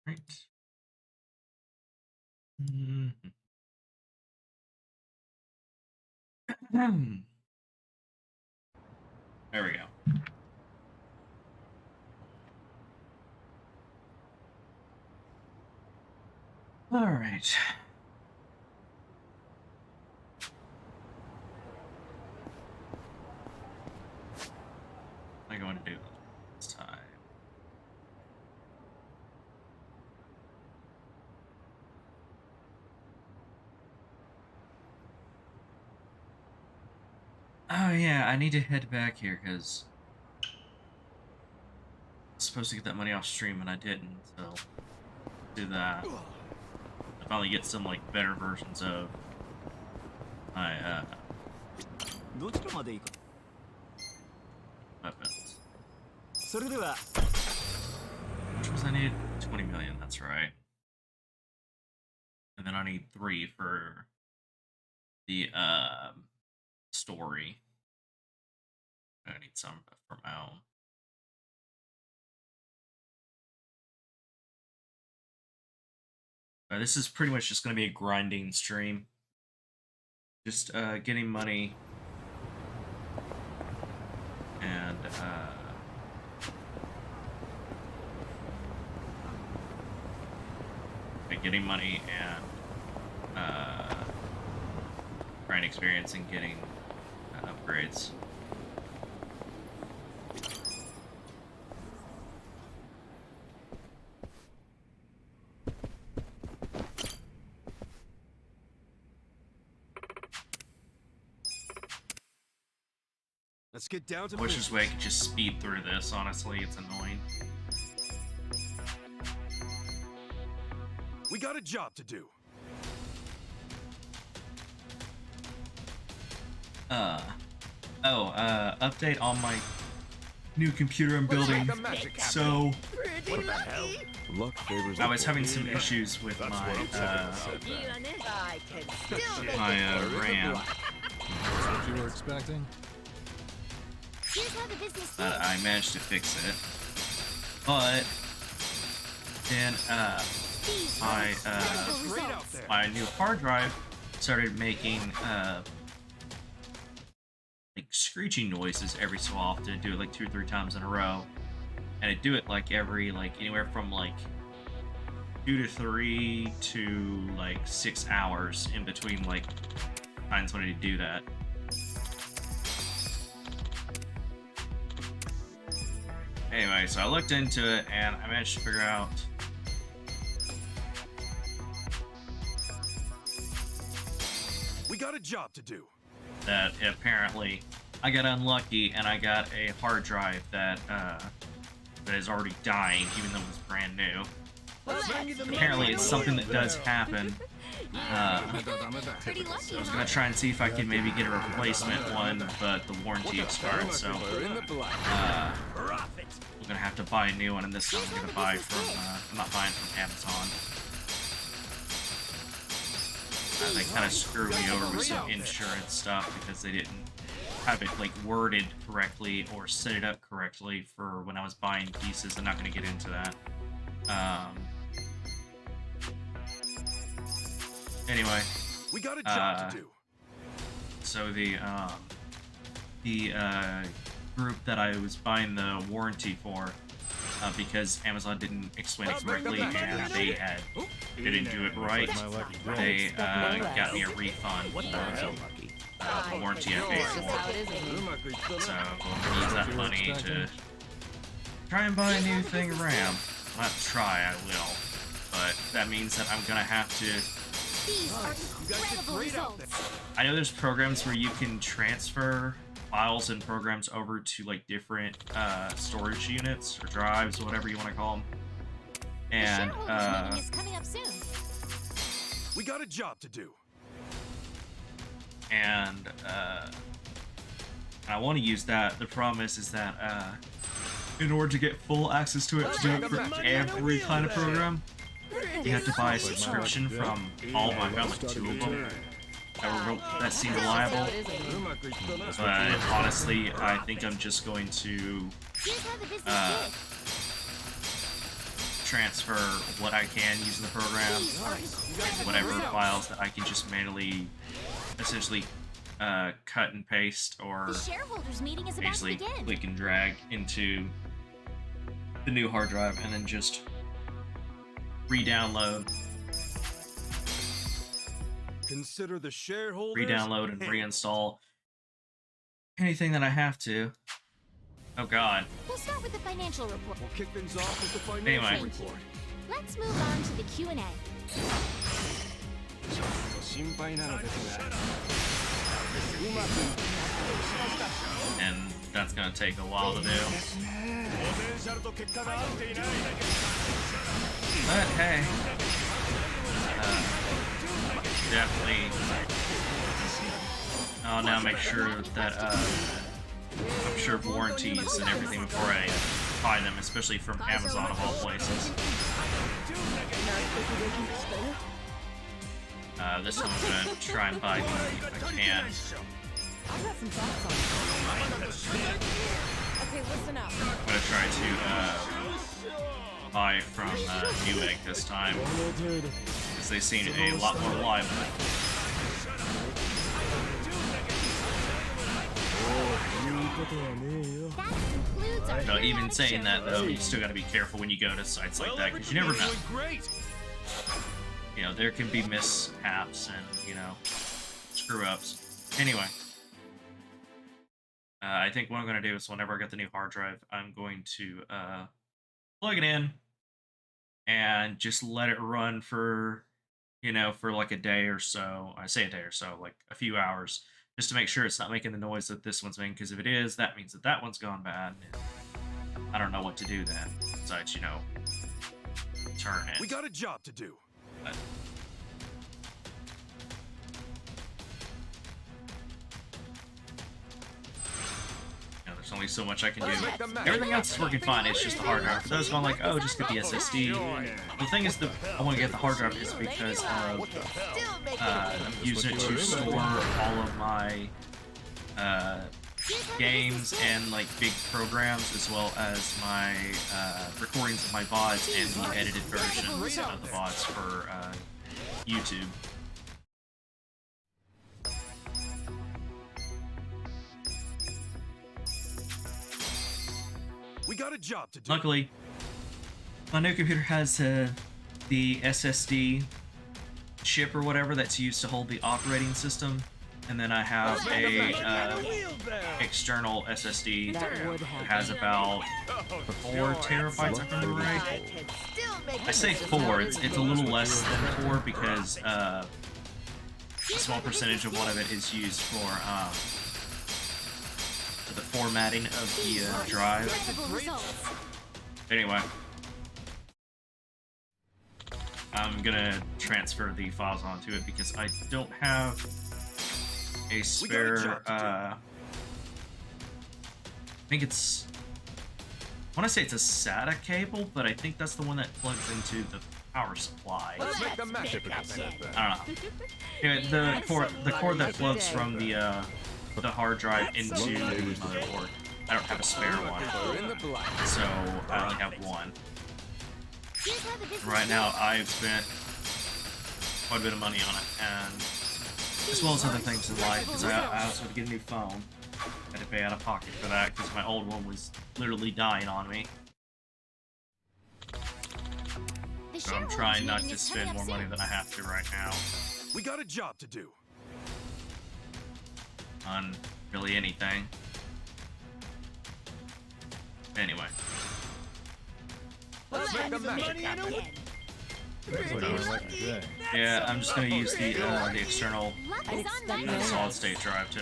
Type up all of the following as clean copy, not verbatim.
Right. Mhm. There we go. All right. What am I going to do this time? Oh yeah, I need to head back here because I was supposed to get that money off stream and I didn't. So do that. I finally get some like better versions of my どちらまで行く？ weapons. それでは Which was I need 20 million. That's right. And then I need 3 for the story. I need some for my own. This is pretty much just going to be a grinding stream. Just getting money and getting money and grind experience and getting upgrades. Let's get down to Which is way I could just speed through this, honestly, it's annoying. We got a job to do. Update on my new computer I'm building. So What the hell? Luck favors I was having some issues with my RAM. What you were expecting? But I managed to fix it. But then my new hard drive started making like screeching noises every so often. Do it like 2 or 3 times in a row, and it do it like every anywhere from like 2 to 3 to like 6 hours in between like times when I need to do that. Anyway, so I looked into it and I managed to figure out We got a job to do. that apparently I got unlucky and I got a hard drive that that is already dying even though it was brand new. Apparently it's something that does happen. I was gonna try and see if I could maybe get a replacement one, but the warranty expired, so I'm gonna have to buy a new one, and this one I'm gonna buy from, I'm not buying from Amazon. They kind of screwed me over with some insurance stuff because they didn't have it like worded correctly or set it up correctly for when I was buying pieces. I'm not gonna get into that. Anyway, We got a job to do. so the group that I was buying the warranty for, because Amazon didn't explain it correctly and they didn't do it right, they got me a refund for the warranty I paid for. So we'll use that money to try and buy a new thing of RAM. Well, not try, I will, but that means that I'm gonna have to. These are incredible results. I know there's programs where you can transfer files and programs over to like different storage units or drives or whatever you want to call them. And The shareholders meeting is coming up soon. We got a job to do. and I want to use that. The problem is that in order to get full access to it, to do it for every kind of program, you have to buy a subscription from all of my like 2 of them that seem reliable. But honestly, I think I'm just going to Here's how the business transfer what I can using the program, whatever files that I can just manually, essentially, cut and paste, or The shareholders meeting is about to basically begin. click and drag into the new hard drive, and then just re-download, Consider the shareholders. re-download, and reinstall anything that I have to. Oh God. We'll start with the financial report. We'll kick things off with the financial Anyway. report. Let's move on to the Q&A. And that's gonna take a while to do. But hey, definitely. I'll now make sure that I'm sure of warranties and everything before I buy them, especially from Amazon of all places. This one I'm gonna try and buy if I can. I've got some thoughts on it. Okay, listen up. I'm gonna try to buy from Newegg this time, because they seem a lot more reliable. That concludes our No, even periodic saying that though, shareholders you still gotta be careful when you go to sites like that, because you never know. Great. You know, there can be mishaps and, you know, screw-ups. Anyway. I think what I'm going to do is whenever I get the new hard drive, I'm going to plug it in and just let it run for, you know, for like a day or so. I say a day or so, like a few hours, just to make sure it's not making the noise that this one's making, because if it is, that means that that one's gone bad. And I don't know what to do then, besides, you know, turn it. We got a job to do. But you know, there's only so much I can do. Everything else is working fine, it's just the hard drive. For those going like, oh, just get the SSD. The thing is that I want to get the hard drive is because of, I'm using it to store all of my games and like big programs, as well as my recordings of my VODs and the edited versions of the VODs for YouTube. We got a job to do. Luckily, my new computer has the SSD chip or whatever that's used to hold the operating system, and then I have a external SSD that has about 4 terabytes, if I remember right. I say 4, it's a little less than 4 because a small percentage of one of it is used for the formatting of the drive. incredible results. Anyway, I'm gonna transfer the files onto it because I don't have a spare, I think it's, I want to say it's a SATA cable, but I think that's the one that plugs into the power supply. Let's make the match. I don't know. Anyway, the cord that plugs from the hard drive into the motherboard. I don't have a spare one, so I only have one. Here's how the business Right now, I've spent quite a bit of money on it, and as well as other things in life, because I also had to get a new phone. I had to pay out of pocket for that, because my old one was literally dying on me. The So I'm shareholders trying not meeting to is coming spend up more money soon. than I have to right now We got a job to do. on really anything. Anyway. Let's make the match. Yeah, I'm just gonna use the external Luck is on my solid state drive to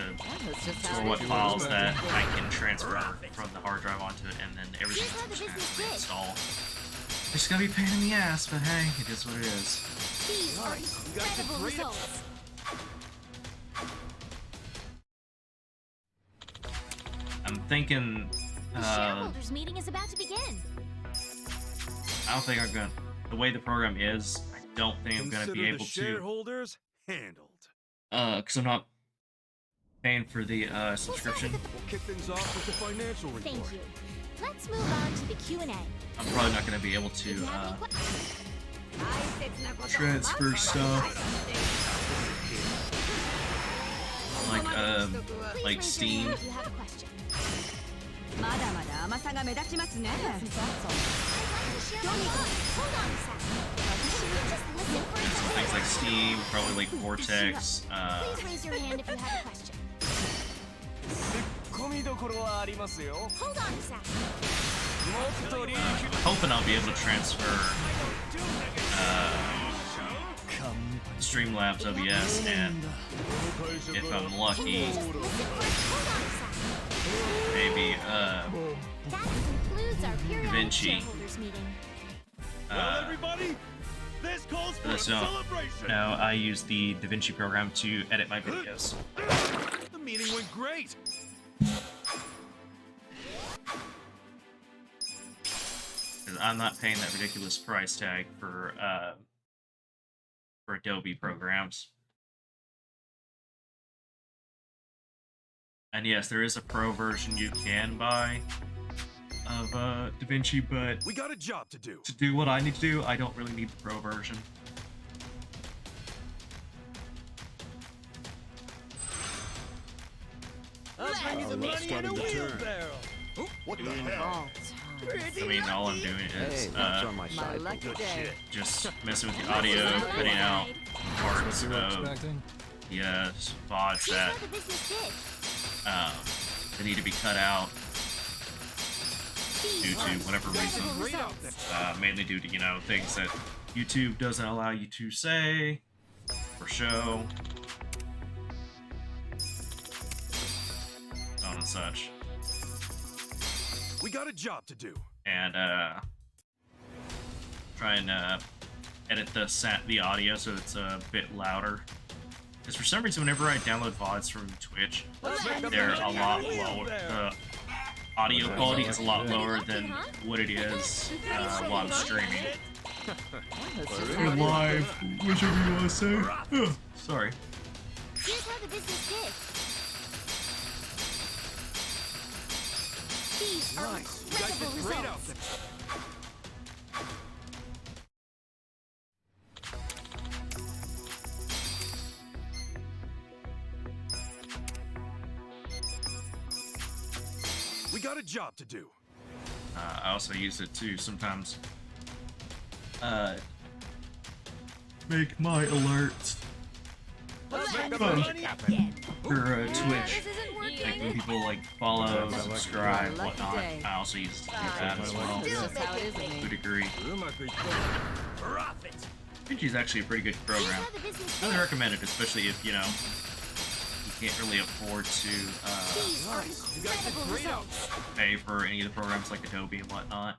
store what files that I can transfer from the hard drive onto it, and then everything else I'm just gonna have to reinstall. It's gonna be a pain in the ass, but hey, it is what it is. These are incredible results. I'm thinking, The shareholders meeting is about to begin. I don't think I'm gonna, the way the program is, I don't think I'm gonna be Consider able the to, shareholders handled. because I'm not paying for the subscription. We'll kick things off with the financial report. Thank you. Let's move on to the Q&A. I'm probably not going to be able to If you have any transfer stuff like please raise your Steam. hand if you have a question. まだまだ甘さが目立ちますね。 I'd like to share my thoughts. Hold on a sec. Just listen for a second. Things like Steam, probably like Vortex. Please raise your hand if you have a question. Hold on a sec. Hoping I'll be able to transfer Streamlabs OBS, and if I'm lucky, Just listen for hold on a sec. maybe That concludes our periodic DaVinci. shareholders meeting. Everybody, this calls for a That's not- celebration. no, I use the DaVinci program to edit my videos. The meeting went great. Because I'm not paying that ridiculous price tag for Adobe programs. And yes, there is a pro version you can buy of DaVinci, but We got a job to do. to do what I need to do, I don't really need the pro version. Starting to turn. What the hell? I mean, all I'm doing is My lucky day. just messing with the audio, cutting out parts You were of expecting? the VODs Here's that how the business did. that need to be cut out due to whatever reason. Incredible results. Mainly due to, things that YouTube doesn't allow you to say or show. So on and such. We got a job to do. And try and edit the audio so it's a bit louder. Because for some reason, whenever I download VODs from Twitch, they're a lot lower. The audio quality is a lot lower than what it is while I'm streaming. Or live, whichever you want to say. Sorry. Here's how the business did. These are Nice. You guys incredible did great out results. there. We got a job to do. I also use it to sometimes make my alerts fun for Twitch. Like when people people subscribe, whatnot. I also use it to do that as well, This is how it is with to a me. degree. DaVinci is actually a pretty good Here's program. how the business I did. highly recommend it, especially if you can't really afford to These are incredible results. pay for any of the programs like Adobe and whatnot.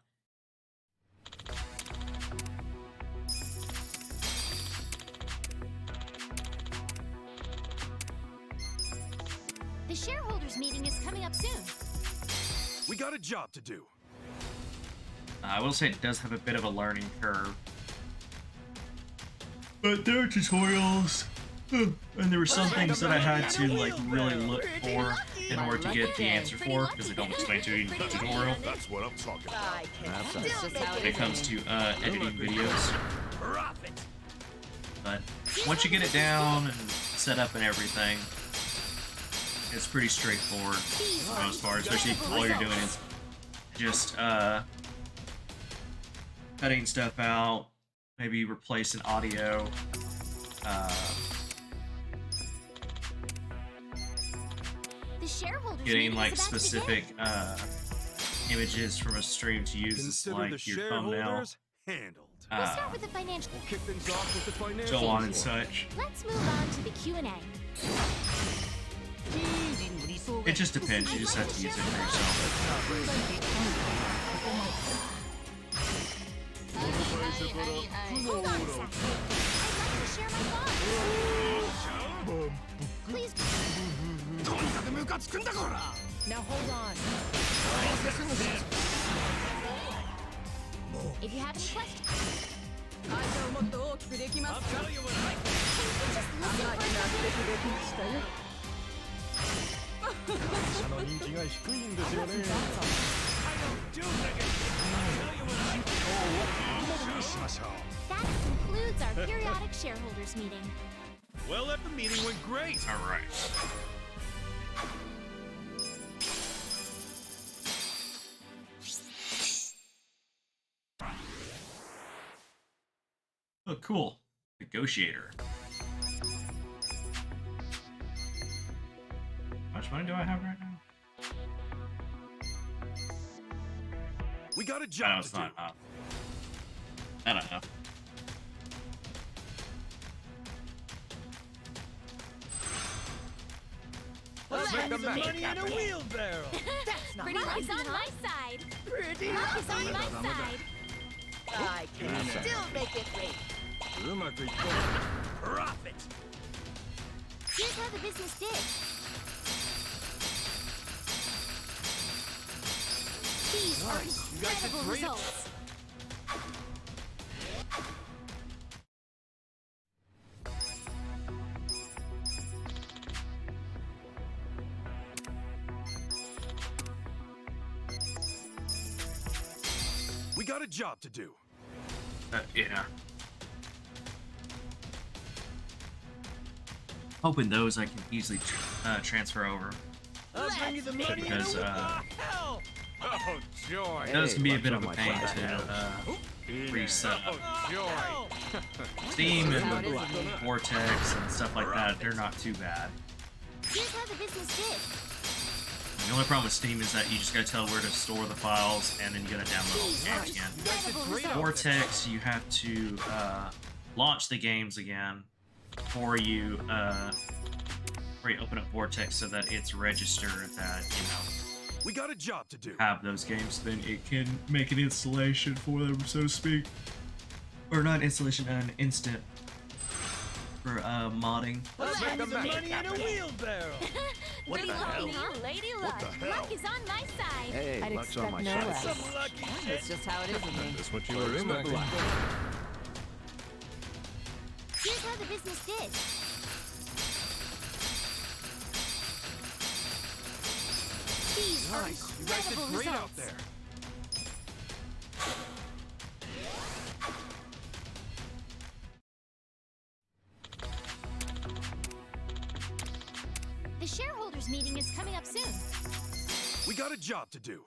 The shareholders meeting is coming up soon. We got a job to do. I will say it does have a bit of a learning curve. But there are tutorials, and there were some things that I had to really look for in order to get the answer for, because they don't explain to you in the tutorial. That's what I'm talking about. That's just how When it it is. comes to editing videos. But once you get it down and set up and everything, it's pretty straightforward for the most part, especially if all you're doing is just cutting stuff out, maybe replacing audio, The shareholders getting meeting like is about to specific begin. images from a stream to use as Consider the like your thumbnail, shareholders handled. We'll start with the financial. We'll kick things off with the financial. so on and such. Let's move on to the Q&A. It just depends, you just have to use it for yourself. Hold on a sec. I'd like to share my thoughts. Please. Now hold on. If you have any questions, 会社をもっと大きくできますか？ can you just listen 甘 for く a 納 second? 得できましたよ。社の人気が低いんですよね。do, nigga? I'll tell you what I That concludes our periodic shareholders meeting. Well, that the meeting went great. All right. Oh, cool. Negotiator. How much money do I have right now? We got a I know job it's to do. not enough. Not enough. Let's make the money in a wheelbarrow. Pretty much on my side. Pretty much is on my side. I can still make it rain. Profit. Here's how the business did. These are You guys did incredible great. results. We got a job to do. Yeah. Hoping those I can easily transfer over. I'll bring you the money Because, in a hell. Oh, joy. Those can be a what's bit on of a my pain phone? to reset. Oh, joy. Steam That's how it and is with me. Vortex and stuff like that, they're not too bad. Here's how the business did. The only problem with Steam is that you just gotta tell where to store the files, and then you gotta download all the These are games again. incredible great. results. Vortex, you have to launch the games again before you open up Vortex so that it's registered that, you know, We got a job to do. have those games, then it can make an installation for them, so to speak. Or not installation, an instant for modding. Let's make the money in a wheelbarrow. Pretty the lucky, hell? huh? Lady Luck. the hell? Luck is on my side. Hey, I'd luck's on expect my no side. less. Some lucky shit. That's just how it is with me. That's what you were expecting. Here's how the business did. These are Nice. You guys did incredible great results. out there. The shareholders meeting is coming up soon. We got a job to do.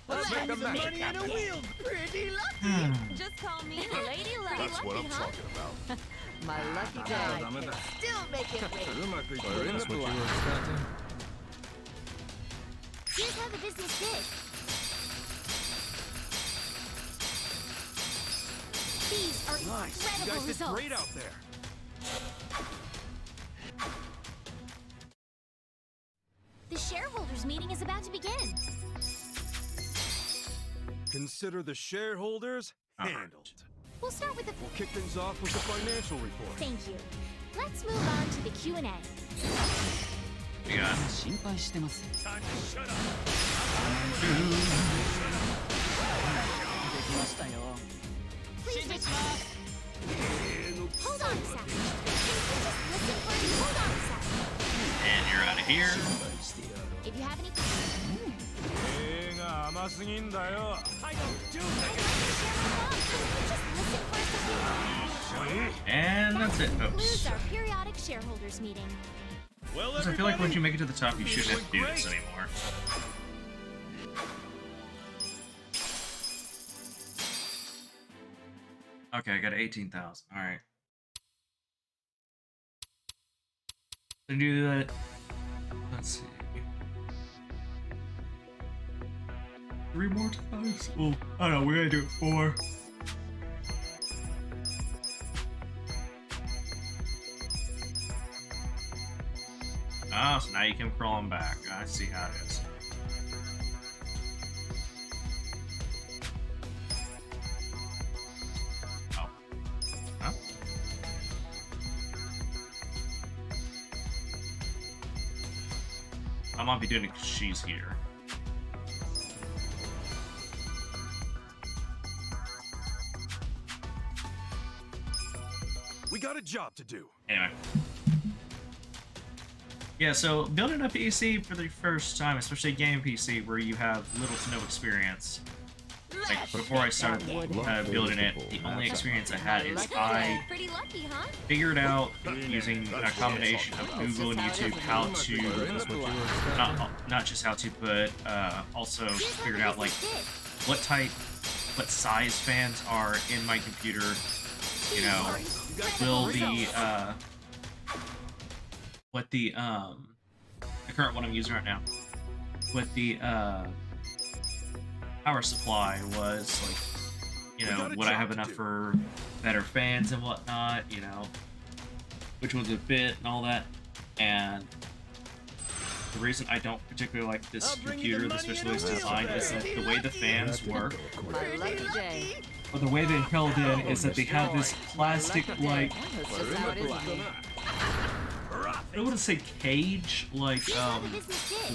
Let's make the money in a wheel. Pretty lucky. Just call me Lady Luck. That's what I'm Lucky, huh? talking about. my lucky day. I can still make it rain. That's what you were expecting. Here's how the business did. These are Nice. You incredible guys did results. great out there. The shareholders meeting is about to begin. Consider the shareholders handled. We'll start with the... We'll kick things off with the financial report. Thank you. Let's move on to the Q&A. We got Time to shut up. Please wait. Hold on a sec. Can you just listen for... Hold on a sec. and you're out of here. If you have any... 映画甘すぎんだよ。I don't do I'd like to share my thoughts. Can you just listen for a second? And That that's it, concludes folks. our periodic shareholders meeting. Well, I feel like once you make it to the top, you shouldn't have to do this anymore. Okay, I got 18,000. All right. To do that, let's see. 3 more times? Well, I don't know. We're gonna do it 4. Ah, so now you can crawl them back. I see how it is. Oh. Huh? I might be doing it 'cause she's here. We We got a job to do. Anyway. Yeah, so building a PC for the first time, especially a game PC where you have little to no experience. Like, before I started building it, the only experience I had is I Pretty lucky, huh? figured out, using a combination of Google and YouTube, how to, not just how to, but also figured out, like, what size fans are in my computer, you know, will the, what the current one I'm using right now, what the, power supply was, like, you know, would I have enough for better fans and whatnot, you know, which ones would fit and all that. And the reason I don't particularly like this computer, especially its design, is that the way the fans work, My lucky day. or the way they're held in, is that they have this plastic, like, That's just how it is with me. I don't want to say cage, like,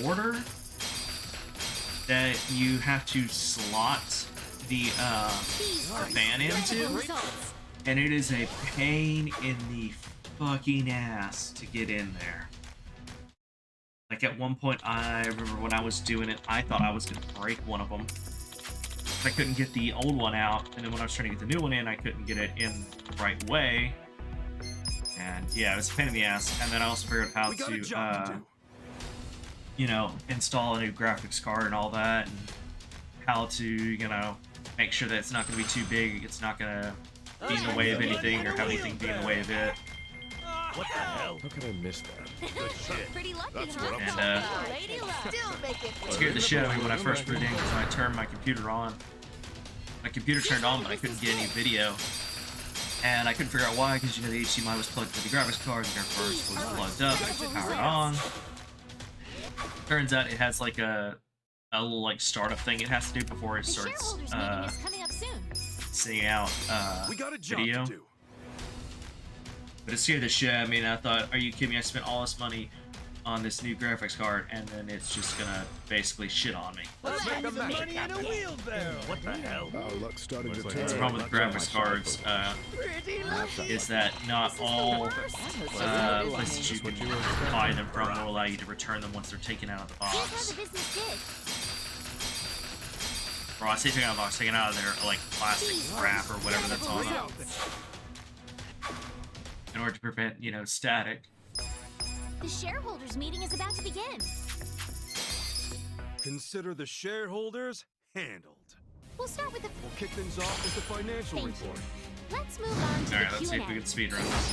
border that you have to slot the fan into, and it is a pain in the fucking ass to get in there. Like, at one point, I remember when I was doing it, I thought I was gonna break one of them. I couldn't get the old one out, and then when I was trying to get the new one in, I couldn't get it in the right way. And yeah, it was a pain in the ass. And then I also figured out how to you know, install a new graphics card and all that, and how to, you know, make sure that it's not going to be too big, it's not going to be in the way of anything, or have anything be in the way of it. What the hell? How could I miss that? Pretty lucky, That's huh? what And, Lady luck. Still make it. it scared the shit out of me when I first put it in, because when I turned my computer on. My computer turned on, but I couldn't get any video. And I couldn't figure out why, because, you know, the HDMI was plugged to the graphics card, the graphics card was plugged up, powered on. Turns out it has like a little like startup thing it has to do before it The starts shareholders meeting is coming up soon. sending out We got a job video. to do. But it scared the shit out of me, and I thought, are you kidding me? I spent all this money on this new graphics card, and then it's just gonna basically shit on me. Let's make the money in a wheelbarrow. What the hell? Our luck's starting to turn. That's the problem with graphics cards, is that not all places you can buy them from will allow you to return them once they're taken out of the Here's how box. the business did. Or I say taken out of the box, taken out of their like plastic wrap or whatever that's on them, in order to prevent, you know, static. The shareholders meeting is about to begin. Consider the shareholders handled. We'll start with the. We'll kick things off with the financial Thank you. report. Let's move on to Alright, the let's see if we Q&A. can speedrun this.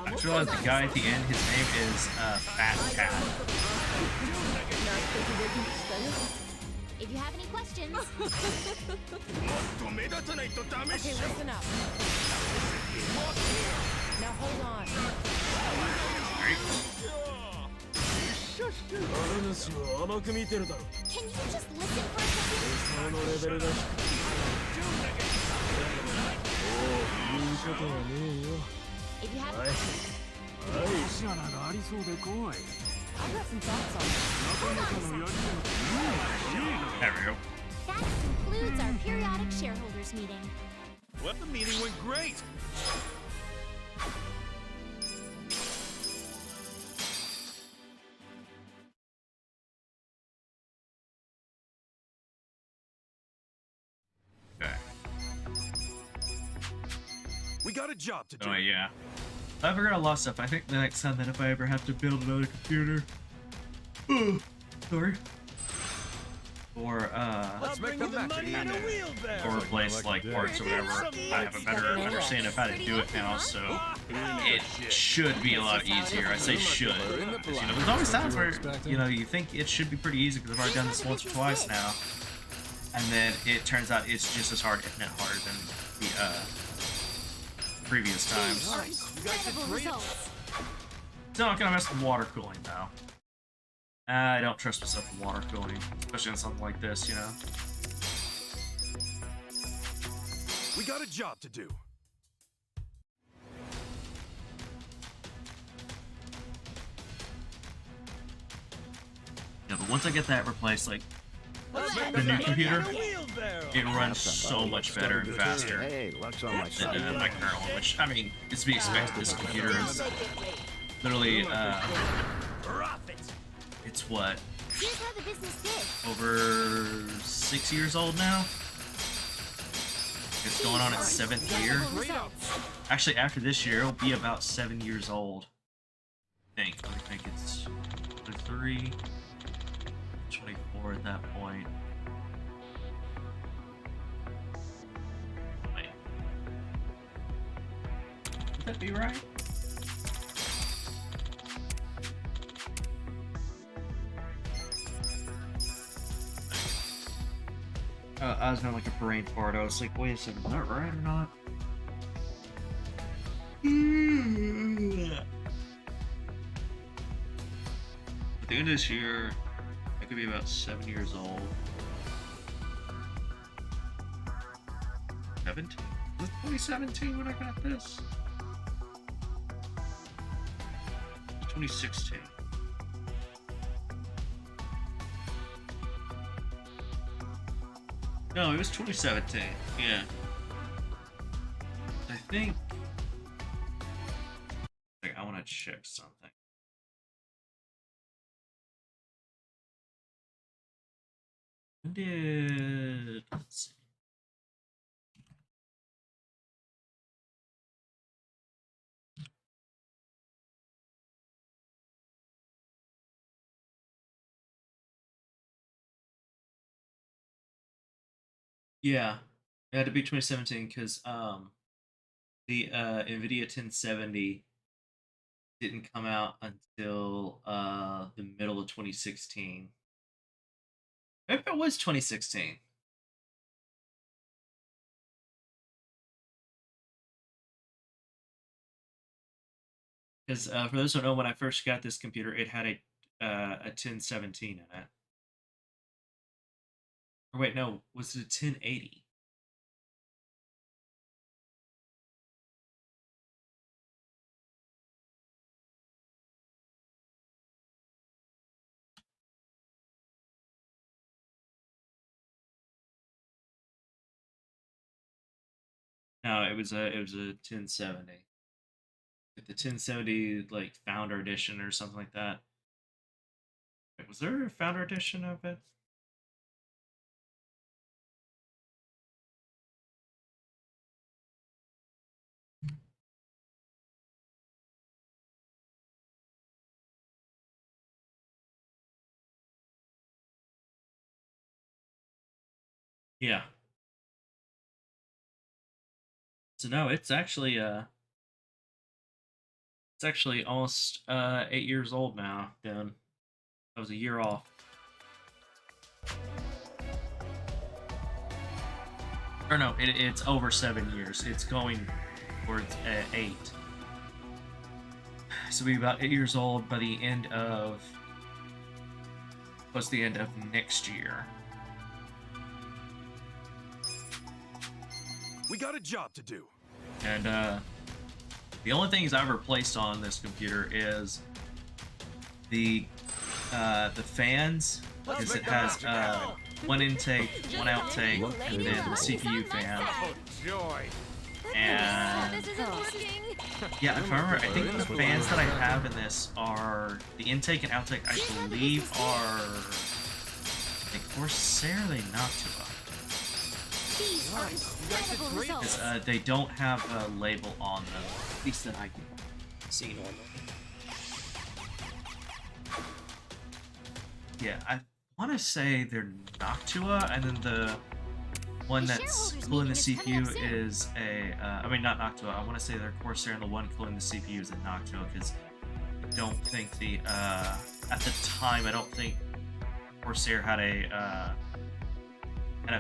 I just realized the guy at the end, his name is Fat Cat. If you have any questions, Okay, listen up. Now hold on. can you just listen for a second? If you have, I've got some thoughts on it. There we go. that concludes our periodic shareholders meeting. Well, the meeting went great. Okay. We got a job to do. Oh yeah. I figured out a lot of stuff. I think the next time that if I ever have to build another computer, sorry, or Let's make the money in a wheelbarrow. or replace like parts or whatever, I have a better understanding of how to do it now, so it should be a lot easier. I say should, because, you know, there's always times where, you know, you think it should be pretty easy because I've already done this once or twice now, and then it turns out it's just as hard, if not harder, than the previous times. Incredible results. It's not gonna mess with water cooling though. I don't trust myself with water cooling, especially on something like this, you know. We got a job to do. Yeah, but once I get that replaced, like Let's make the new money computer, in a wheelbarrow. it runs so much better and faster Hey, luck's on my than side. my current one, which, I mean, it's to be expected. This computer is literally, it's what, Here's how the business did. over 6 years old now? It's going on its 7th year. Actually, after this year, it'll be about 7 years old. I think it's 23, 24 at that point. Wait. Would that be right? I was having like a brain fart. I was like, wait a second, is that right or not? At the end of this year, I could be about 7 years old. 17? Was it 2017 when I got this? 2016. No, it was 2017. Yeah. I think. Like, I want to check something. When did. Let's see. Yeah, it had to be 2017 because the NVIDIA 1070 didn't come out until the middle of 2016. Maybe it was 2016. Because for those who don't know, when I first got this computer, it had a 1017 in it. Or wait, no, was it a 1080? No, it was a 1070. Like the 1070 like Founder Edition or something like that. Wait, was there a Founder Edition of it? Yeah. So no, it's actually almost 8 years old now. Then I was a year off. Or no, it's over 7 years. It's going towards 8. So we'll be about 8 years old by the end of close to the end of next year. We got a job to do. And the only things I've replaced on this computer is the fans, because it has one intake, one outtake, and then the CPU fan. Oh, joy. And This isn't working. yeah, if I remember, I think the fans that I have in this are the intake and outtake. I believe are they Corsair, they Noctua. These are incredible results. Because they don't have a label on them, at least that I can see normally. Yeah, I want to say they're Noctua, and then the one that's cooling the CPU is a, I mean, not Noctua, I want to say they're Corsair, and the one cooling the CPU is a Noctua, because I don't think the, at the time, I don't think Corsair had a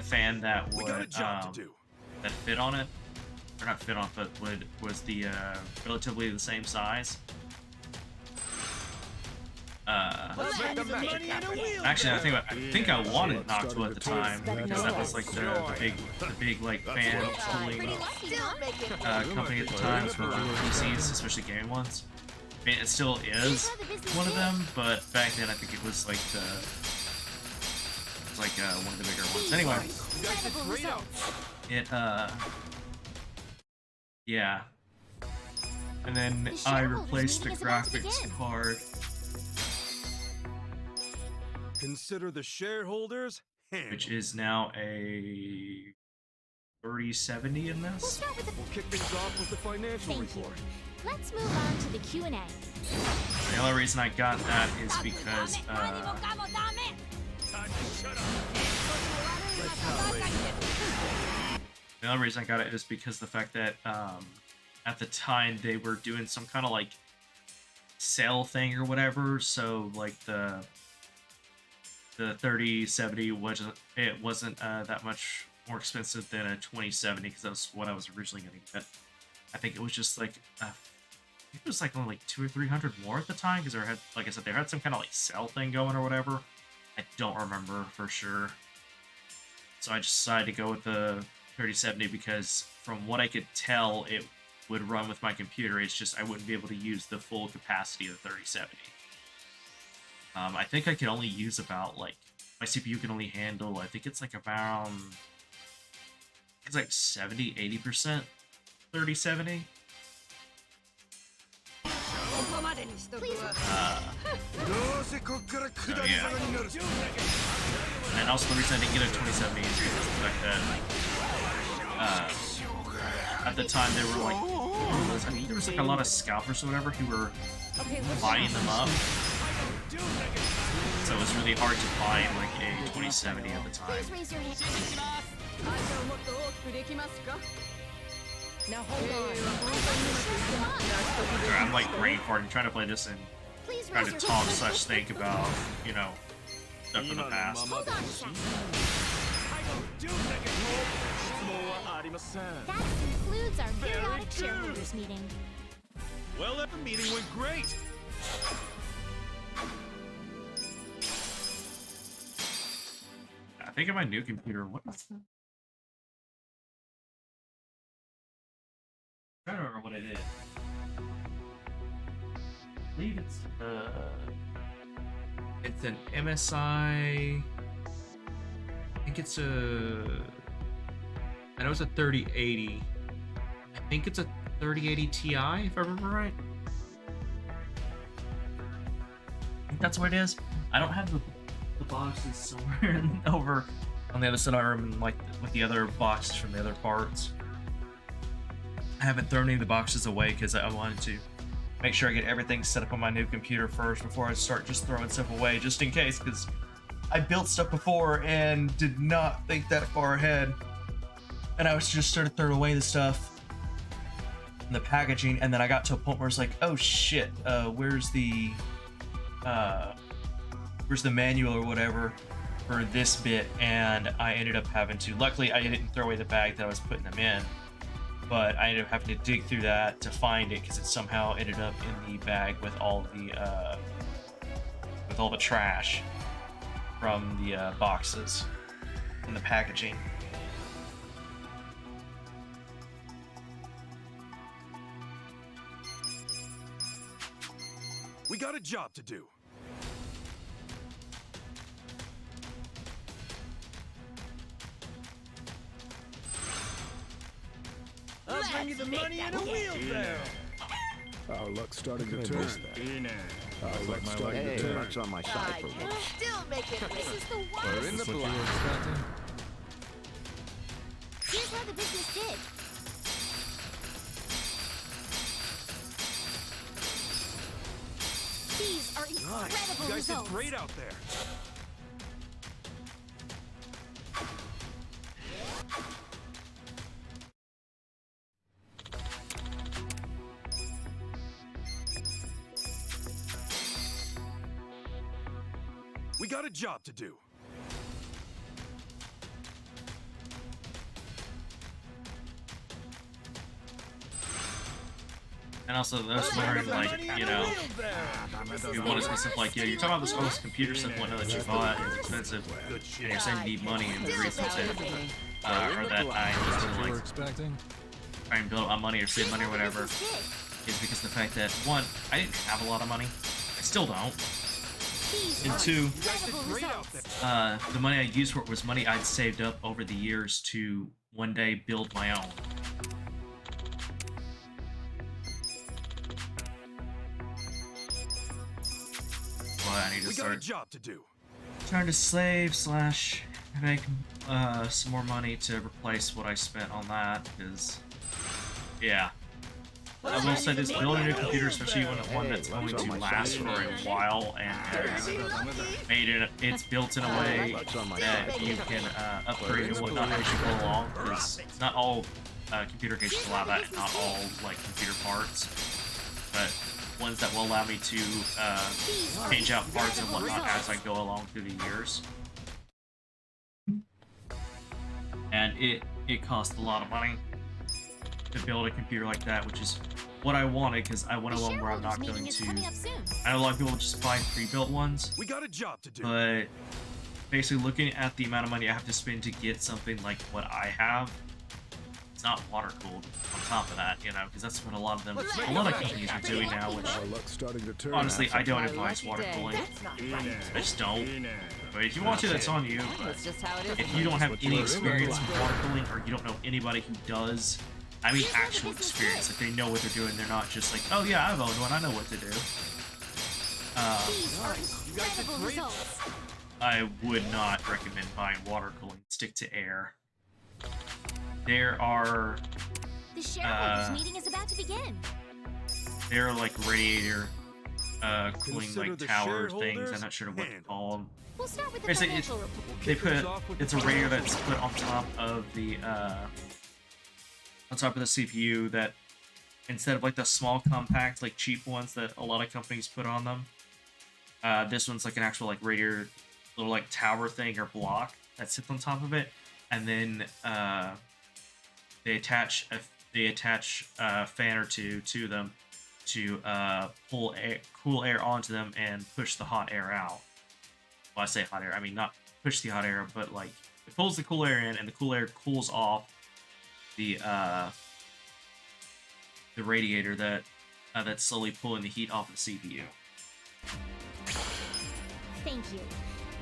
fan that would, that fit on it, or not fit on, but was the, relatively the same size. Actually, I think I wanted Noctua at the time because that was like the big like fan cooling company at the time for PCs, especially gaming ones. I mean, it still is one of them, but back then I think it was like It's like one of the bigger ones. Anyway, Incredible results. it yeah. And then The I shareholders replaced the meeting is about to graphics begin. card. Consider the shareholders handled. Which is now a 3070 in We'll this. start with the... We'll kick things off with the financial Thank you. report. Let's move on to the Q&A. The only reason I got that is because the only reason I got it is because the fact that at the time they were doing some kind of like sale thing or whatever, so like the 3070 wasn't that much more expensive than a 2070 because that's what I was originally going to get. I think it was just like I think it was like only like 200 or 300 more at the time because they had, like I said, they had some kind of like sale thing going or whatever. I don't remember for sure. So I just decided to go with the 3070 because from what I could tell, it would run with my computer. It's just I wouldn't be able to use the full capacity of the 3070. I think I could only use about like my CPU can only handle. I think it's like around. It's like 70-80% 3070. Please Yeah. And also the reason I didn't get a 2070 is because of the fact that at the time they were like, I think there was like a lot of scalpers or whatever who were buying them up. So it was really hard to find like a 2070 at the time. Please raise your hand. Now hold on. I'm like brain farting trying to play this and Please trying raise to your talk hand. slash think about, you know, stuff from the past. Hold on a second. That concludes our periodic shareholders meeting. Well, the meeting went great. I think of my new computer. What is that? I don't remember what it is. I believe it's an MSI. I think it's a. I know it's a 3080. I think it's a 3080 Ti, if I remember right. I think that's what it is. I don't have the boxes somewhere over on the other side of my room, and like with the other boxes from the other parts. I haven't thrown any of the boxes away because I wanted to make sure I get everything set up on my new computer first before I start just throwing stuff away, just in case, because I built stuff before and did not think that far ahead. And I was just started throwing away the stuff and the packaging, and then I got to a point where it's like, oh shit, where's the manual or whatever for this bit? And I ended up having to, luckily I didn't throw away the bag that I was putting them in, but I ended up having to dig through that to find it because it somehow ended up in the bag with all the trash from the boxes and the packaging. We got a job to do. I'll bring you the money in a wheelbarrow. Our luck's starting to turn. Our luck's starting to turn. Luck's on my side for once. Still making this is the worst. We're in the black. Here's how the business did. These are incredible You guys results. did great out there. We got a job to do. And also, those wondering, like, you know, you want to say stuff like, you're talking about this all this computer stuff and whatnot that you bought, it's expensive, and you're saying you need money, and the reason to, or that I just to, like, try and build up my money or save money or whatever, is because of the fact that, one, I didn't have a lot of money. I still don't. And two, Incredible results. the money I used for it was money I'd saved up over the years to one day build my own. Well, I need to We got a start job to do. trying to slave slash make some more money to replace what I spent on that, because, yeah. I will say this, building a computer, especially one that's going to last for a while and has made it, it's built in a way that you can upgrade and whatnot as you go along, because not all computer cases allow that, not all like computer parts, but ones that will allow me to change out parts and whatnot as I go along through the years. And it costs a lot of money to build a computer like that, which is what I wanted, because I want one where I'm not going to. I know a lot of people just buy pre-built ones, We got a job to do. but basically looking at the amount of money I have to spend to get something like what I have, it's not water cooled. On top of that, you know, because that's what a lot of companies are doing now. Which Our luck's starting to turn. honestly, I don't advise water cooling. That's not right. I just don't. But if you want to, that's on you. But That's just how it is. if you don't have any experience in water cooling, or you don't know anybody who does, I mean actual experience, like they know what they're doing, they're not just like, oh yeah, I've owned one, I know what to do. These are incredible results. I would not recommend buying water cooling. Stick to air. There are The shareholders meeting is about to begin. like radiator cooling Consider like the tower things. shareholders I'm not sure what they're called. We'll start with the Basically, financial report. They put it's a radiator that's put on top of the CPU, that instead of like the small compact like cheap ones that a lot of companies put on them, this one's like an actual like radiator little like tower thing or block that sits on top of it, and then they attach a fan or two to them to cool air onto them and push the hot air out. Well, I say hot air, I mean not push the hot air, but like it pulls the cool air in, and the cool air cools off the radiator that's slowly pulling the heat off the CPU. Thank you.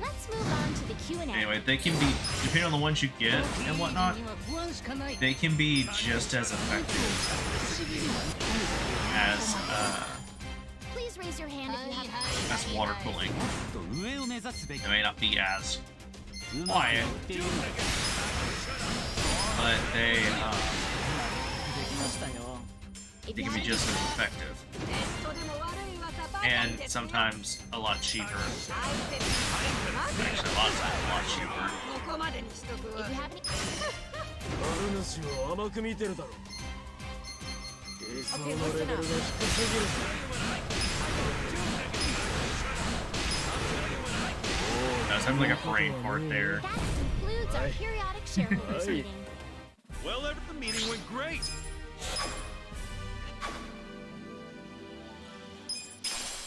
Let's move on to the Q&A. Anyway, they can be, depending on the ones you get and whatnot, they can be just as effective as Please raise your hand if you have. as water cooling. It may not be as quiet, but they can be just as effective, and sometimes a lot cheaper. Actually, a lot of times a lot cheaper. If you have any. ある主を甘く見てるだろ。理想のレベルが低すぎる。 I was having like a brain fart there. That concludes our periodic shareholders meeting. Well, the meeting went great.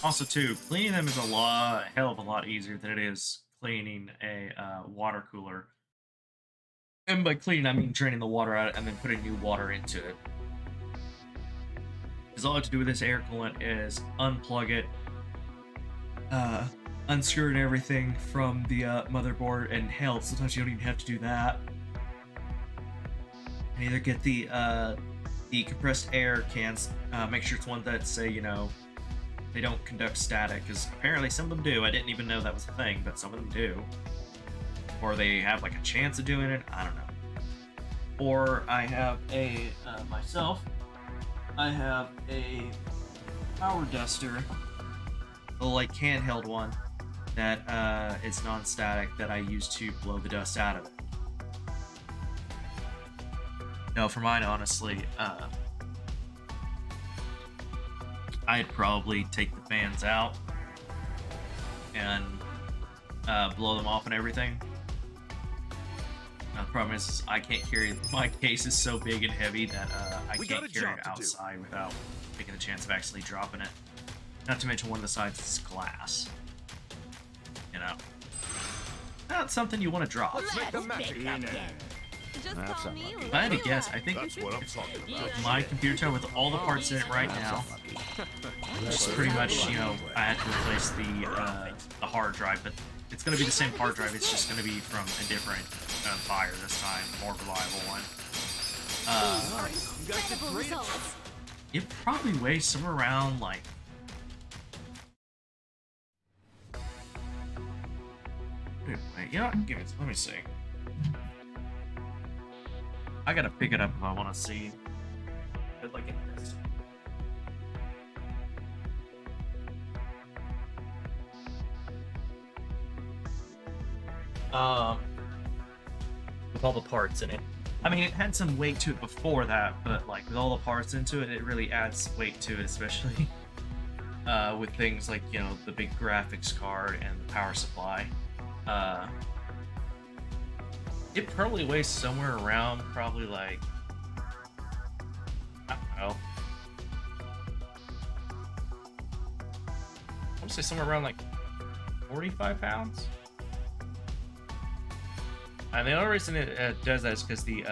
Also, too, cleaning them is a hell of a lot easier than it is cleaning a water cooler. And by cleaning, I mean draining the water out and then putting new water into it. Because all I have to do with this air coolant is unplug it, unscrew and everything from the motherboard, and hell, sometimes you don't even have to do that. And either get the compressed air cans, make sure it's one that say, you know, they don't conduct static, because apparently some of them do. I didn't even know that was a thing, but some of them do. Or they have like a chance of doing it, I don't know. Or I have a, myself, I have a power duster, a like handheld one, that is non-static, that I use to blow the dust out of it. No, for mine, honestly, I'd probably take the fans out and blow them off and everything. Now, the problem is I can't carry, my case is so big and heavy that I can't carry it outside without taking the chance of actually dropping it. Not to mention one of the sides is glass. You know, not something you want to drop. Let's make the magic happen. Just call me If I had to guess, I think That's what I'm talking about. my computer tower with all the parts in it right now, which is pretty much, you know, I had to replace the the hard drive, but it's going to be the same hard drive. It's just going to be from a different buyer this time, more reliable one. Incredible results. It probably weighs somewhere around like. Wait, you know what? Let me see. I gotta pick it up if I want to see. But like this. With all the parts in it. I mean, it had some weight to it before that, but like with all the parts into it, it really adds weight to it, especially with things like, you know, the big graphics card and the power supply. It probably weighs somewhere around probably like, I don't know. I want to say somewhere around like 45 pounds. And the only reason it does that is because the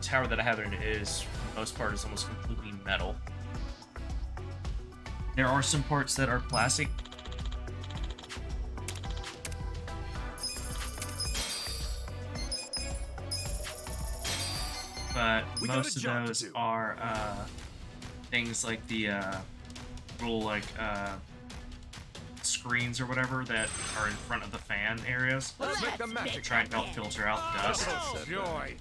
tower that I have in it is, for the most part, is almost completely metal. There are some parts that are plastic. But most of those are things like the little like screens or whatever that are in front of the fan areas to try and help filter out the dust,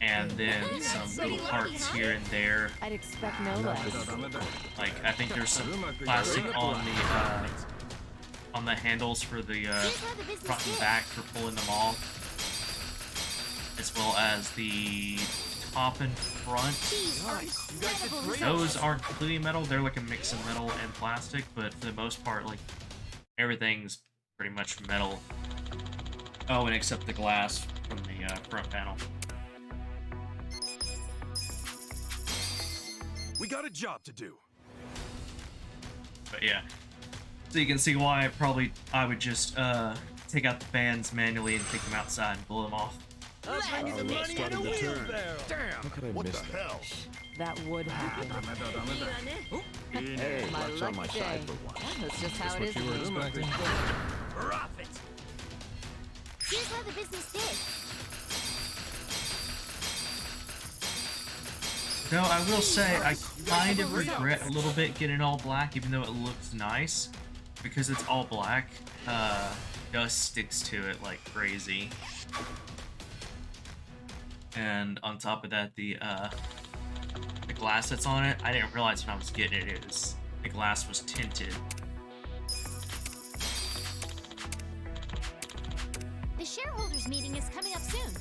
and then some little parts here and there. I'd expect no less. Like I think there's some plastic on the handles for the front and back for pulling them off, as well as the top and front. Those aren't completely metal; they're like a mix of metal and plastic, but for the most part, like everything's pretty much metal. Oh, and except the glass from the front panel. We got a job to do. But yeah, so you can see why I would just take out the fans manually and take them outside and blow them off. Our luck's starting to turn. How could I miss that? That would happen. Hey, My luck's on my lucky side day. for once. That's just how it is. What you were expecting? Profit. Here's how the business did. No, I will say I kind of regret a little bit getting all black, even though it looks nice, because it's all black. Dust sticks to it like crazy. And on top of that, the glass that's on it, I didn't realize when I was getting it, the glass was tinted. The shareholders meeting is coming up soon.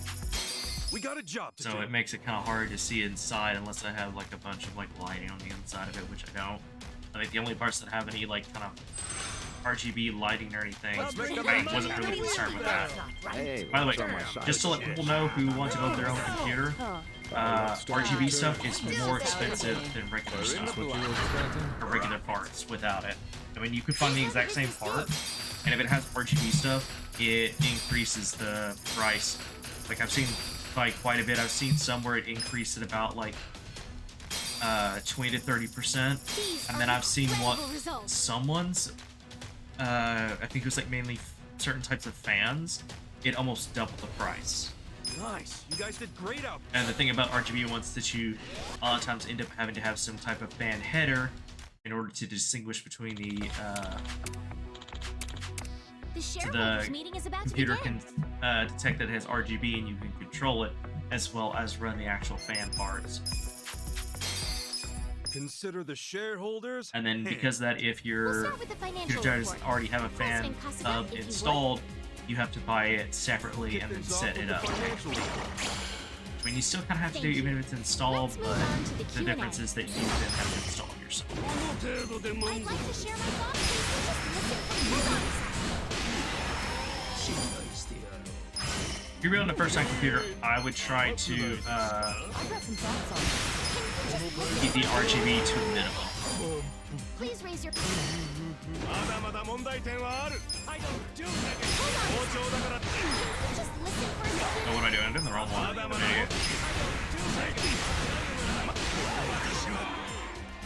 We got a job to do. So it makes it kind of hard to see inside unless I have like a bunch of like lighting on the inside of it, which I don't. I think the only parts that have any like kind of RGB lighting or anything, I wasn't really concerned with that. Hey, By the way, luck's on my side just to for let people know who want to build their own computer, RGB stuff is more expensive than regular stuff, or regular parts without it. I mean, you could find the exact same part, and if it has RGB stuff, it increases the price. Like I've seen like quite a bit. I've seen some where it increased it about like 20 to 30%, and then I've seen what someone's I think it was like mainly certain types of fans, it almost doubled the price. Nice. You guys did great out. And the thing about RGB ones that you a lot of times end up having to have some type of fan header in order to distinguish between the computer can detect that it has RGB and you can control it, as well as run the actual fan parts. Consider the shareholders. And then because of that, if your computer does already have a fan hub installed, you have to buy it separately and then set it up. I mean, you still kind of have to do it even if it's installed, but the difference is that you then have to install it yourself. I'd like to share my thoughts. Just listen from If you're building a first-time computer, I would try to I've got some thoughts on it. keep the RGB to a minimum. Please raise your I don't do that. Just listen for a second. Oh, what am I doing? I'm doing the wrong one. I'm an idiot.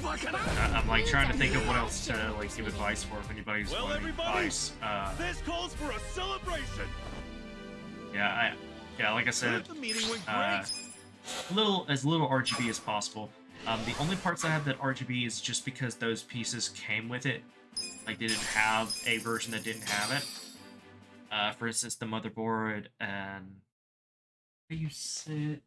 I'm like trying to think of what else to like give advice for if anybody's wanting advice. This calls for a celebration. Yeah, like I said, The meeting went as little RGB as possible. The only parts that have that RGB is just because those pieces came with it. Like they didn't have a version that didn't have it. For instance, the motherboard and how do you say it?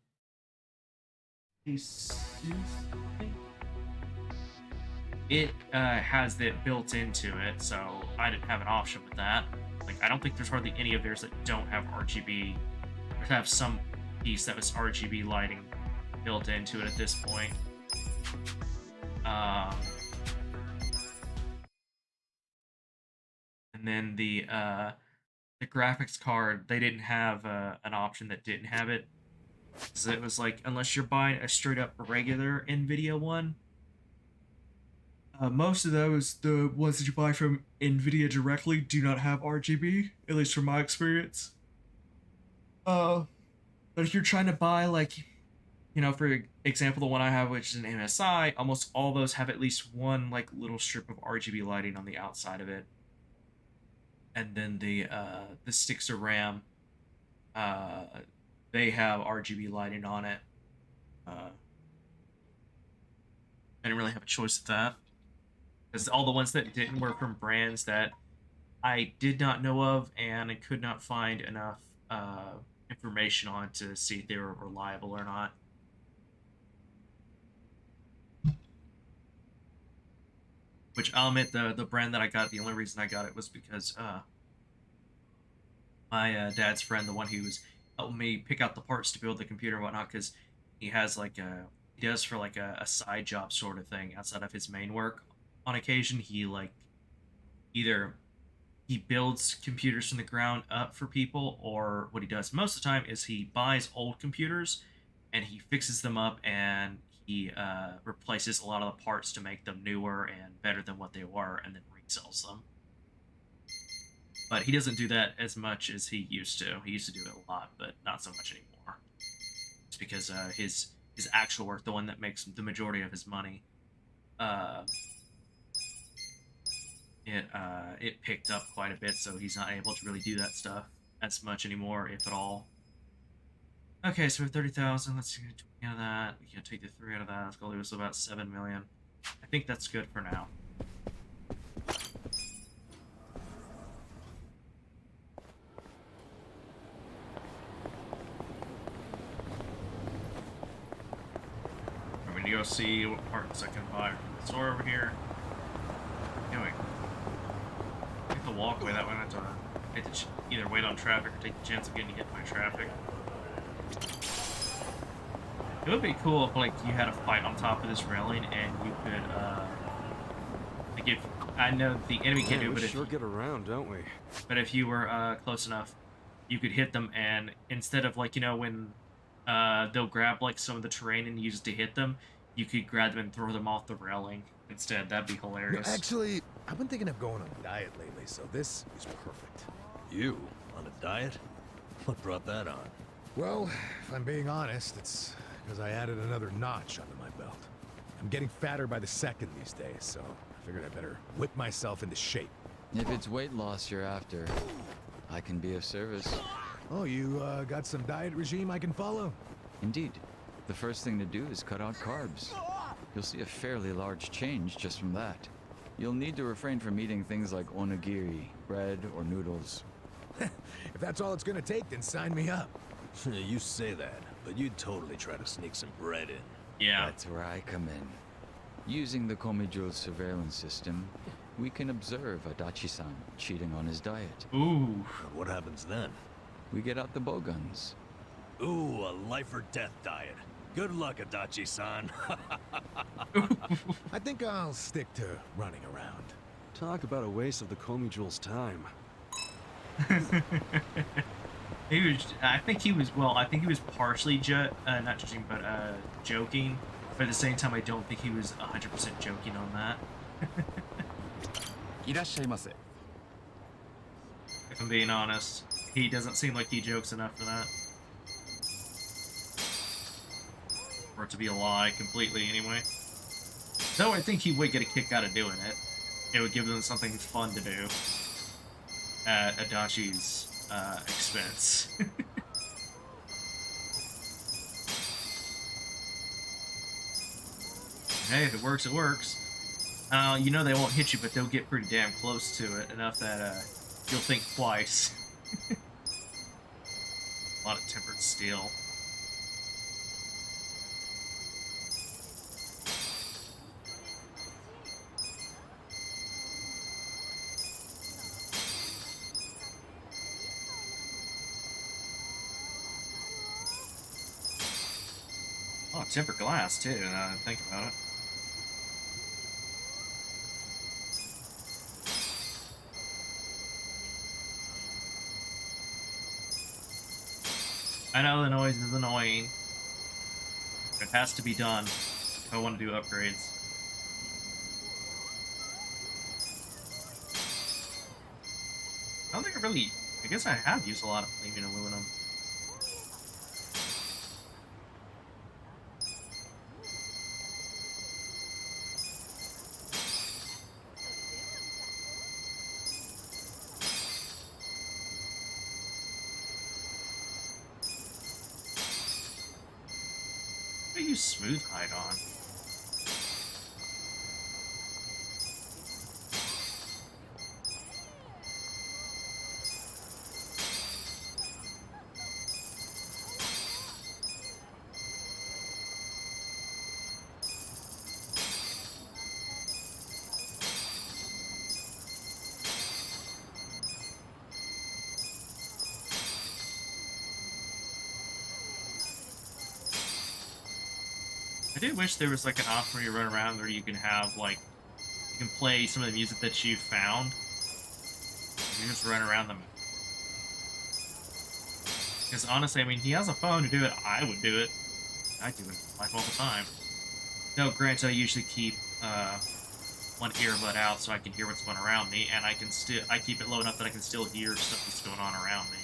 It has it built into it, so I didn't have an option with that. Like, I don't think there's hardly any of theirs that don't have RGB, or have some piece that was RGB lighting built into it at this point. And then the graphics card, they didn't have an option that didn't have it. So it was like, unless you're buying a straight up regular NVIDIA one, most of those, the ones that you buy from NVIDIA directly, do not have RGB, at least from my experience. But if you're trying to buy, like, you know, for example, the one I have, which is an MSI, almost all those have at least one, like, little strip of RGB lighting on the outside of it. And then the sticks of RAM, they have RGB lighting on it. I didn't really have a choice with that. Because all the ones that didn't were from brands that I did not know of, and I could not find enough information on to see if they were reliable or not. Which I'll admit, the brand that I got, the only reason I got it was because my dad's friend, the one who was helping me pick out the parts to build the computer and whatnot, because he has like he does for like a side job sort of thing outside of his main work. On occasion, he like either he builds computers from the ground up for people, or what he does most of the time is he buys old computers and he fixes them up and he replaces a lot of the parts to make them newer and better than what they were, and then resells them. But he doesn't do that as much as he used to. He used to do it a lot, but not so much anymore. It's because his actual work, the one that makes the majority of his money, it picked up quite a bit, so he's not able to really do that stuff as much anymore, if at all. Okay, so we have 30,000. Let's get 20 out of that. We can take the 3 out of that. Let's go lose about 7 million. I think that's good for now. I'm going to go see what parts I can buy from the store over here. Anyway, take the walkway. That way I don't have to either wait on traffic or take the chance of getting hit by traffic. It would be cool if, like, you had a fight on top of this railing and you could, like, if I know the enemy can't do it, but if sure get around, don't we? But if you were close enough, you could hit them, and instead of, like, you know, when they'll grab like some of the terrain and use it to hit them, you could grab them and throw them off the railing instead. That'd be hilarious. Actually, I've been thinking of going on a diet lately, so this is perfect. You on a diet? What brought that on? Well, if I'm being honest, it's because I added another notch under my belt. I'm getting fatter by the second these days, so I figured I better whip myself into shape. If it's weight loss you're after, I can be of service. Oh, you got some diet regime I can follow? Indeed. The first thing to do is cut out carbs. You'll see a fairly large change just from that. You'll need to refrain from eating things like onigiri, bread, or noodles. If that's all it's gonna take, then sign me up. You say that, but you'd totally try to sneak some bread in. Yeah. That's where I come in. Using the Komiju's surveillance system, we can observe Adachi-san cheating on his diet. Ooh. What happens then? We get out the bowguns. Ooh, a life or death diet. Good luck, Adachi-san. I think I'll stick to running around. Talk about a waste of the Komi-Jewel's time. I think he was partially not judging, but joking. But at the same time, I don't think he was 100% joking on that. If I'm being honest, he doesn't seem like he jokes enough for that. For it to be a lie completely, anyway. Though I think he would get a kick out of doing it. It would give them something fun to do at Adachi's expense. Hey, if it works, it works. You know they won't hit you, but they'll get pretty damn close to it, enough that you'll think twice. A lot of tempered steel. Oh, tempered glass too, now that I think about it. I know the noise is annoying. It has to be done if I want to do upgrades. I don't think I really... I guess I have used a lot of flaming aluminum. I use smooth hide on. I do wish there was like an option where you run around where you can have like, you can play some of the music that you found. You just run around them. Because honestly, I mean, he has a phone to do it. I would do it. I do it like all the time. No, granted, I usually keep one earbud out so I can hear what's going around me, and I keep it low enough that I can still hear stuff that's going on around me.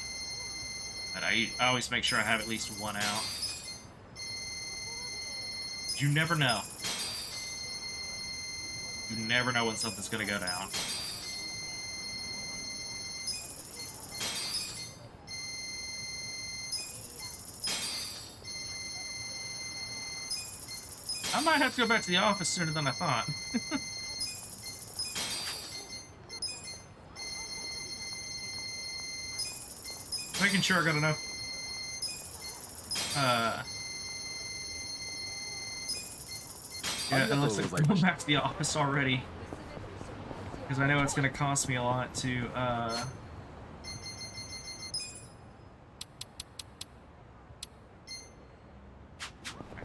But I always make sure I have at least one out. You never know. You never know when something's gonna go down. I might have to go back to the office sooner than I thought. Making sure I got enough. Yeah, it looks like I'm going back to the office already. Because I know it's going to cost me a lot to, I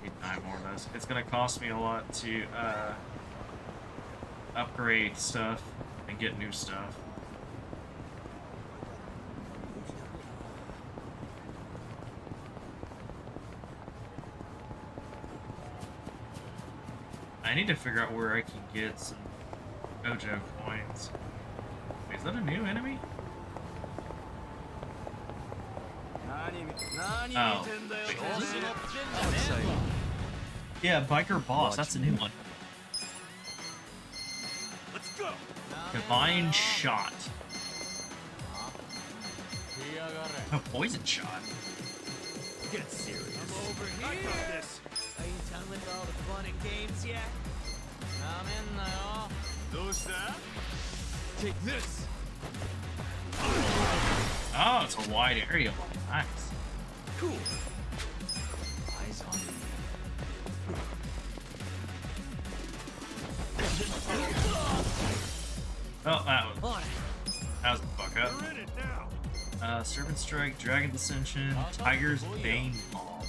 need 9 more of those. It's going to cost me a lot to, upgrade stuff and get new stuff. I need to figure out where I can get some Ojo coins. Wait, is that a new enemy? Oh. Yeah, Biker Boss, that's a new one. Let's go. Divine Shot. A poison shot. Get serious. I'm over here. I got this. Are you done with all the fun and games yet? I'm in now. Those that? Take this. Oh, it's a wide area. Nice. Cool. Eyes on me. Oh, that was the fuck up. We're in it now. Serpent Strike, Dragon Dissension, Tiger's Bane Palm.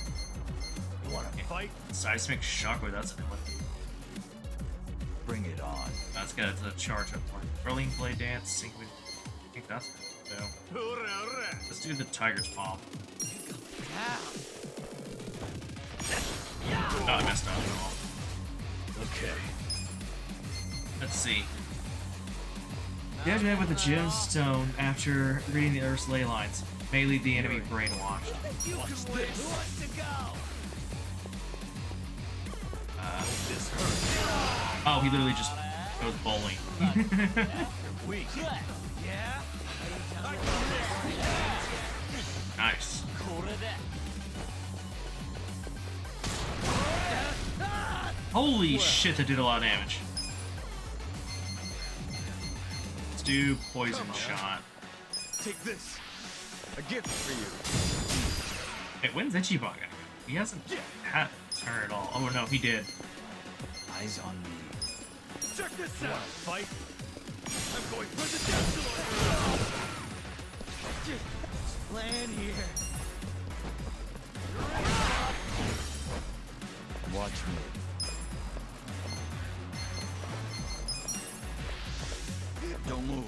You wanna fight? Seismic Shockwave, that's a good one. Bring it on. That's got a charge up one. Whirling Blade Dance, Sync with... I think that's good, though. Let's do the Tiger's Palm. Oh, I messed up at all. Okay. Let's see. Dead with a gemstone after reading the Earth's ley lines may leave the enemy brainwashed. You can win. Who wants to go? Oh, he literally just goes bowling. Nice. Holy shit, that did a lot of damage. Let's do poison shot. Take this. A gift for you. Hey, when's Ichiban? He hasn't had a turn at all. Oh no, he did. Eyes on me. Check this out, fight. I'm going presidential. Plan here. Watch me. Don't move.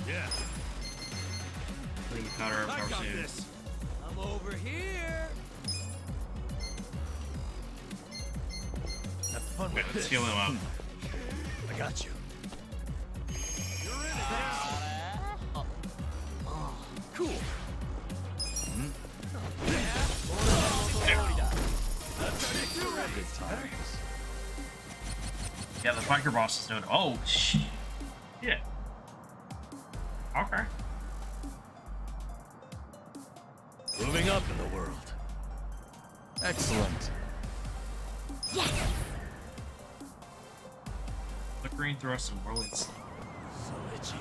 Yeah. Bring the powder of I power got soon. this. I'm over here. Have fun Wait, with let's this. heal him up. I got you. You're in it. Cool. Good times. Yeah, the biker boss is doing. Oh shit. Yeah. Okay. Moving up in the world. Excellent. The green thrust and whirling slap. So itchy.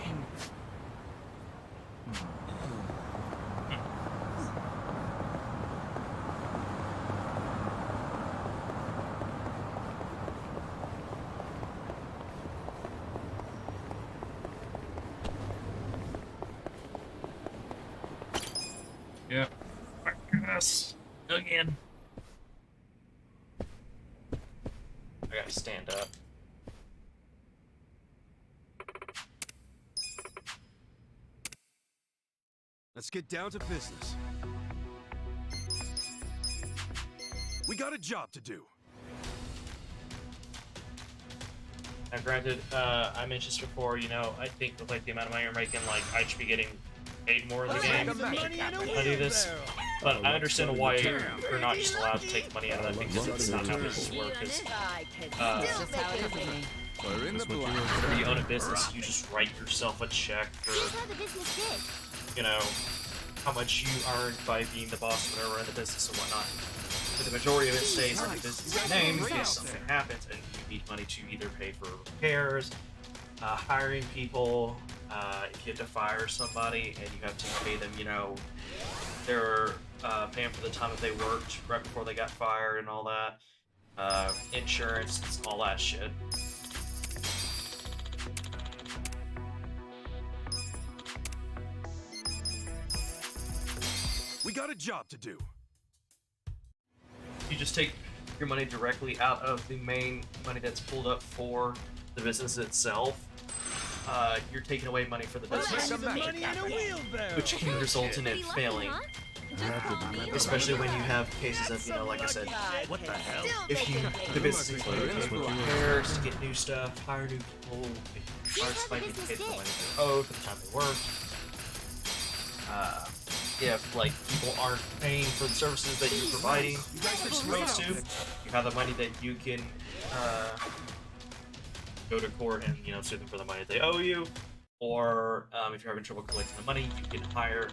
Yep. Yes. Again. I gotta stand up. Let's get down to business. We got a job to do. Now, granted, I mentioned this before. You know, I think with like the amount of money you're making, like I should be getting paid more in the game. I do this, but I understand why you're not just allowed to take money out of that because it's not how business works. That's just how it is with me. We're in the black. Whenever you own a business, you just write yourself a check for, Here's how the business did. you know, how much you earned by being the boss, whatever, in the business and whatnot. But the majority of it stays in the business name in case something happens and you need money to either pay for repairs, hiring people, if you have to fire somebody and you have to pay them, you know, they're paying for the time that they worked right before they got fired and all that, insurance, all that shit. We got a job to do. You just take your money directly out of the main money that's pulled up for the business itself. You're taking away money for the business, which can result in it failing. Especially when you have cases of, you know, like I said, What the hell? if you the business needs money to pay for repairs, to get new stuff, hire new people, hire somebody to pay for the money they owed for the time they worked. If like people aren't paying for the services that you're providing, you're supposed to, you have the money that you can go to court and, you know, sue them for the money they owe you, or if you're having trouble collecting the money, you can hire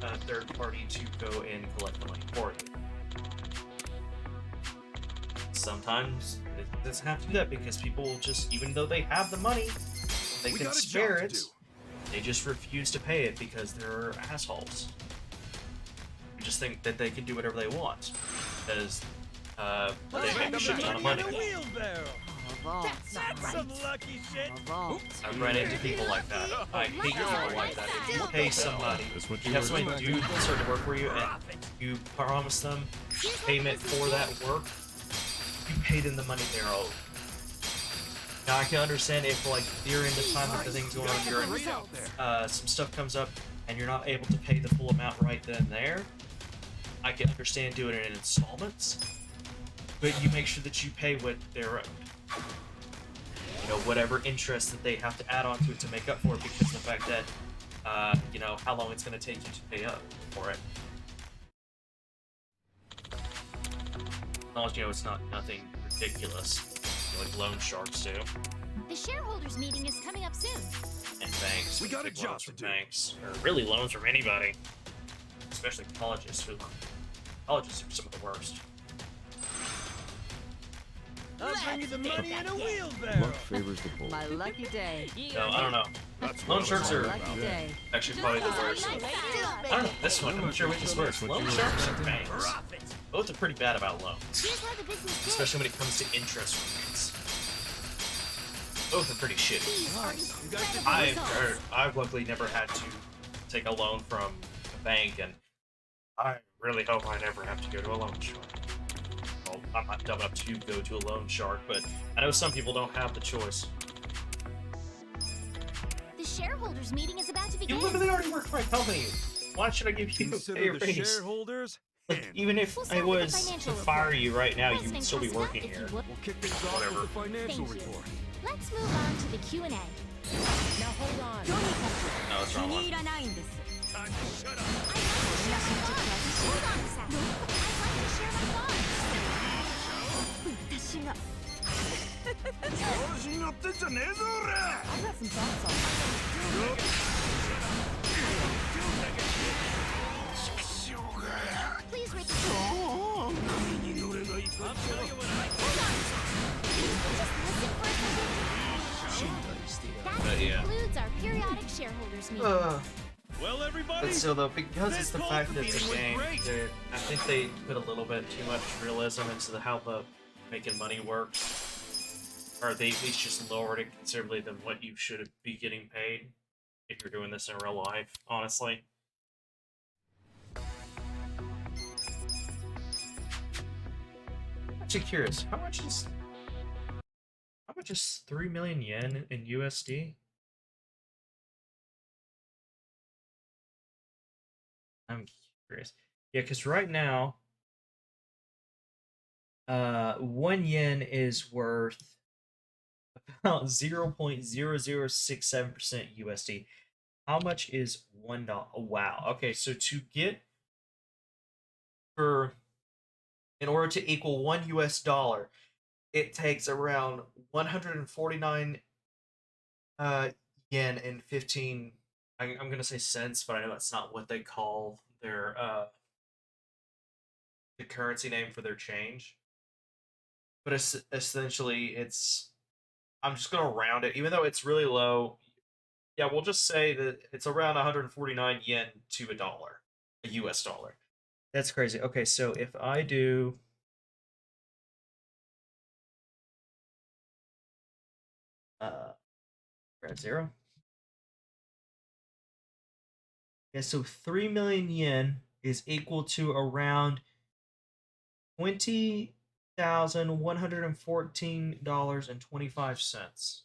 a third party to go and collect the money for you. Sometimes it doesn't have to do that because people will just, even though they have the money, they can spare it, they just refuse to pay it because they're assholes. They just think that they can do whatever they want because they make a shit ton of money. That's not right. lucky shit. I've run into people like that. I hate people like that. If you pay somebody, you have somebody do certain work for you, and you promise them payment for that work, you pay them the money they're owed. Now I can understand if, like, during the time that the thing's going on, you're some stuff comes up and you're not able to pay the full amount right then and there. I can understand doing it in installments, but you make sure that you pay what they're owed. You know, whatever interest that they have to add on to it to make up for it, because of the fact that, you know, how long it's going to take you to pay up for it. As you know, it's not nothing ridiculous like loan sharks do. The shareholders meeting is coming up soon. And banks. We got a Take job loans to from do. banks, or really loans from anybody, especially colleges. Colleges are some of the worst. I'll bring you the money in a wheelbarrow. Luck favors the bold. My lucky day. So I don't know. That's Loan what sharks I'm are talking Lucky about. day. actually probably the worst. I don't know this one. I'm not sure which is worse. Loan sharks or banks. Both are pretty bad about loans, Here's how the business did. especially when it comes to interest rates. Both are pretty shitty. These are incredible I've results. I've luckily never had to take a loan from a bank, and I really hope I never have to go to a loan shark. Well, I'm not dumb enough to go to a loan shark, but I know some people don't have the choice. The shareholders meeting is about to begin. You literally already work for my company. Why should I give you a Consider the raise? shareholders. Like, even if We'll I start with the was to financial fire report. you right now, you President would still be Costa, working if you here. would. We'll kick things off Whatever. with the financial Thank you. report. Let's move on to the Q&A. Now hold on. No, it's wrong one. いらないんです I'd like to share my thoughts. Hold on a sec. I'd like to share my thoughts. 私が 調子に乗ってんじゃねえぞ俺 I've got some thoughts on Please read the I'll tell you what I Hold on a sec. Just listen for a second. That yeah. concludes our periodic shareholders meeting. Well, everybody. But still, though, because it's This the golf fact that it's a meeting game, went great. I think they put a little bit too much realism into how the making money works. Or they at least just lowered it considerably than what you should be getting paid if you're doing this in real life, honestly. I'm actually curious, how much is 3 million yen in USD? I'm curious. Yeah, because right now, 1 yen is worth about 0.0067% USD. How much is $1? Oh, wow. Okay, so in order to equal $1 US, it takes around 149 yen and 15. I'm gonna say cents, but I know that's not what they call their the currency name for their change. But essentially, I'm just gonna round it, even though it's really low. Yeah, we'll just say that it's around 149 yen to a dollar, a US dollar. That's crazy. Okay, so if I do we're at 0. Yeah, so 3 million yen is equal to around $20,114.25.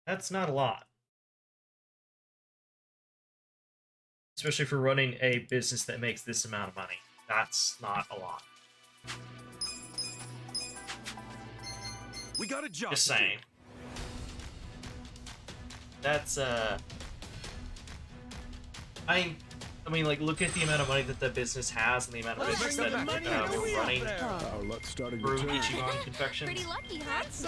That's not a lot. Especially for running a business that makes this amount of money. That's not a lot. We got a job. Just to do. saying. That's I mean, like, look at the amount of money that the business has and the amount of Let's business bring that the money in a we're running wheelbarrow. Our luck's starting to through turn. Ichiban Confections. Pretty lucky, huh? It's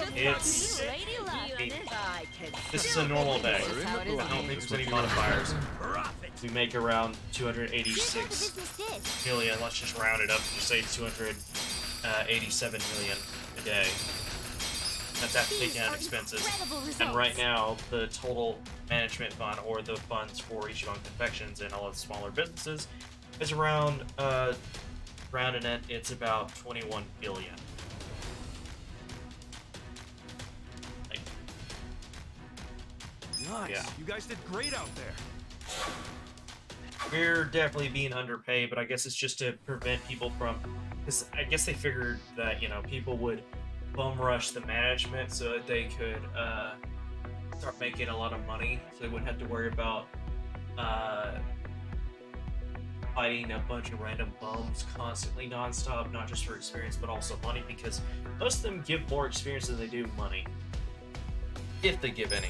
Lady luck. I can this is a normal day. This is how it is. I don't think there's any modifiers. We make around Here's what the 286 business did. million. Let's just round it up and just say 287 million a day. That's after taking out expenses. Incredible results. And right now, the total management fund, or the funds for Ichiban Confections and all of the smaller businesses, is around, rounding it, it's about 21 billion. Like, Nice. Yeah. You guys did great out there. we're definitely being underpaid, but I guess it's just to prevent people from, because I guess they figured that, you know, people would bum rush the management so that they could start making a lot of money, so they wouldn't have to worry about fighting a bunch of random bums constantly nonstop, not just for experience but also money, because most of them give more experience than they do money, if they give any.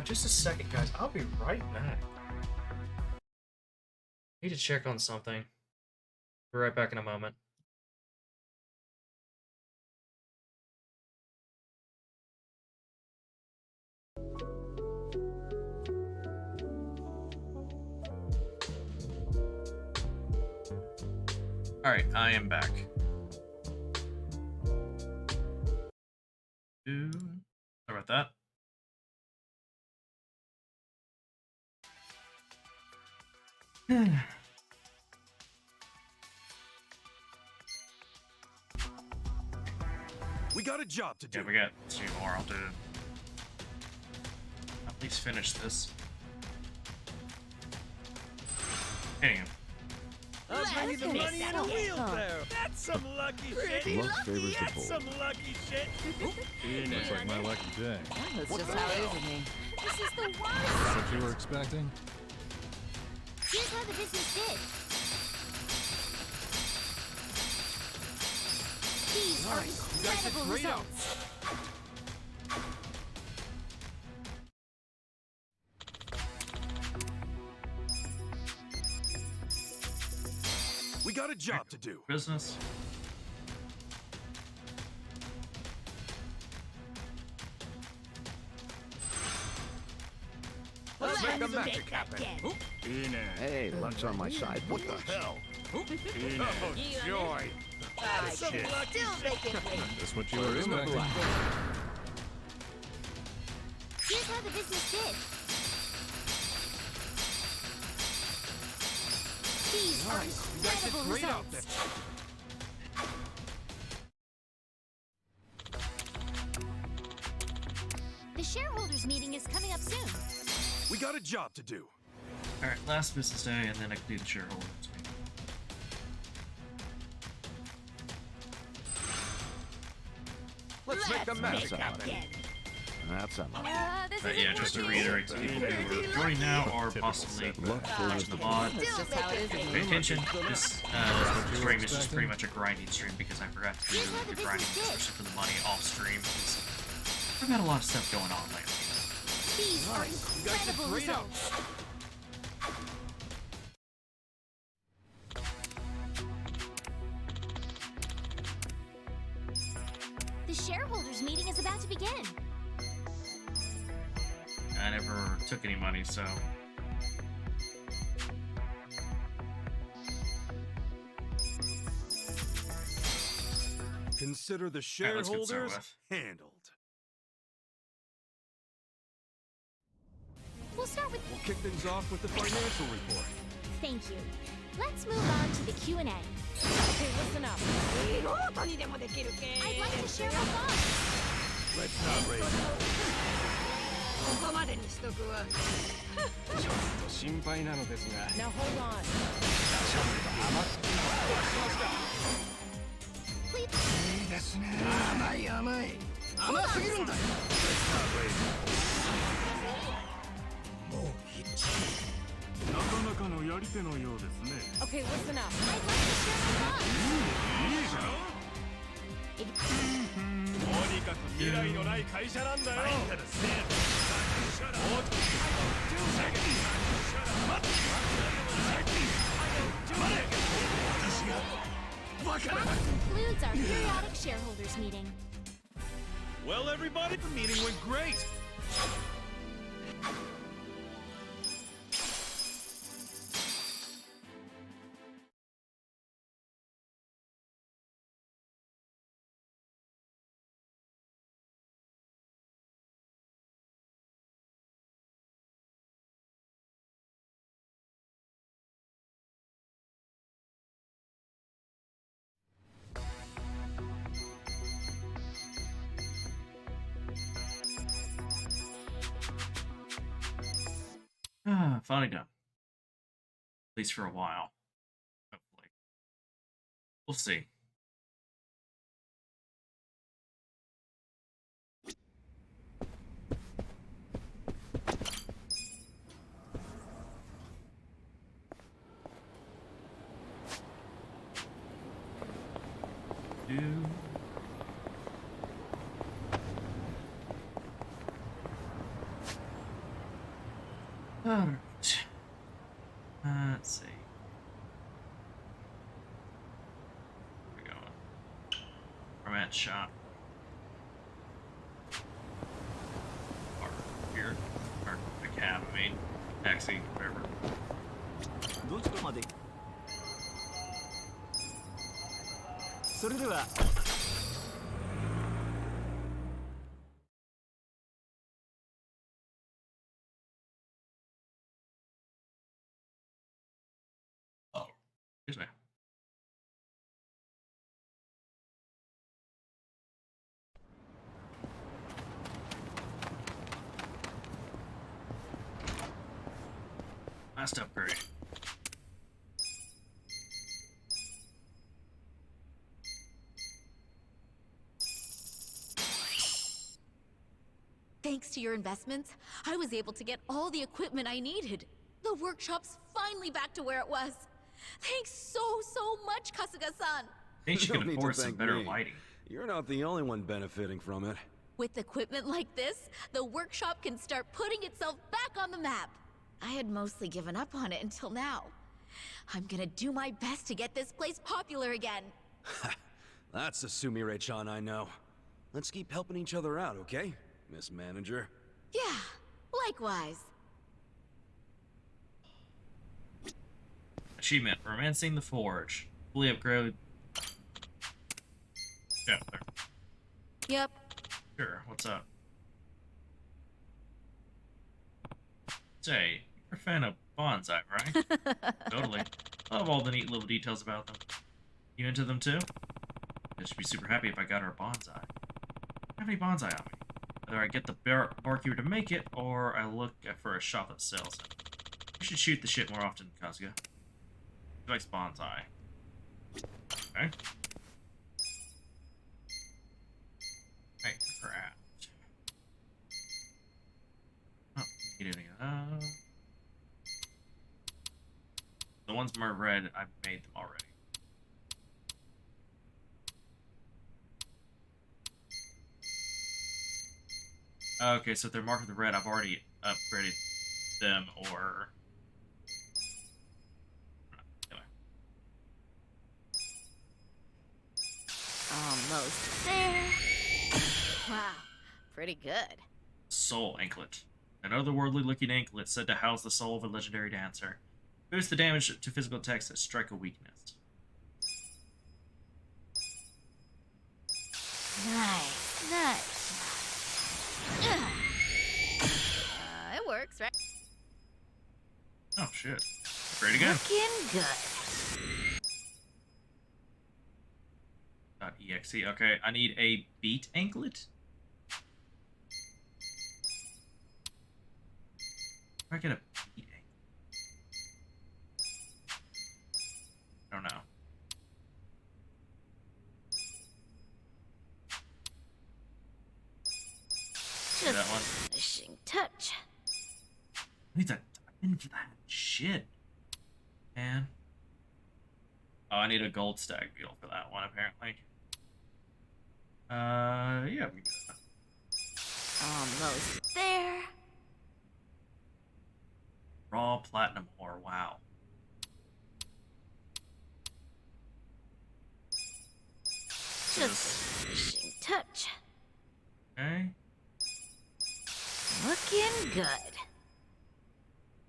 Just a second, guys. I'll be right back. Need to check on something. Be right back in a moment. Alright, I am back. Sorry about that. We got a job to do. Yeah, we got 2 more. I'll do. At least finish this. Anyway. I'll bring you the money in a wheelbarrow. That's some lucky shit. Luck favors the That's bold. some lucky shit. Looks like my lucky day. That's just how it is with me. This is the Is worst. that what you were expecting? Here's how the business did. These are incredible results. We got a job to do. Business. Let's make the magic happen. Hey, luck's on my side. What the hell? Oh, joy. That's some lucky shit. That's what you were expecting. Here's how the business did. These are incredible results. The shareholders meeting is coming up soon. We got a job to do. Alright, last business day, and then I can do the shareholders meeting. Let's make the magic happen. That's enough. This But yeah, just to reiterate to people who are joining now or possibly watching the VOD, That's just how it is with pay me. attention. This stream is just pretty much a grinding stream because I forgot to do the grinding, especially for the money off stream. I've got a lot of stuff going on lately. These are incredible results. The shareholders meeting is about to begin. I never took any money, so Consider the Alright, let's get started shareholders with. handled. We'll start with We'll kick things off with the financial report. thank you. Let's move on to the Q&A. Okay, listen up. I'd like to share my thoughts. Let's not raise it. ここまでにしとくわ。心配なのですが。 Now hold on. Please. いいですね。甘い甘い。甘すぎるんだよ。なかなかのやり手のようですね。 Okay, listen up. I'd like to share my thoughts. いいじゃん。とにかく未来のない会社なんだよ。That concludes our periodic shareholders meeting. Well, everybody, the meeting went great. Finally done. At least for a while. Hopefully. We'll see. Alright. Let's see. Where we going? Romance shop. Or here. Or a cab, I mean. Taxi, whatever. どちらまでそれでは Oh, excuse me. Last upgrade. Thanks to your investments, I was able to get all the equipment I needed. The workshop's finally back to where it was. Thanks so much, Kasuga-san. I think you Don't can need to afford some thank better me. lighting. You're not the only one benefiting from it. With equipment like this, the workshop can start putting itself back on the map. I had mostly given up on it until now. I'm gonna do my best to get this place popular again. That's the Sumire-chan I know. Let's keep helping each other out, okay, Miss Manager? Yeah, likewise. Achievement: Romancing the Forge. Fully upgrade. Yeah, there. Yep. Sure, what's up? Say, you're a fan of bonsai, right? Totally. I love all the neat little details about them. You into them too? I should be super happy if I got her a bonsai. I don't have any bonsai on me. Whether I get the barkeeper to make it, or I look for a shop that sells it. You should shoot the shit more often, Kasuga. He likes bonsai. Okay. Right, crap. Oh, need any of that. The ones marked red, I've made them already. Okay, so if they're marked with red, I've already upgraded them, or... Anyway. Almost there. Wow, pretty good. Soul Anklet. An otherworldly looking anklet said to house the soul of a legendary dancer. Boost the damage to physical attacks that strike a weakness. Nice. It works, right? Oh shit. Great again. Looking good. .exe. Okay, I need a beat anklet. Where do I get a beat anklet? I don't know. Just That one. finishing touch. I need to diamond for that shit. Man. Oh, I need a gold stag beetle for that one, apparently. Yeah, we got that. Almost there. Raw platinum ore, wow. Just finishing touch. Okay. Looking good.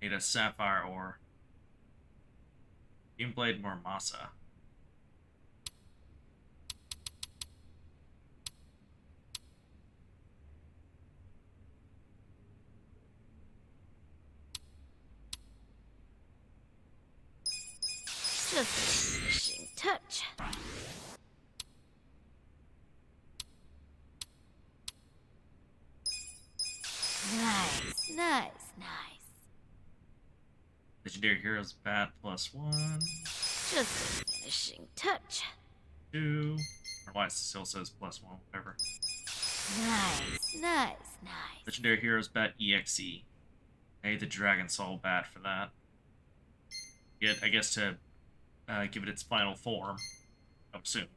Need a sapphire ore. Gameblade more masa. Just finishing touch. Nice. Legendary Heroes Bat +1. Just finishing touch. 2. Or why it still says +1, whatever. Nice. Legendary Heroes Bat EXE. I need the Dragon Soul Bat for that. I guess to give it its final form. Up soon.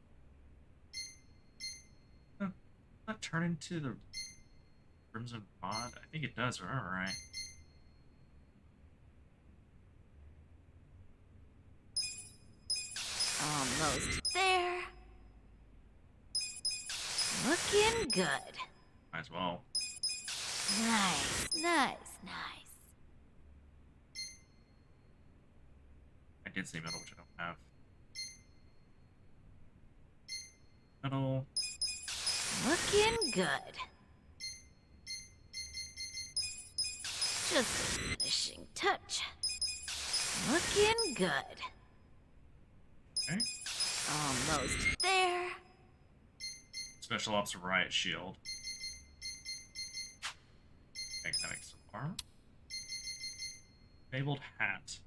Does that turn into the Crimson Mod? I think it does, remember right? Almost there. Looking good. Might as well. Nice, nice, nice. I did say metal, which I don't have. Metal. Looking good. Just a finishing touch. Looking good. Okay. Almost there. Special Ops Riot Shield. Okay, can I make some armor? Fabled Hat.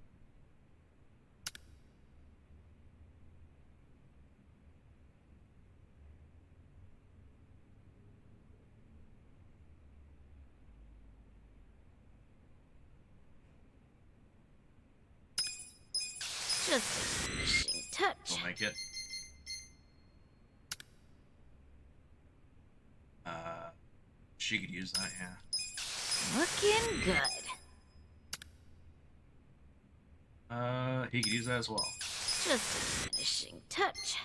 Just a finishing touch. We'll make it. She could use that, yeah. Looking good. He could use that as well. Just a finishing touch.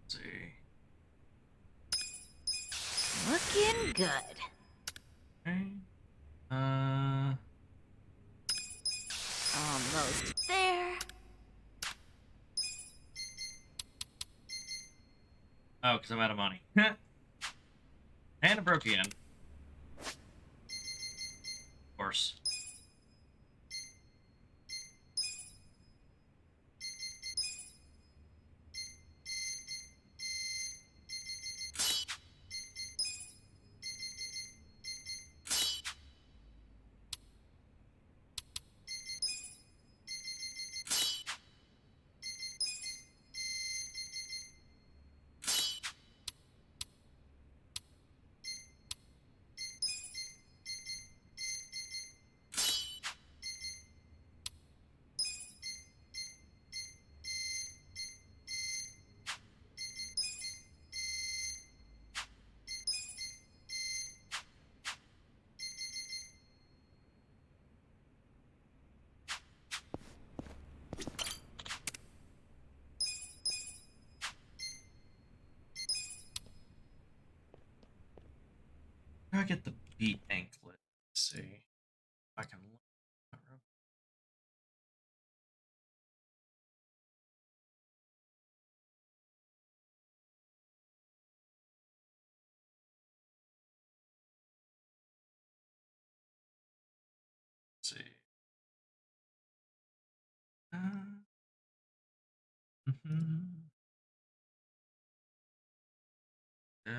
Let's see. Looking good. Okay. Almost there. Oh, because I'm out of money. And it broke again. Of course. How do I get the beat anklet? Let's see. If I can look. Let's see. Mhm. Uh,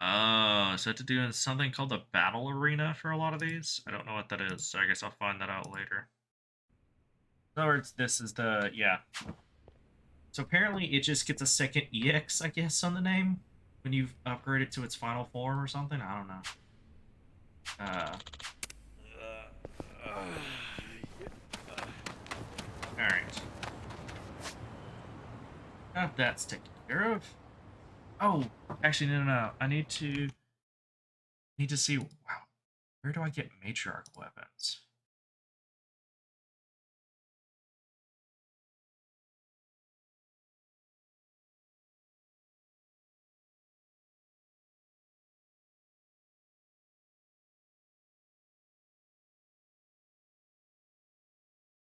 oh, so I have to do something called the battle arena for a lot of these? I don't know what that is, so I guess I'll find that out later. In other words, this is the, yeah. So apparently it just gets a second EX, I guess, on the name when you've upgraded to its final form or something. I don't know. Alright. Got that's taken care of. Oh, actually, no. I need to see, wow, where do I get matriarch weapons?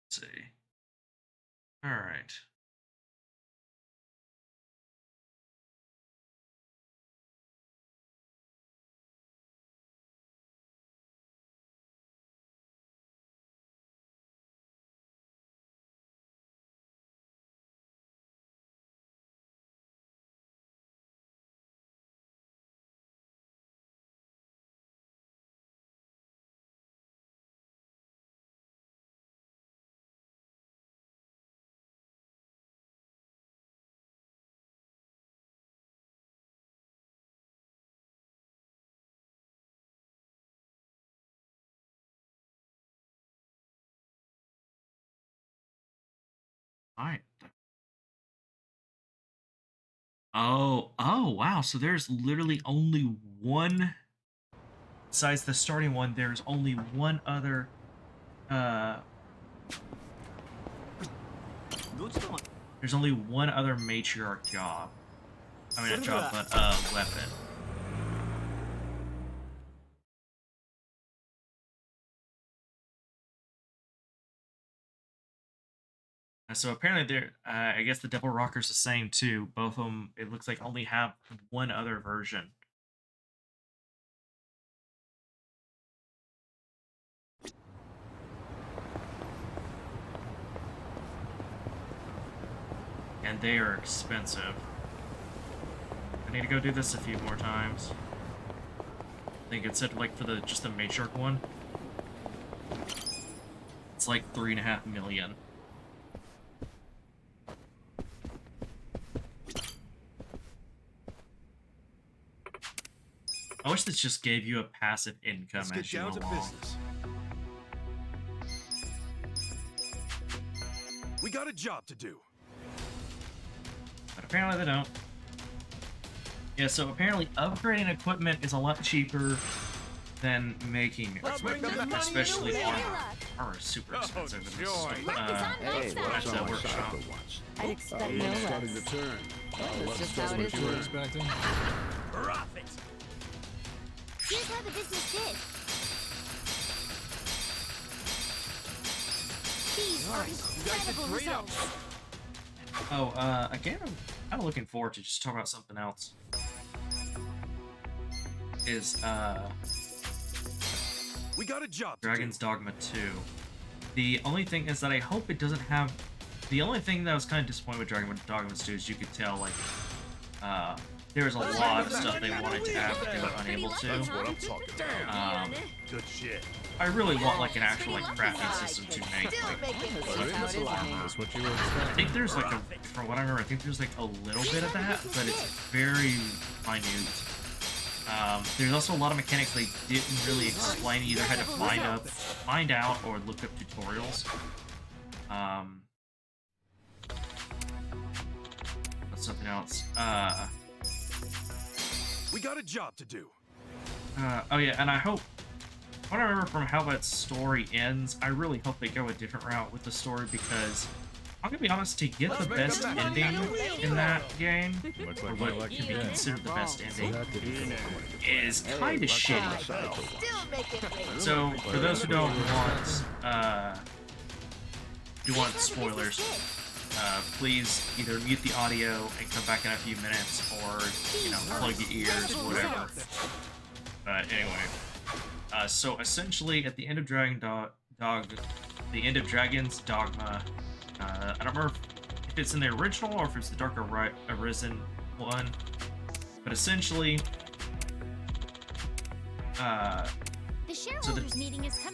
Let's see. Alright. Alright. Oh, wow. So there's literally only one, besides the starting one, there's only one other, there's only one other matriarch job. I mean, a job, but weapon. So apparently there, I guess the Devil Rocker's the same too. Both of them, it looks like, only have one other version. And they are expensive. I need to go do this a few more times. I think it said, like, for the just the matriarch one, it's like 3.5 million. I wish this just gave you a passive income as you go along. We got a job to do. But apparently they don't. Yeah, so apparently upgrading equipment is a lot cheaper than making equipment, especially armor. Armor is super expensive in this at the workshop. I'd expect no less. Starting to turn. That's just how it is. What you were expecting? Profit! Here's how the business did. These are incredible results. Oh, a game I'm kind of looking forward to, just talk about something else, is, we got a job. Dragon's Dogma 2. The only thing is that I hope it doesn't have... The only thing that I was kind of disappointed with Dragon's Dogma 2 is you could tell, like, there was a lot of stuff they wanted to have that they were unable to. That's what I'm talking about. Good shit. I really want, like, an actual, like, crafting system to make, like, armor. That's what you were I expecting. think there's, like, from what I remember, I think there's, like, a little bit of that, but it's very minute. There's also a lot of mechanics they didn't really explain. You either had to find out, or look up tutorials. That's something else. We got a job to do. Oh yeah, and I hope, what I remember from how that story ends, I really hope they go a different route with the story, because I'm gonna be honest, to get the best ending in that game, or what can be considered the best ending, is kind of shitty. So, for those who don't want spoilers, please either mute the audio and come back in a few minutes, or, you know, plug your ears, whatever. But anyway, so essentially at the end of Dragon's Dogma, I don't remember if it's in the original or if it's the Dark Arisen one, but essentially,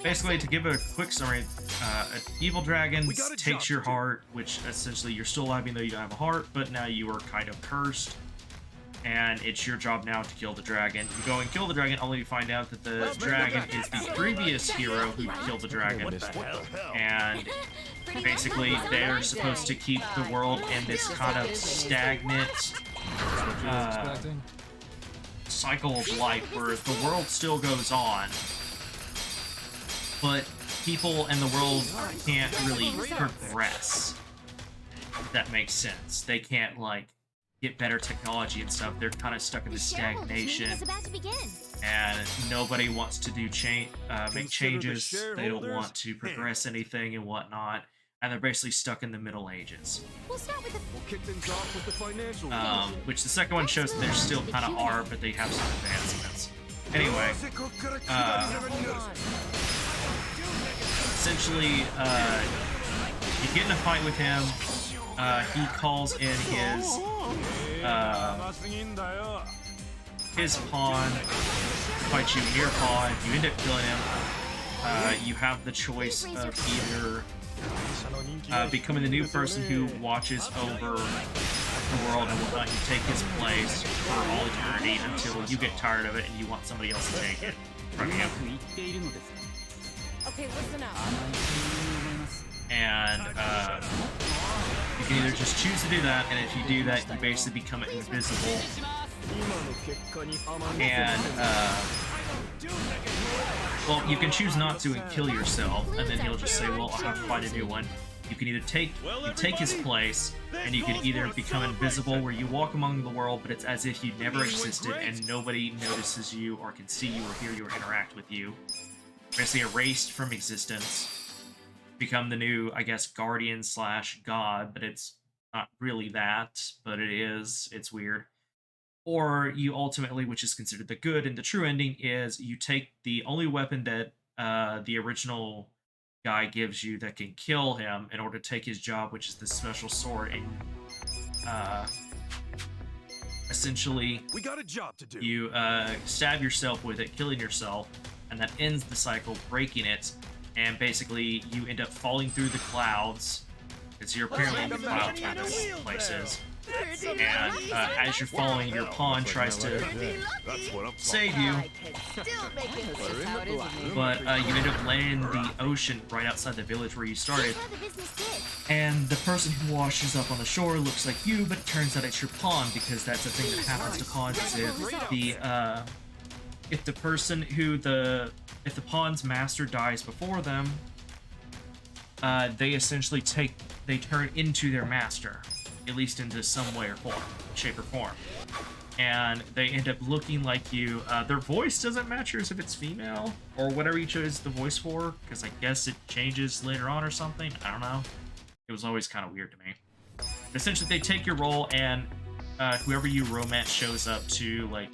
basically, to give a quick summary, an evil dragon takes your heart, which essentially you're still alive even though you don't have a heart, but now you are kind of cursed, and it's your job now to kill the dragon. You go and kill the dragon only to find out that the dragon is the previous hero who killed the dragon, and basically they're supposed to keep the world in this kind of stagnant cycle of life where the world still goes on, but people and the world can't really progress, if that makes sense. They can't, like, get better technology and stuff. They're kind of stuck in this stagnation, and nobody wants to do make changes. They don't want to progress anything and whatnot, and they're basically stuck in the Middle Ages. We'll kick things off with the financial. Which the second one shows that there still kind of are, but they have some advancements. Anyway, essentially, you get in a fight with him. He calls in his pawn to fight you in your pawn. You end up killing him. You have the choice of either becoming the new person who watches over the world and whatnot. You take his place for all eternity until you get tired of it and you want somebody else to take it from you. Okay, listen up. and you can either just choose to do that, and if you do that, you basically become invisible. And well, you can choose not to and kill yourself, and then he'll just say, "Well, I'll have to find a new one." You can either take his place, and you can either become invisible, where you walk among the world, but it's as if you never existed, and nobody notices you, or can see you, or hear you, or interact with you. Basically erased from existence. Become the new, I guess, guardian / god, but it's not really that, but it is. It's weird. Or you ultimately, which is considered the good and the true ending, is you take the only weapon that the original guy gives you that can kill him in order to take his job, which is this special sword, and essentially we got a job to do. You stab yourself with it, killing yourself, and that ends the cycle, breaking it, and basically you end up falling through the clouds, because you're apparently in the clouds where this place is. And as you're falling, your pawn tries to save you, but you end up landing in the ocean right outside the village where you started. And the person who washes up on the shore looks like you, but it turns out it's your pawn, because that's the thing that happens to pawns. Is if the person who if the pawn's master dies before them, they essentially turn into their master. At least into some way or form, shape or form. And they end up looking like you. Their voice doesn't match yours if it's female, or whatever you chose the voice for, because I guess it changes later on or something. I don't know. It was always kind of weird to me. But essentially, they take your role, and whoever you romance shows up to, like,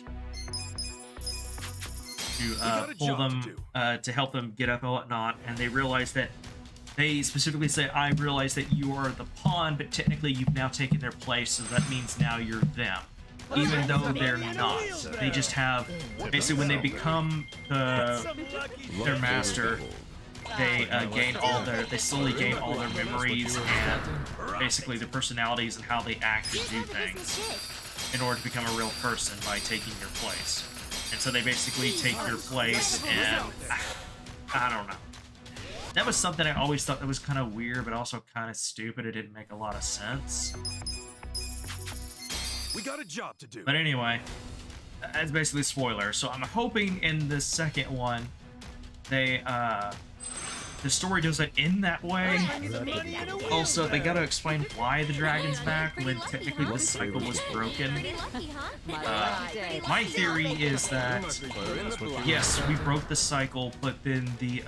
pull them, to help them get up and whatnot, and they realize that they specifically say, I realize that you are the pawn, but technically you've now taken their place, so that means now you're them. Even though they're not. They just have, basically when they become their master, they slowly gain all their memories and basically their personalities and how they act and do things in order to become a real person by taking your place. And so they basically take your place, and I don't know. That was something I always thought that was kind of weird, but also kind of stupid. It didn't make a lot of sense. We got a job to do. But anyway, that's basically a spoiler. So I'm hoping in the second one, the story doesn't end that way. Also, they gotta explain why the dragon's back when technically the cycle was broken. My theory is that, yes, we broke the cycle, but then the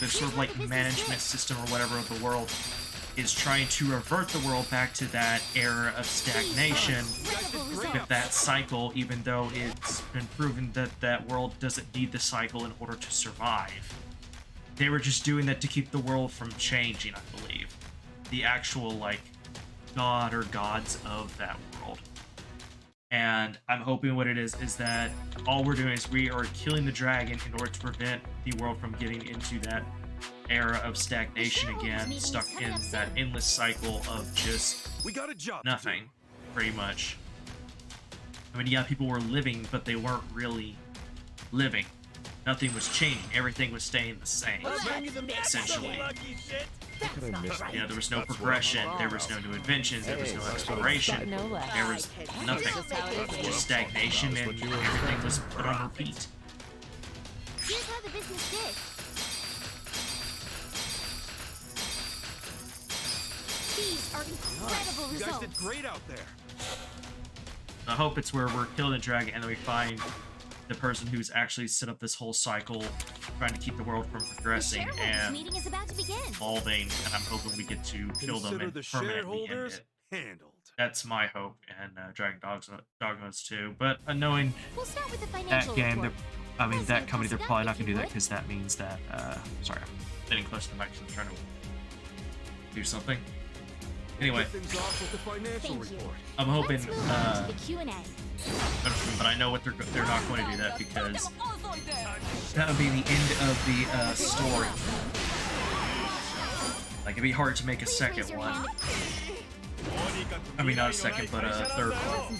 sort of like management system or whatever of the world is trying to revert the world back to that era of stagnation with that cycle, even though it's been proven that that world doesn't need the cycle in order to survive. They were just doing that to keep the world from changing, I believe. The actual, like, god or gods of that world. And I'm hoping what it is that all we're doing is we are killing the dragon in order to prevent the world from getting into that era of stagnation again, stuck in that endless cycle of just nothing, pretty much. I mean, yeah, people were living, but they weren't really living. Nothing was changing. Everything was staying the same, essentially. You know, there was no progression. There was no new inventions. There was no exploration. There was nothing. Just stagnation, and everything was put on repeat. Here's how the business did. These are incredible results. You guys did great out there. I hope it's where we're killing the dragon and then we find the person who's actually set up this whole cycle, trying to keep the world from progressing and evolving, and I'm hoping we get to kill them and permanently end it. Handled. That's my hope, and Dragon Dogma's too. But knowing We'll start with the that financial game, report. I mean that company, they're probably not gonna do that because that means that. Sorry, I'm getting close to the mic, so I'm trying to do something. Anyway, I'm hoping. But I know what they're not going to do that because that would be the end of the story. Like it'd be hard to make a second one. I mean, not a second, but a third one.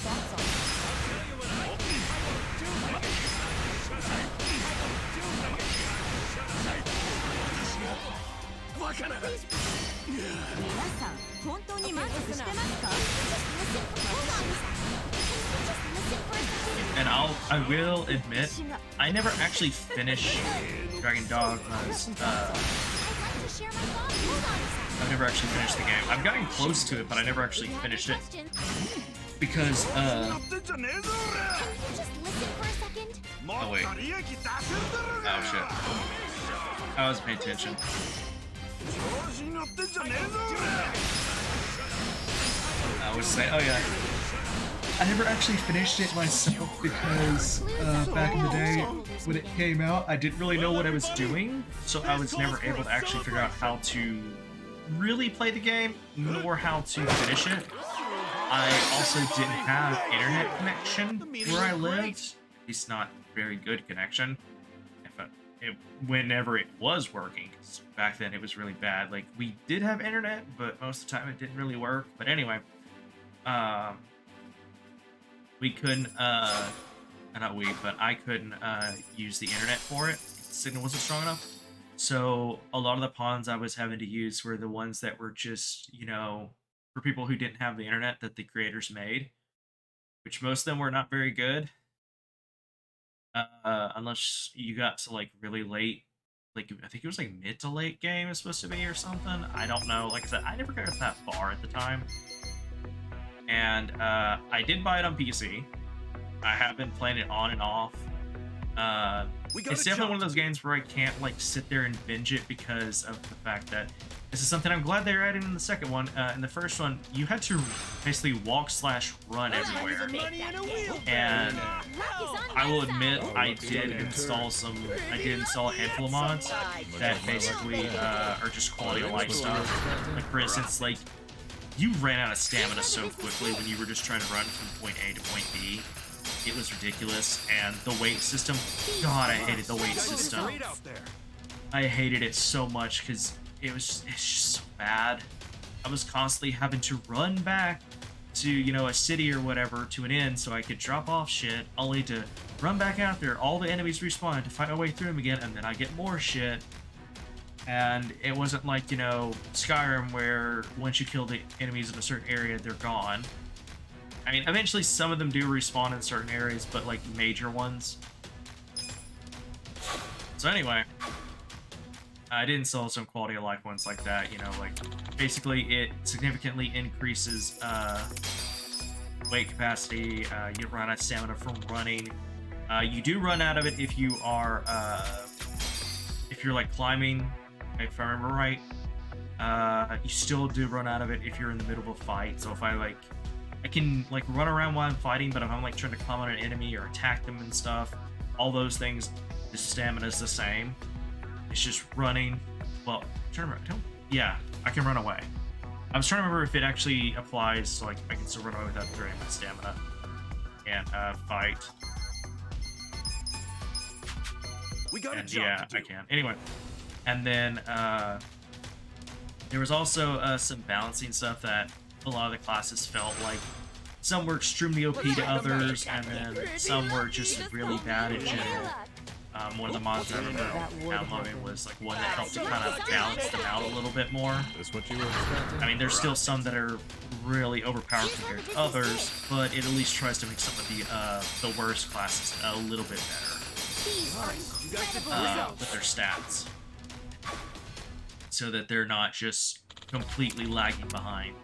And I will admit, I never actually finished Dragon Dogma's, I've never actually finished the game. I've gotten close to it, but I never actually finished it. Because, oh wait. Oh shit. I wasn't paying attention. I was saying, oh yeah. I never actually finished it myself because back in the day when it came out, I didn't really know what I was doing, so I was never able to actually figure out how to really play the game, nor how to finish it. I also didn't have internet connection where I lived, at least not very good connection. Whenever it was working, 'cause back then it was really bad. Like, we did have internet, but most of the time it didn't really work. But anyway, we couldn't, not we, but I couldn't use the internet for it. The signal wasn't strong enough. So a lot of the pawns I was having to use were the ones that were just, you know, for people who didn't have the internet that the creators made, which most of them were not very good. Unless you got to like really late, like I think it was like mid to late game is supposed to be or something. I don't know. Like I said, I never got that far at the time. And I did buy it on PC. I have been playing it on and off. It's definitely one of those games where I can't like sit there and binge it because of the fact that this is something I'm glad they're adding in the second one. In the first one, you had to basically walk/run everywhere. And I will admit, I did install a handful of mods that basically are just quality of life stuff. Like for instance, like you ran out of stamina so quickly when you were just trying to run from point A to point B. It was ridiculous, and the weight system, God, I hated the weight system. I hated it so much because it's just so bad. I was constantly having to run back to, you know, a city or whatever to an inn so I could drop off shit, only to run back out there. All the enemies respawn to fight my way through them again, and then I get more shit. And it wasn't like, you know, Skyrim where once you kill the enemies in a certain area, they're gone. I mean, eventually some of them do respawn in certain areas, but like major ones. So anyway, I did install some quality of life ones like that, you know, like basically it significantly increases weight capacity, you run out of stamina from running. You do run out of it if you are, if you're like climbing, if I remember right. You still do run out of it if you're in the middle of a fight. So if I can like run around while I'm fighting, but if I'm like trying to climb on an enemy or attack them and stuff, all those things, the stamina is the same. It's just running. Well, I'm trying to remember. Yeah, I can run away. I was trying to remember if it actually applies, so like I can still run away without draining my stamina and fight. We got and yeah, I can. Anyway, and then there was also some balancing stuff that a lot of the classes felt like some were extremely OP to others, and then some were just really bad in general. One of the mods I remember downloading was like one that helped to kind of balance them out a little bit more. I mean, there's still some that are really overpowered compared to others, but it at least tries to make some of the worst classes a little bit better with their stats, so that they're not just completely lagging behind.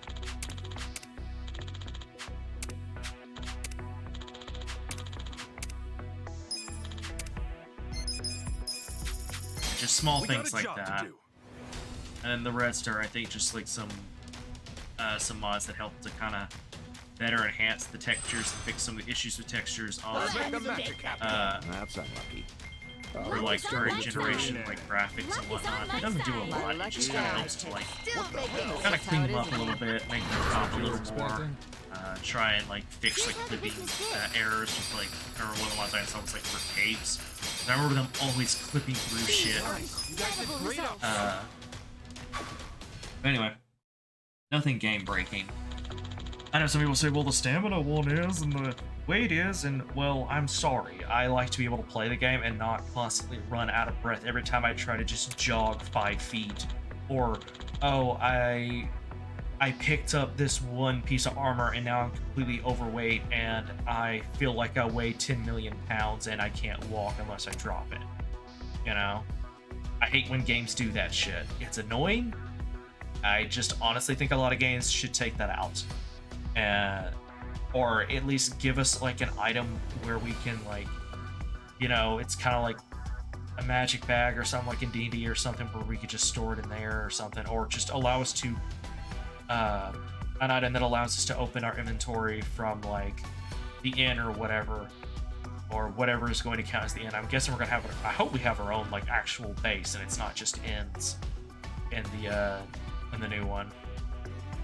Just small things like that. And then the rest are, I think, just like some mods that help to kind of better enhance the textures and fix some of the issues with textures on That's unlucky. or like current generation like graphics and whatnot. It doesn't do a lot. It just kind of helps to like kind of clean them up a little bit, make them pop a little more. Try and like fix like clipping errors with like, I remember one of the ones I installed was like for capes. And I remember them always clipping through shit. Anyway, nothing game breaking. I know some people say, well, the stamina one is and the weight is, and well, I'm sorry. I like to be able to play the game and not constantly run out of breath every time I try to just jog 5 feet. Or, oh, I I picked up this one piece of armor and now I'm completely overweight and I feel like I weigh 10 million pounds and I can't walk unless I drop it. You know? I hate when games do that shit. It's annoying. I just honestly think a lot of games should take that out. Or at least give us like an item where we can like, you know, it's kind of like a magic bag or something like in D&D or something where we could just store it in there or something, or just allow us to an item that allows us to open our inventory from like the inn or whatever is going to count as the inn. I'm guessing we're gonna have I hope we have our own like actual base and it's not just inns in the new one.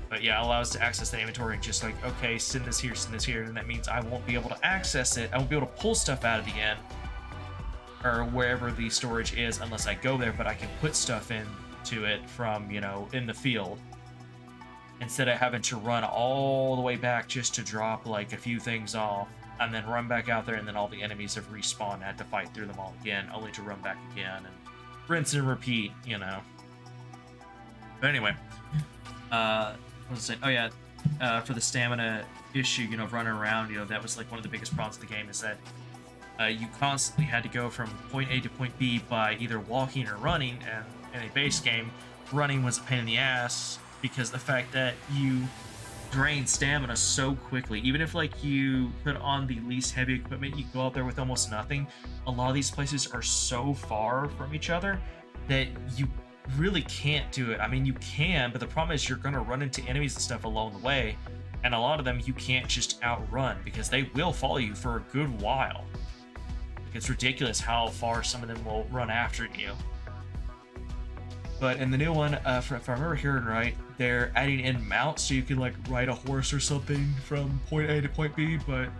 But yeah, allow us to access the inventory and just like, okay, send this here, and that means I won't be able to access it. I won't be able to pull stuff out of the inn or wherever the storage is unless I go there, but I can put stuff into it from, you know, in the field instead of having to run all the way back just to drop like a few things off and then run back out there, and then all the enemies have respawned. I had to fight through them all again, only to run back again and rinse and repeat, you know. But anyway, what was I saying? Oh yeah, for the stamina issue, you know, running around, you know, that was like one of the biggest problems of the game, is that you constantly had to go from point A to point B by either walking or running, and in a base game, running was a pain in the ass because the fact that you drain stamina so quickly. Even if like you put on the least heavy equipment, you go out there with almost nothing. A lot of these places are so far from each other that you really can't do it. I mean, you can, but the problem is you're going to run into enemies and stuff along the way, and a lot of them you can't just outrun because they will follow you for a good while. It's ridiculous how far some of them will run after you. But in the new one, if I remember hearing right, they're adding in mounts so you can like ride a horse or something from point A to point B, but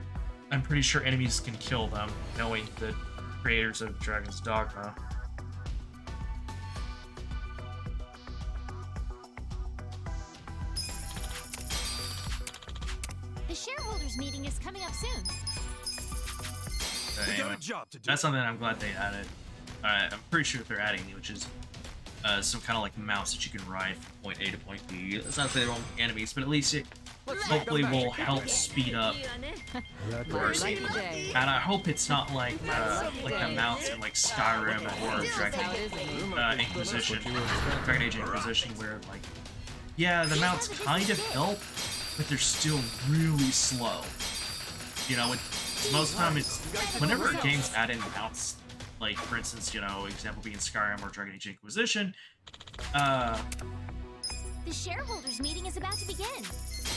I'm pretty sure enemies can kill them, knowing the creators of Dragon's Dogma. The shareholders meeting is coming up soon. Anyway, that's something I'm glad they added. I'm pretty sure they're adding, which is some kind of like mouse that you can ride from point A to point B. It's not that they won't be enemies, but at least it hopefully will help speed up mercy. And I hope it's not like the mounts in like Skyrim or Dragon Age Inquisition, where like, yeah, the mounts kind of help, but they're still really slow. You know, most of the time it's whenever games add in mounts, like for instance, you know, example being Skyrim or Dragon Age Inquisition, the shareholders meeting is about to begin.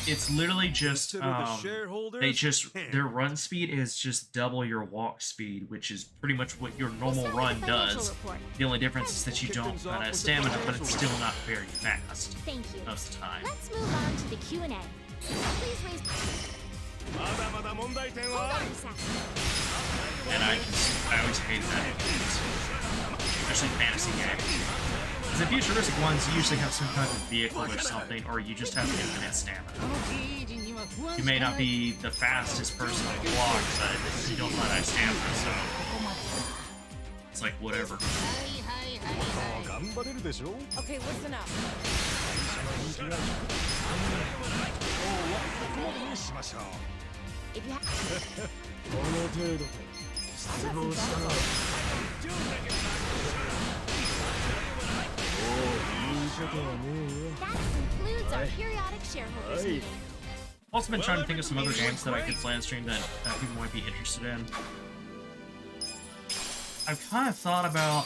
It's literally just their run speed is just double your walk speed, which is pretty much what your normal run does. The only difference is that you don't run out of stamina, but it's still not very fast. Thank you. Most of the time. Let's move on to the Q&A. Please raise. Hold on a second. And I always hate that in games, especially fantasy games. Because the futuristic ones usually have some kind of vehicle or something, or you just have infinite stamina. You may not be the fastest person on the block, but you don't run out of stamina, so it's like whatever. Okay, listen up. If you have... That concludes our periodic shareholders meeting. I've also been trying to think of some other games that I could play on stream that people might be interested in. I've kind of thought about...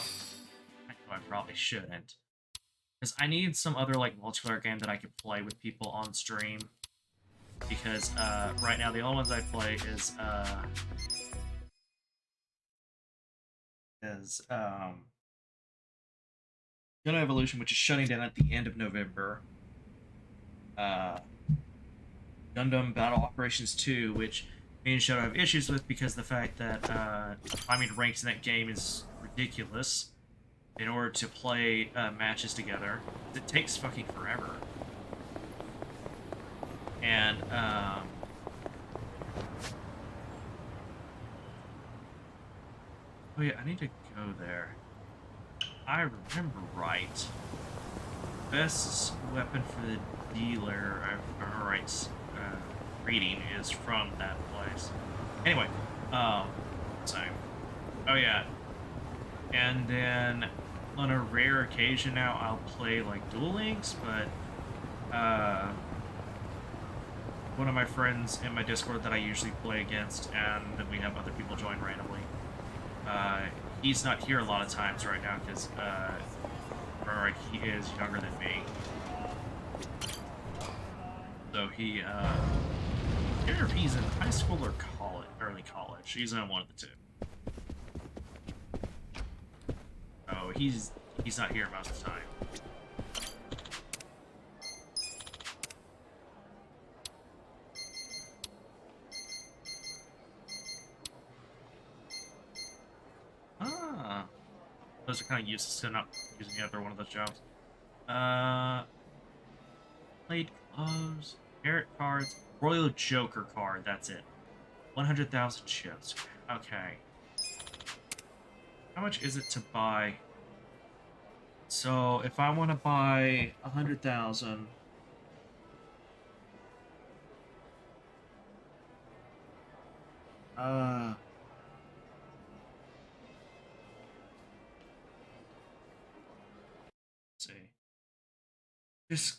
I know I probably shouldn't. Because I need some other like multiplayer game that I could play with people on stream. Because right now the only ones I play is Gundam Evolution, which is shutting down at the end of November. Gundam Battle Operations 2, which me and Shadow have issues with because the fact that climbing ranks in that game is ridiculous. In order to play matches together, it takes fucking forever. And oh yeah, I need to go there. I remember right. Best weapon for the dealer, if I remember right, reading is from that place. Anyway, so, oh yeah, and then on a rare occasion now I'll play like Duel Links, but one of my friends in my Discord that I usually play against, and then we have other people join randomly. He's not here a lot of times right now because he is younger than me. So he, I don't know if he's in high school or college, early college. He's in one of the two. Oh, he's not here most of the time. Ah, those are kind of useless to not using either one of those jobs. Plate gloves, merit cards, Royal Joker card. That's it. 100,000 chips. Okay. How much is it to buy? So if I want to buy 100,000. Let's see. Just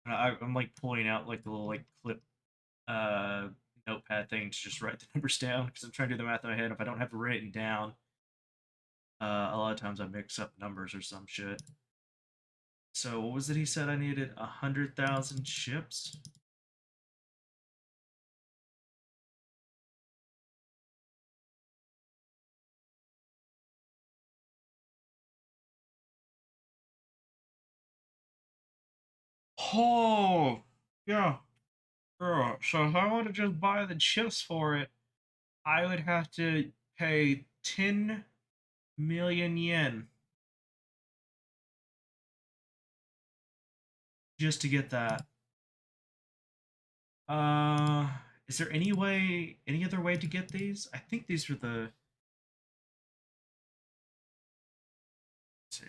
I'm like pulling out like the little like clip notepad thing to just write the numbers down because I'm trying to do the math in my head. If I don't have it written down, a lot of times I mix up numbers or some shit. So what was it he said I needed? 100,000 chips? Oh, yeah. So if I want to just buy the chips for it, I would have to pay 10 million yen just to get that. Is there any other way to get these? I think these were the. Let's see.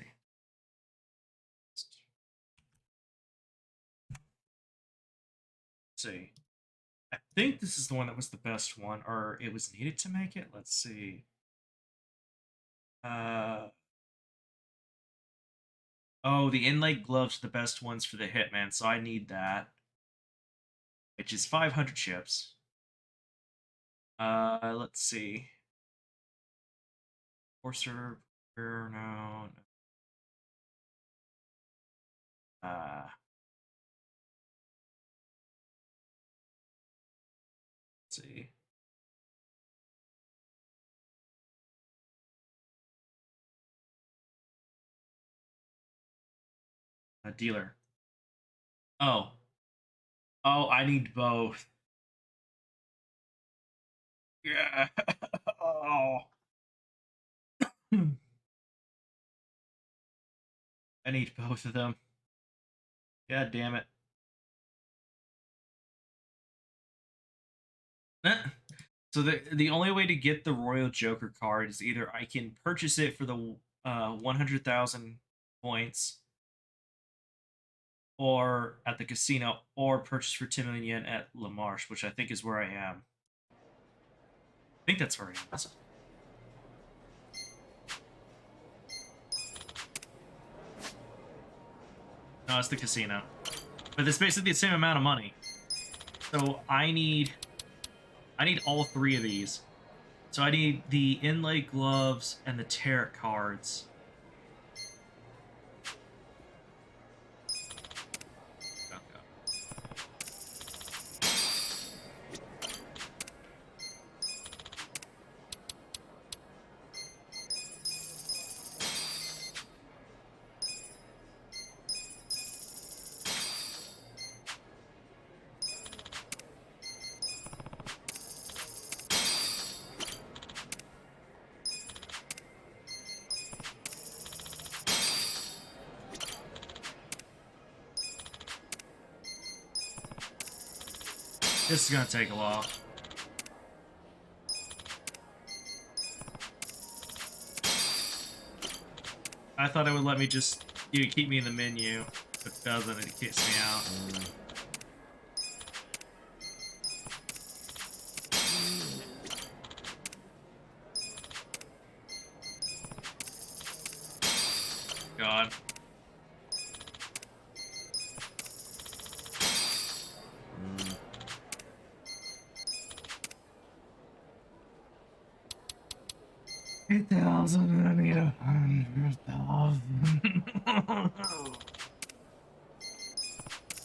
Let's see. I think this is the one that was the best one, or it was needed to make it. Let's see. Oh, the inlaid gloves are the best ones for the Hitman, so I need that. Which is 500 chips. Let's see. Forcer, no. Let's see. A dealer. Oh. Oh, I need both. Yeah. Oh. I need both of them. God damn it. So the only way to get the Royal Joker card is either I can purchase it for the 100,000 points or at the casino, or purchase for 10 million yen at La Marche, which I think is where I am. I think that's where I am. No, it's the casino. But it's basically the same amount of money. So I need all three of these. So I need the inlay gloves and the tarot cards. This is gonna take a while. I thought it would let me just keep me in the menu, If it doesn't, it kicks me out. God. $8,000, I need $100,000.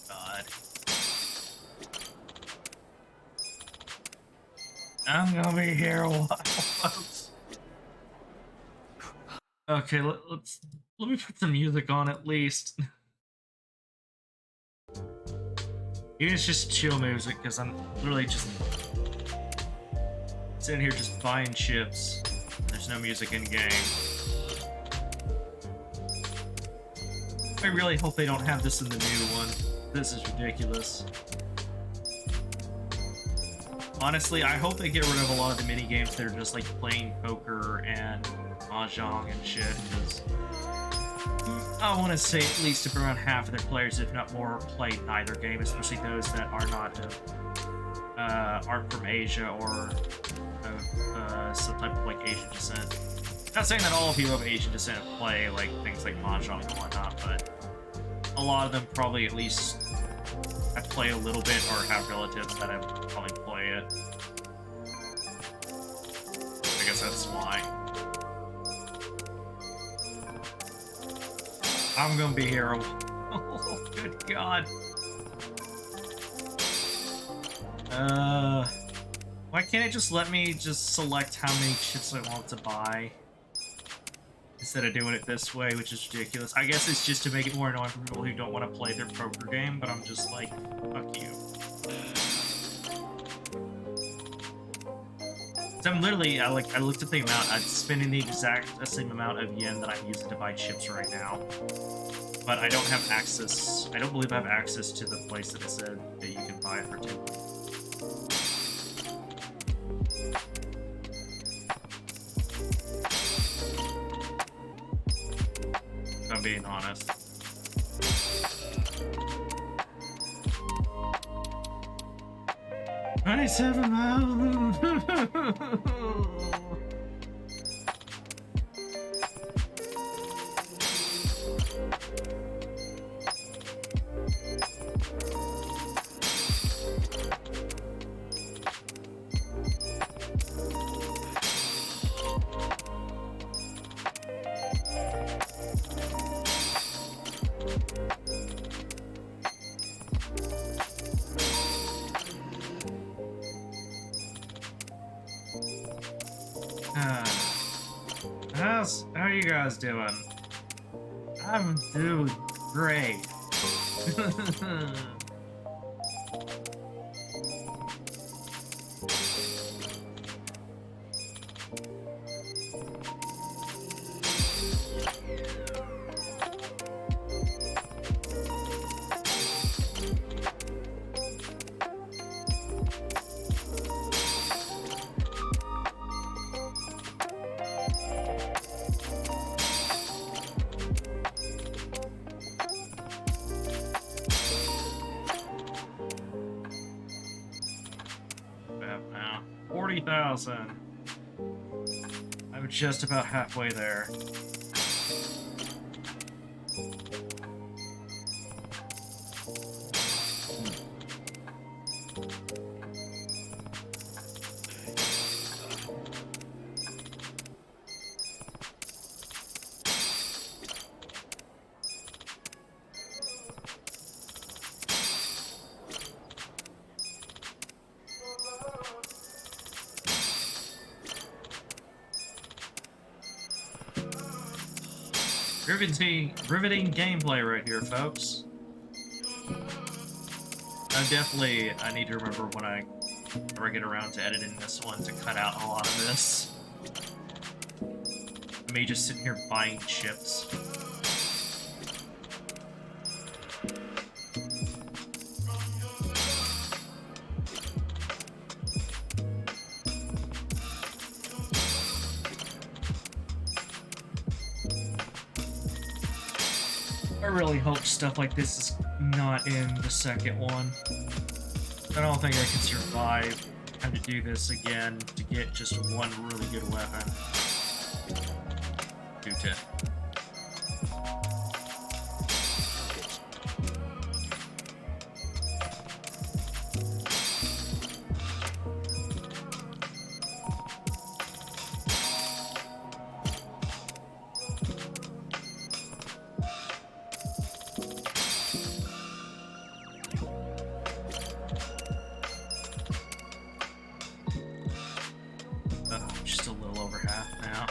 God. I'm gonna be here a while, folks. Okay, let me put some music on at least. Even it's just chill music, because I'm literally just sitting here just buying chips. There's no music in game. I really hope they don't have this in the new one. This is ridiculous. Honestly, I hope they get rid of a lot of the mini games that are just like playing poker and mahjong and shit, because I want to say at least if around half of their players, if not more, play neither game, especially those that are not aren't from Asia or some type of like Asian descent. Not saying that all people of Asian descent play like things like mahjong and whatnot, but a lot of them probably at least have played a little bit or have relatives that have probably play it. I guess that's why. I'm gonna be here. Oh, good God. Why can't it just let me just select how many chips I want to buy? Instead of doing it this way, which is ridiculous. I guess it's just to make it more annoying for people who don't want to play their poker game, but I'm just like, fuck you. So I'm literally, I looked at the amount, I'm spending the exact same amount of yen that I'm using to buy chips right now. But I don't have access, I don't believe I have access to the place that it said that you can buy it for 2. If I'm being honest. $27 miles. How are you guys doing? I'm doing great. Now 40,000. I'm just about halfway there. Riveting gameplay right here, folks. I need to remember when I get around to editing this one to cut out a lot of this. Me just sitting here buying chips. I really hope stuff like this is not in the second one. I don't think I can survive having to do this again to get just one really good weapon. 210. Just a little over half now.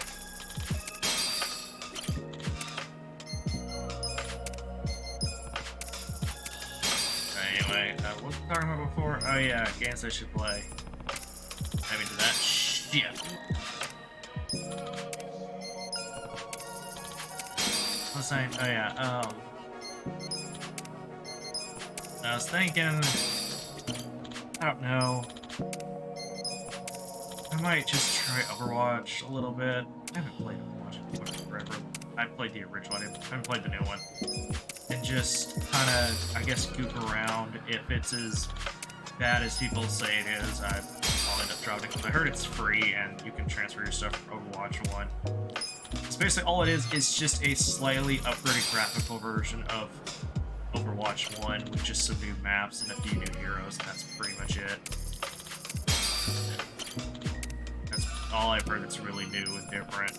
Anyway, what was I talking about before? Oh yeah, games I should play. Let me do that. Shit. What was I saying? Oh yeah, I was thinking, I don't know. I might just try Overwatch a little bit. I haven't played Overwatch in forever. I played the original one. I haven't played the new one. And just kind of, I guess, goof around. If it's as bad as people say it is, I'll end up dropping it. I heard it's free and you can transfer your stuff from Overwatch 1. So basically all it is just a slightly upgraded graphical version of Overwatch 1 with just some new maps and a few new heroes, and that's pretty much it. That's all I've heard that's really new and different.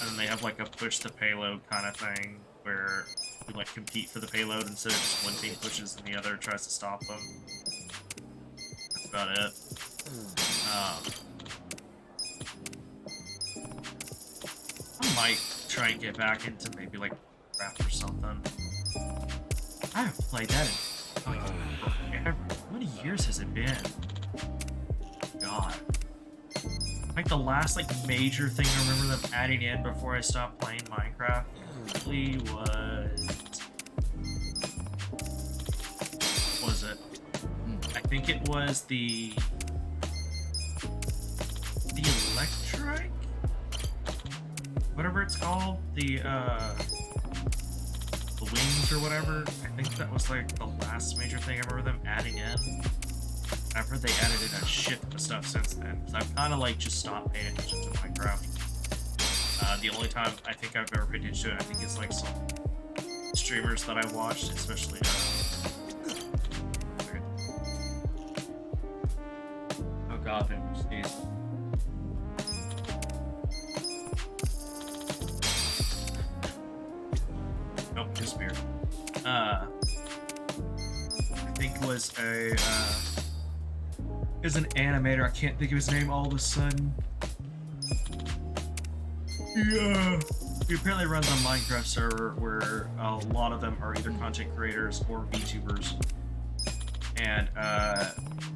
And then they have like a push the payload kind of thing where you like compete for the payload instead of just one team pushes and the other tries to stop them. That's about it. I might try and get back into maybe like Craft or something. I haven't played that in like forever. How many years has it been? God. Like the last like major thing I remember them adding in before I stopped playing Minecraft really was it? I think it was the electric? Whatever it's called, the wings or whatever. I think that was like the last major thing I remember them adding in. I've heard they added in a shit of stuff since then, because I've kind of like just stopped paying attention to Minecraft. The only time I think I've ever paid attention to it, I think it's like some streamers that I watched, especially oh god, they were sneezed. Nope, just beer. I think it was a is an animator. I can't think of his name all of a sudden. Yeah. He apparently runs a Minecraft server where a lot of them are either content creators or VTubers. And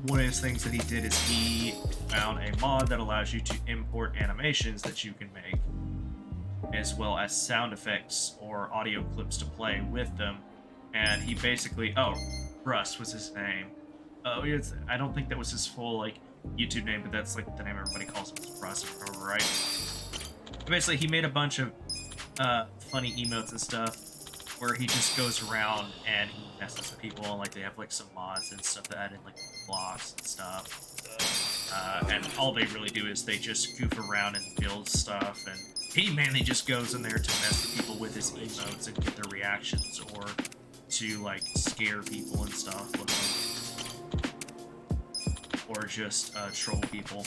one of his things that he did is he found a mod that allows you to import animations that you can make, as well as sound effects or audio clips to play with them. And he basically, Russ was his name. I don't think that was his full like YouTube name, but that's like the name everybody calls him, Russ, if I remember right. Basically, he made a bunch of funny emotes and stuff where he just goes around and he messes with people, and like they have like some mods and stuff that add in like blocks and stuff. And all they really do is they just goof around and build stuff, and he mainly just goes in there to mess with people with his emotes and get their reactions, or to like scare people and stuff with them, or just troll people.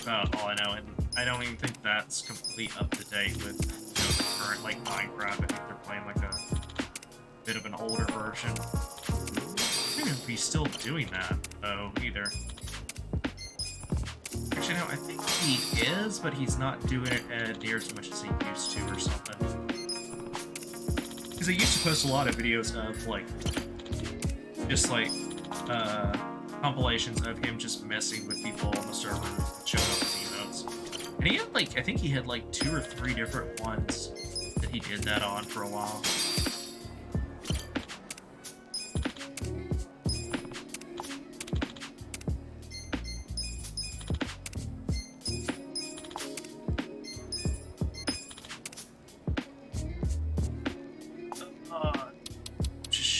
About all I know, and I don't even think that's complete up to date with the current like Minecraft. I think they're playing like a bit of an older version. I don't know if he's still doing that though either. Actually, no, I think he is, but he's not doing it near as much as he used to or something. Because he used to post a lot of videos of like just like compilations of him just messing with people on the server, showing up his emotes. And he had like, I think he had like 2 or 3 different ones that he did that on for a while.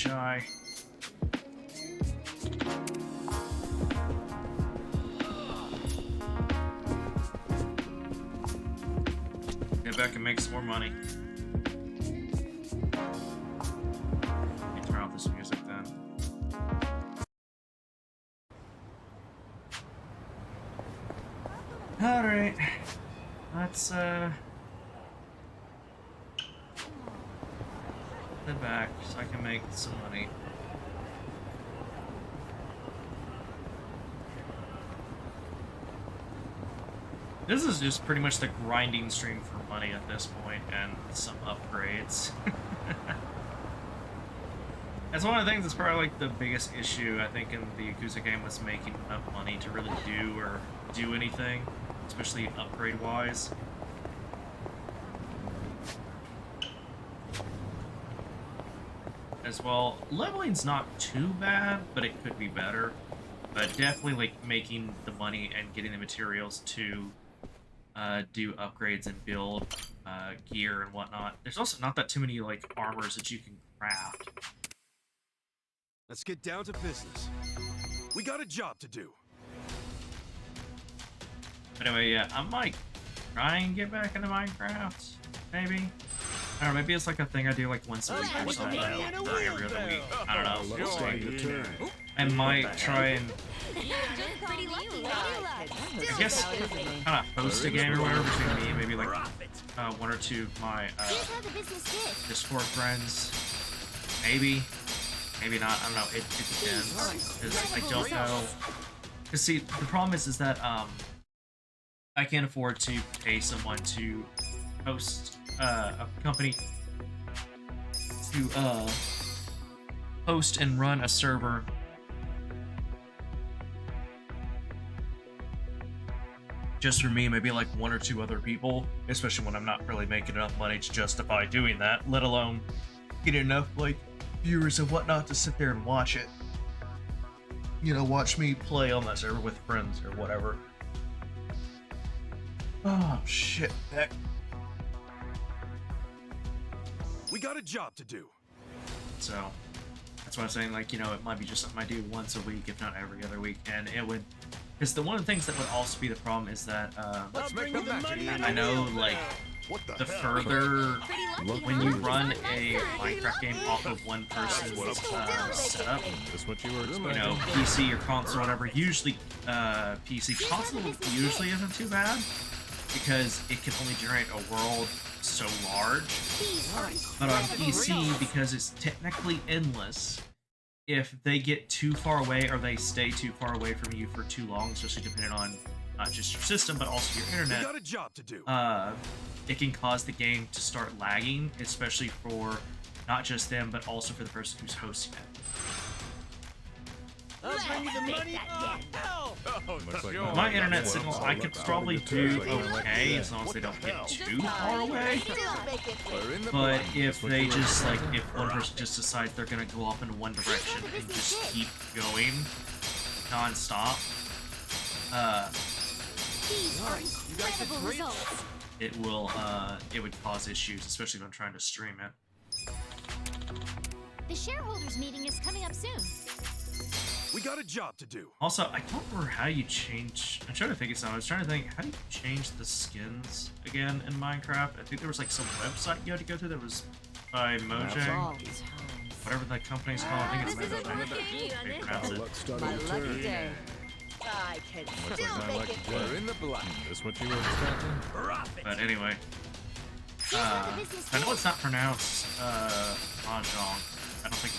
shy. Get back and make some more money. Let me turn off this music then. Alright. Let's head back so I can make some money. This is just pretty much the grinding stream for money at this point, and some upgrades. That's one of the things that's probably like the biggest issue I think in the Yakuza game, was making enough money to really do anything, especially upgrade wise. As well, leveling's not too bad, but it could be better. But definitely like making the money and getting the materials to do upgrades and build gear and whatnot. There's also not that too many like armors that you can craft. Let's get down to business. We got a job to do. Anyway, yeah, I might try and get back into Minecraft, maybe. I don't know, maybe it's like a thing I do like once a week or something, or every other week. I don't know. We'll see. I might try and, I guess, kind of host a game or whatever between me and maybe like one or two of my Discord friends. Maybe not. I don't know. It depends. Because I don't know. Because see, the problem is that I can't afford to pay someone to host a company to host and run a server just for me, maybe like one or two other people, especially when I'm not really making enough money to justify doing that, let alone get enough like viewers and whatnot to sit there and watch it. You know, watch me play on that server with friends or whatever. Oh shit, heck. We got a job to do. So that's why I'm saying, like, you know, it might be just something I do once a week, if not every other week, and it would, because one of the things that would also be the problem is that I know, like, the further when you run a Minecraft game off of one person's setup, you know, PC or console, whatever, usually PC. Console usually isn't too bad because it can only generate a world so large, but on PC, because it's technically endless, if they get too far away or they stay too far away from you for too long, especially depending on not just your system but also your internet, we got a job to do. It can cause the game to start lagging, especially for not just them but also for the person who's hosting it. My internet signals, I could probably do okay as long as they don't get too far away. But if they just, like, if one person just decides they're gonna go off in one direction and just keep going non-stop, it would cause issues, especially if I'm trying to stream it. The shareholders meeting is coming up soon. We got a job to do. Also, I don't remember how you change. I'm trying to think of something. I was trying to think, how do you change the skins again in Minecraft? I think there was like some website you had to go to that was by Mojang. Whatever the company's called. I think it's Mojang. Let's start a turn. I can still make it. We're in the black. Is what you were expecting? But anyway, I know it's not pronounced Mahjong.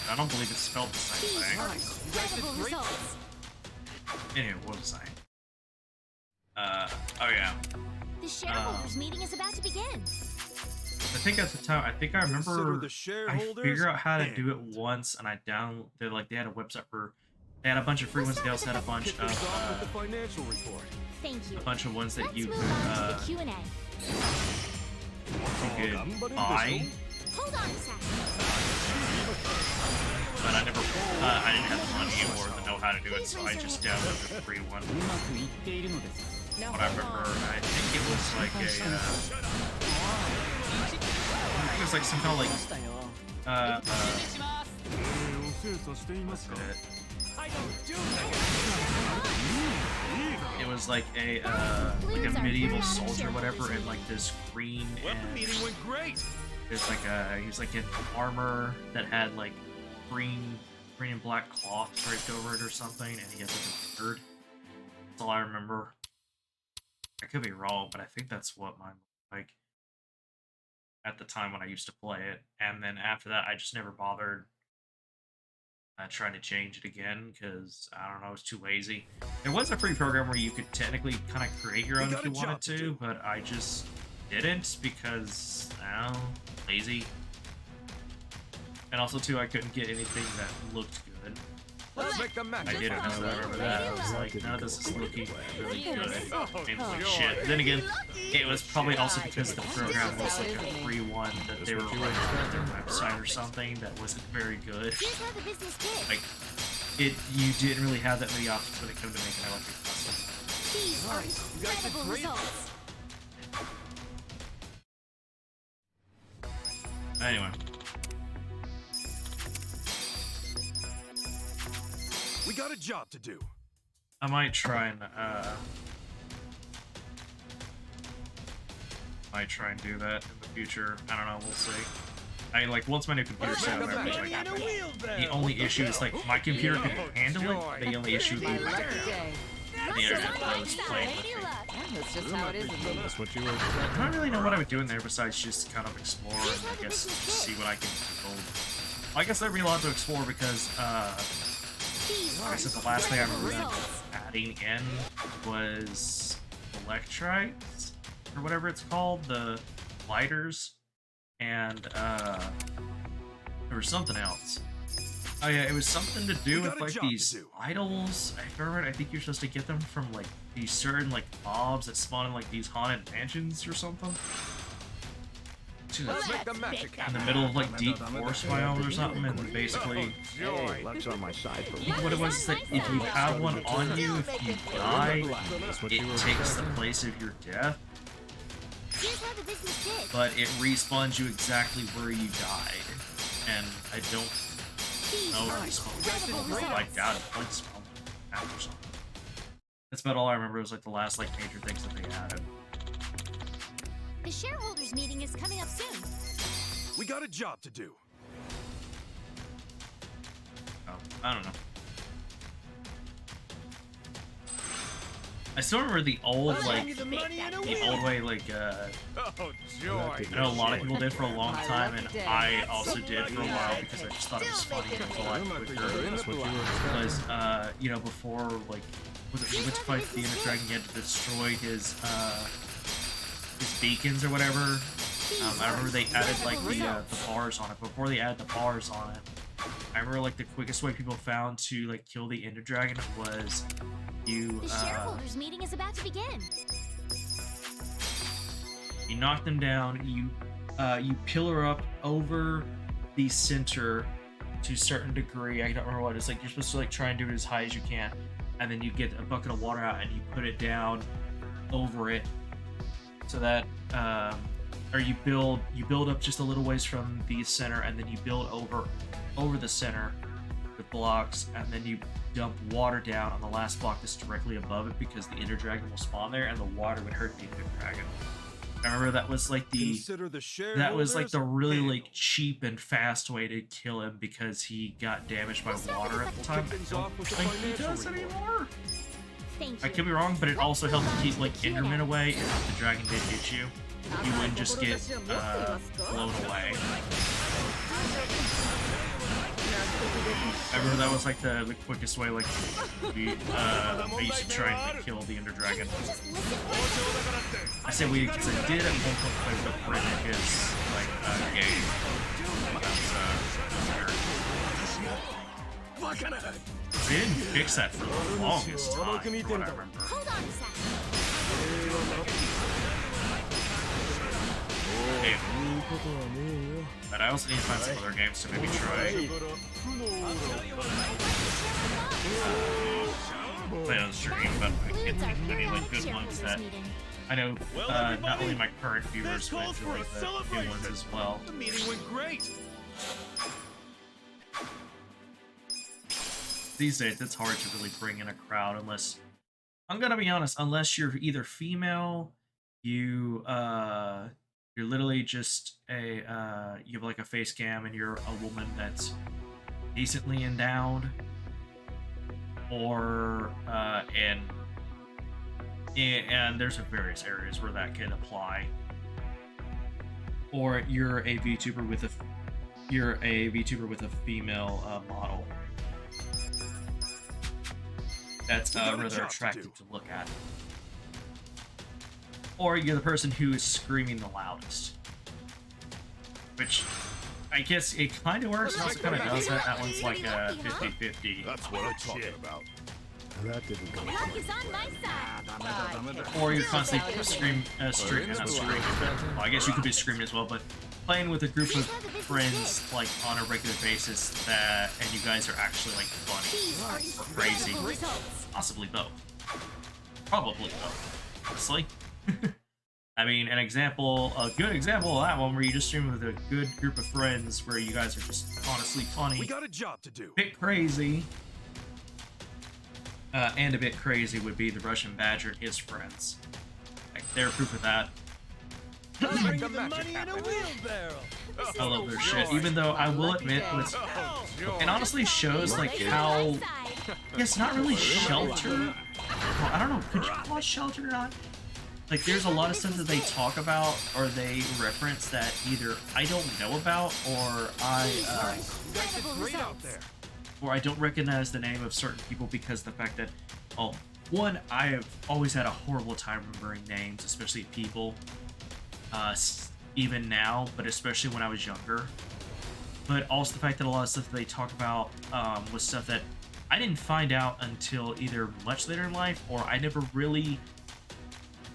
I don't believe it's spelled the same thing. Anyway, what was I? Oh yeah. The shareholders meeting is about to begin. I think at the time, I remember I figured out how to do it once, and they had a website for, they had a bunch of free ones. They also had a bunch of ones that you could buy. Hold on a second. But I didn't have the money or the know how to do it, so I just downloaded the free one. What I remember, I think it was like I think it was like some kind of like I don't do It was like a medieval soldier, or whatever, in like this green and meeting went great. it's like he was like in armor that had like green and black cloth draped over it or something, and he had like a bird. That's all I remember. I could be wrong, but I think that's what mine looked like at the time when I used to play it. And then after that, I just never bothered trying to change it again because I don't know, I was too lazy. There was a free program where you could technically kind of create your own if you wanted to, but I just didn't because I don't know, lazy. And also too, I couldn't get anything that looked good. Let's make the match. I didn't know that. I remember that. I was like, none of this is looking really good. It was like shit. Then again, it was probably also because the program was like a free one that they were running on their website or something that wasn't very good. Like, you didn't really have that many options when it came to making it like a custom. These are incredible results. Anyway. We got a job to do. I might try and do that in the future. I don't know, we'll see. I like once my new computer's set up, like, the only issue is like my computer can handle it. The only issue is like the internet that I was playing with me. That's just how it is. That's what you were. I don't really know what I would do in there besides just kind of explore and I guess just see what I can build. Well, I guess there'd be a lot to explore because like I said, the last thing I remember them adding in was electrites, or whatever it's called, the lighters, and there was something else. Oh yeah, it was something to do with like these idols. I remember, I think you're supposed to get them from like these certain like mobs that spawn in like these haunted mansions or something. In the middle of like deep forest biomes or something, and basically Hey, luck's on my side for what it was is that if you have one on you, if you die, it takes the place of your death, but it respawns you exactly where you died. And I don't know if it respawns. I doubt it might spawn after something. That's about all I remember. It was like the last like major things that they added. The shareholders meeting is coming up soon. We got a job to do. Oh, I don't know. I still remember the old, like, the old way, like, Oh, joy. I know a lot of people did for a long time, and I also did for a while because I just thought it was funny and it was a lot quicker. Because, you know, before, like, was it you went to fight the Ender Dragon, you had to destroy his beacons or whatever. I remember they added like the bars on it. Before they added the bars on it, I remember like the quickest way people found to like kill the Ender Dragon was you The shareholders meeting is about to begin. you knock them down, you pillar up over the center to a certain degree. I don't remember what it's like. You're supposed to like try and do it as high as you can, and then you get a bucket of water out and you put it down over it. So that, or you build up just a little ways from the center, and then you build over the center with blocks, and then you dump water down on the last block that's directly above it because the Ender Dragon will spawn there, and the water would hurt the Ender Dragon. I remember that was like the really like cheap and fast way to kill him because he got damaged by water at the time. I don't think he does anymore. I could be wrong, but it also helped to keep like Enderman away. If the dragon did hit you, you wouldn't just get blown away. I remember that was like the quickest way. Like I used to try and kill the Ender Dragon. I say we because I did at one point play with Brit in his like game. They didn't fix that for the longest time, from what I remember. Hold on a second. Okay. But I also need to find some other games to maybe try. Play on stream, but I can't think of any like good ones that I know not only my current viewers, but like the new ones as well. The meeting went great. these days it's hard to really bring in a crowd unless, I'm gonna be honest, unless you're either female, you're literally just a you have like a face cam and you're a woman that's decently endowed, or and there's various areas where that can apply, or you're a VTuber with a female model that's rather attractive to look at, or you're the person who is screaming the loudest, which I guess it kind of works and also kind of doesn't. That one's like a 50-50. That's what I'm talking about. That didn't go. Luck is on my side. Or you're constantly screaming, not screaming, well, I guess you could be screaming as well, but playing with a group of friends like on a regular basis and you guys are actually like funny or crazy. Possibly both. Probably both, honestly. I mean, a good example of that one where you just stream with a good group of friends where you guys are just honestly funny. We got a job to do. Bit crazy. And a bit crazy would be the Russian Badger and his friends. Like, they're proof of that. Bring the money in a wheelbarrow. I love their shit, even though I will admit, it honestly shows like how, it's not really sheltered. Well, I don't know, could you call it sheltered or not? Like, there's a lot of stuff that they talk about or they reference that either I don't know about or I don't recognize the name of certain people because the fact that, one, I have always had a horrible time remembering names, especially people, even now, but especially when I was younger. But also the fact that a lot of stuff that they talk about was stuff that I didn't find out until either much later in life or I never really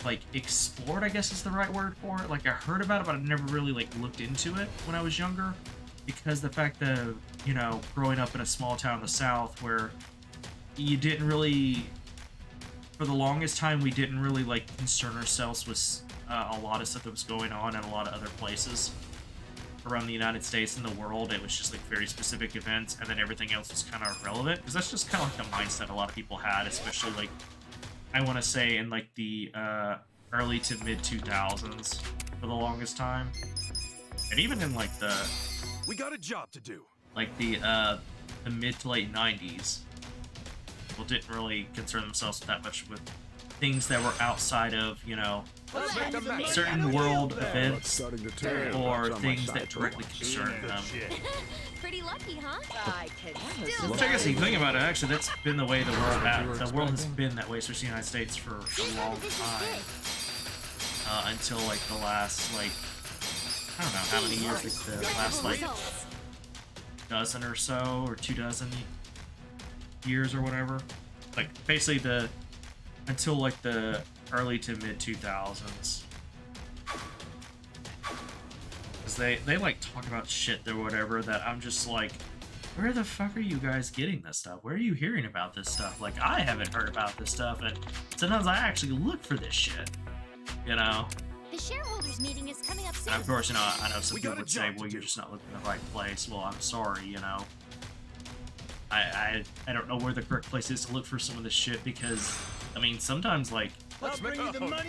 like explored, I guess is the right word for it. Like, I heard about it, but I never really like looked into it when I was younger, because the fact that, you know, growing up in a small town in the South where you didn't really, for the longest time, we didn't really like concern ourselves with a lot of stuff that was going on in a lot of other places around the United States and the world. It was just like very specific events, and then everything else was kind of irrelevant, because that's just kind of like the mindset a lot of people had, especially like, I want to say in like the early to mid 2000s for the longest time, and even in like the we got a job to do, like the mid to late 90s, people didn't really concern themselves that much with things that were outside of, you know, certain world events or things that directly concerned them. Pretty lucky, huh? Which I guess if you think about it, actually, that's been the way the world has. The world has been that way, especially in the United States, for a long time. Until like the last, like, I don't know how many years, like the last like dozen or so, or 24 years or whatever. Like basically until like the early to mid 2000s. They like talk about shit or whatever that I'm just like, where the fuck are you guys getting this stuff? Where are you hearing about this stuff? Like, I haven't heard about this stuff, and sometimes I actually look for this shit, you know? The shareholders meeting is coming up soon. And of course, you know, I know some people would say, well, you're just not looking in the right place. Well, I'm sorry, you know. I don't know where the correct place is to look for some of this shit, because, I mean, sometimes, like,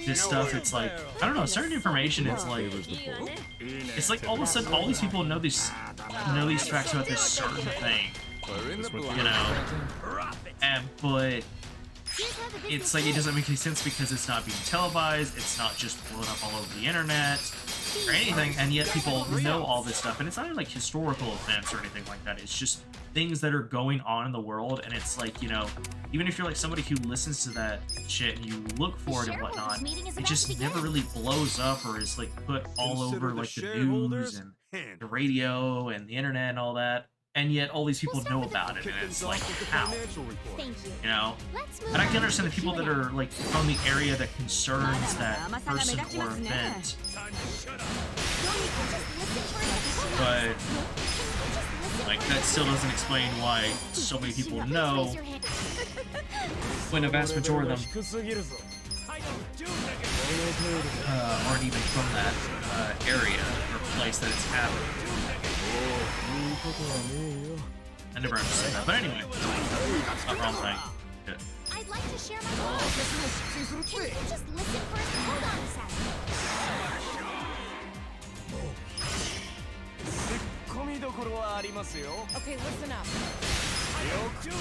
this stuff, it's like, I don't know, certain information is like, it's like all of a sudden all these people know these facts about this certain thing, you know, but it's like, it doesn't make any sense because it's not being televised, it's not just blown up all over the internet or anything, and yet people know all this stuff, and it's not even like historical events or anything like that, it's just things that are going on in the world, and it's like, you know, even if you're like somebody who listens to that shit and you look for it and whatnot, it just never really blows up or is like put all over like the news and the radio and the internet and all that, and yet all these people know about it, and it's like, how? You know? And I can understand the people that are like from the area that concerns that person or event, but like, that still doesn't explain why so many people know when a vast majority of them aren't even from that area or place that it's happening. I never understood that. But anyway, that's not wrong thing. Good. I'd like to share my thoughts. Can you just listen first? Hold on a second. 込みどころはありますよ Okay, listen up. よくチェック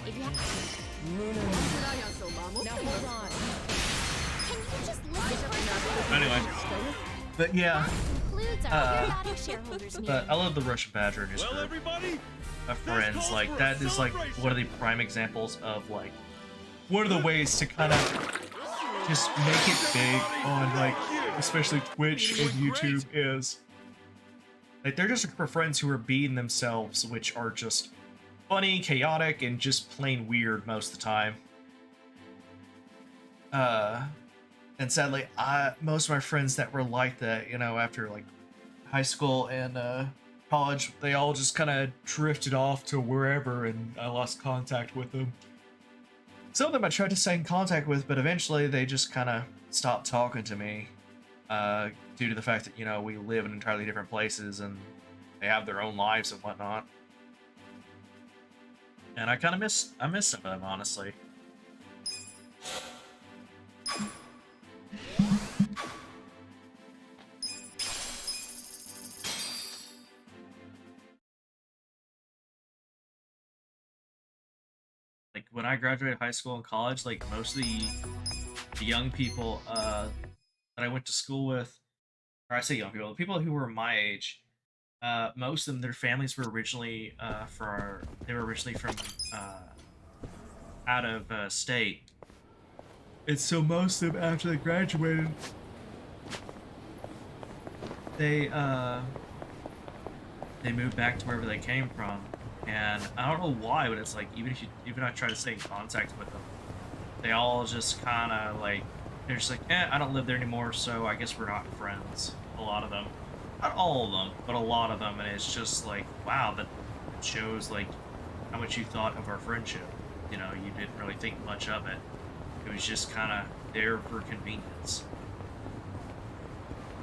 If you have... Now hold on. Can you just listen first? Anyway, but yeah, Includes our periodic shareholders meeting. but I love the Russian Badger and his group of friends. Like that is like one of the prime examples of like one of the ways to kind of just make it big on like especially Twitch and YouTube is like they're just a group of friends who are being themselves, which are just funny, chaotic, and just plain weird most of the time. And sadly, most of my friends that were like that, you know, after like high school and college, they all just kind of drifted off to wherever, and I lost contact with them. Some of them I tried to stay in contact with, but eventually they just kind of stopped talking to me due to the fact that, you know, we live in entirely different places and they have their own lives and whatnot. And I kind of miss some of them, honestly. Like when I graduated high school and college, like most of the young people that I went to school with, or I say young people, the people who were my age, most of them, their families were originally from out of state, and so most of them after they graduated, they moved back to wherever they came from. And I don't know why, but it's like even if I try to stay in contact with them, they all just kind of like they're just like, I don't live there anymore, so I guess we're not friends. A lot of them, not all of them, but a lot of them, and it's just like, wow, that shows like how much you thought of our friendship. You know, you didn't really think much of it. It was just kind of there for convenience,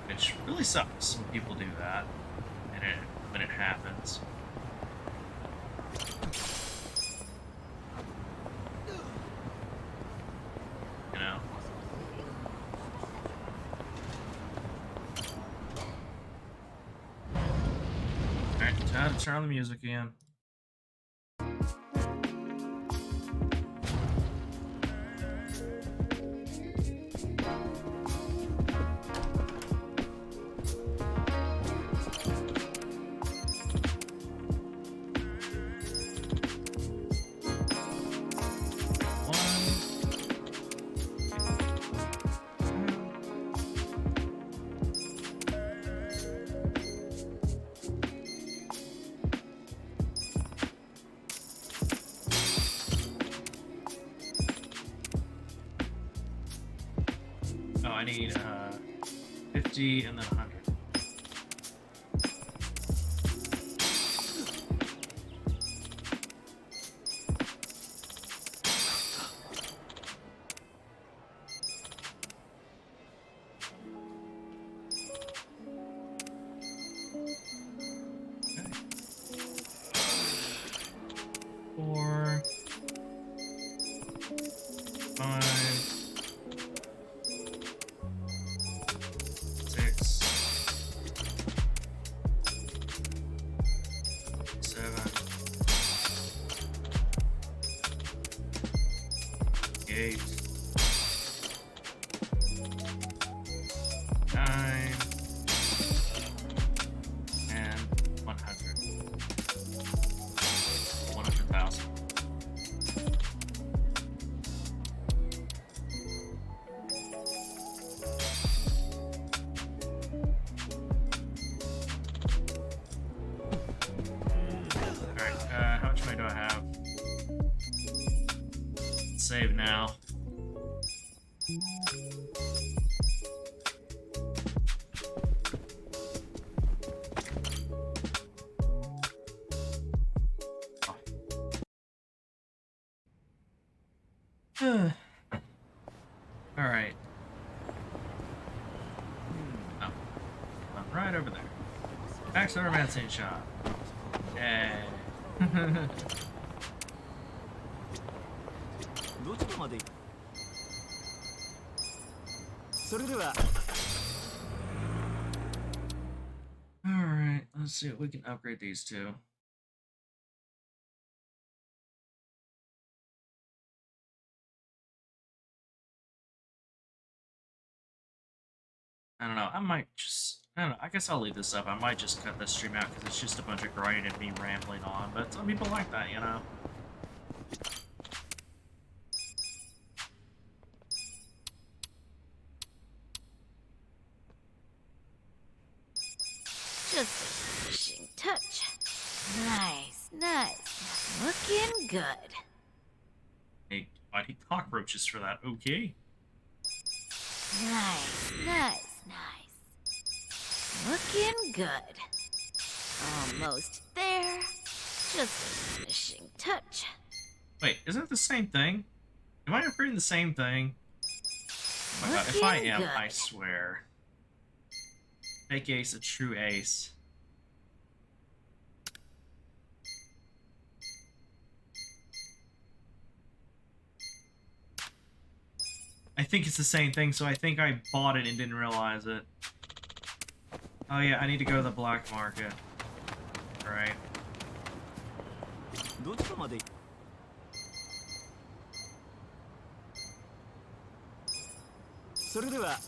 which really sucks when people do that, and when it happens. You know? Alright, time to turn on the music again. I need 50 and then 100. Okay. 4, 5. 8, 9, and 100. 100,000. Alright, how much money do I have? Save now. All right. Oh, right over there. Back to our medicine shop. Yay. どちらまでそれでは Alright, let's see if we can upgrade these two. I don't know, I don't know, I guess I'll leave this up. I might just cut this stream out because it's just a bunch of grinding and me rambling on, but some people like that, you know? Just a finishing touch. Nice, nice. Looking good. Hey, I'd eat cockroaches for that, okay? Nice, nice, nice. Looking good. Almost there. Just a finishing touch. Wait, isn't it the same thing? Am I upgrading the same thing? Oh my god, if I am, Good. I swear. Fake ace, a true ace. I think it's the same thing, so I think I bought it and didn't realize it. Oh yeah, I need to go to the black market. Right. どちらまでそれでは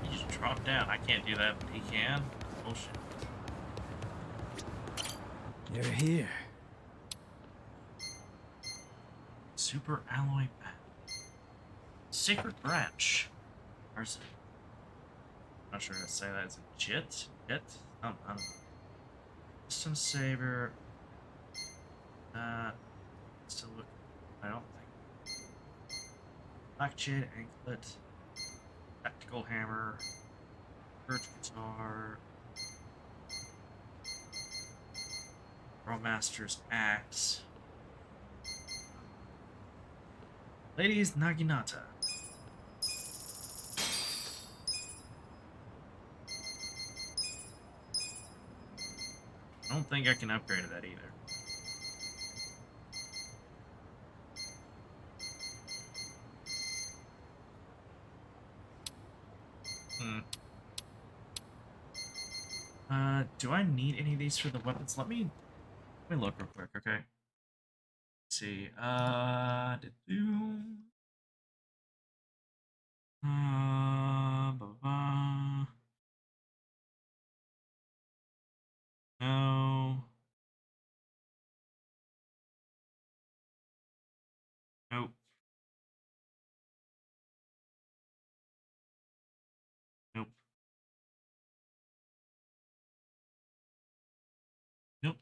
He just dropped down. I can't do that, but he can. Bullshit. You're here. Super alloy map. Sacred branch. Where's it? I'm not sure how to say that. Is it Jit? Jit? I don't know. Distance saber. Still look. I don't think. Black jade anklet. Tactical hammer. Birch guitar. Master's axe. Ladies Naginata. I don't think I can upgrade that either. Do I need any of these for the weapons? Let me look real quick, okay? Let's see. No. Nope. Nope. Nope.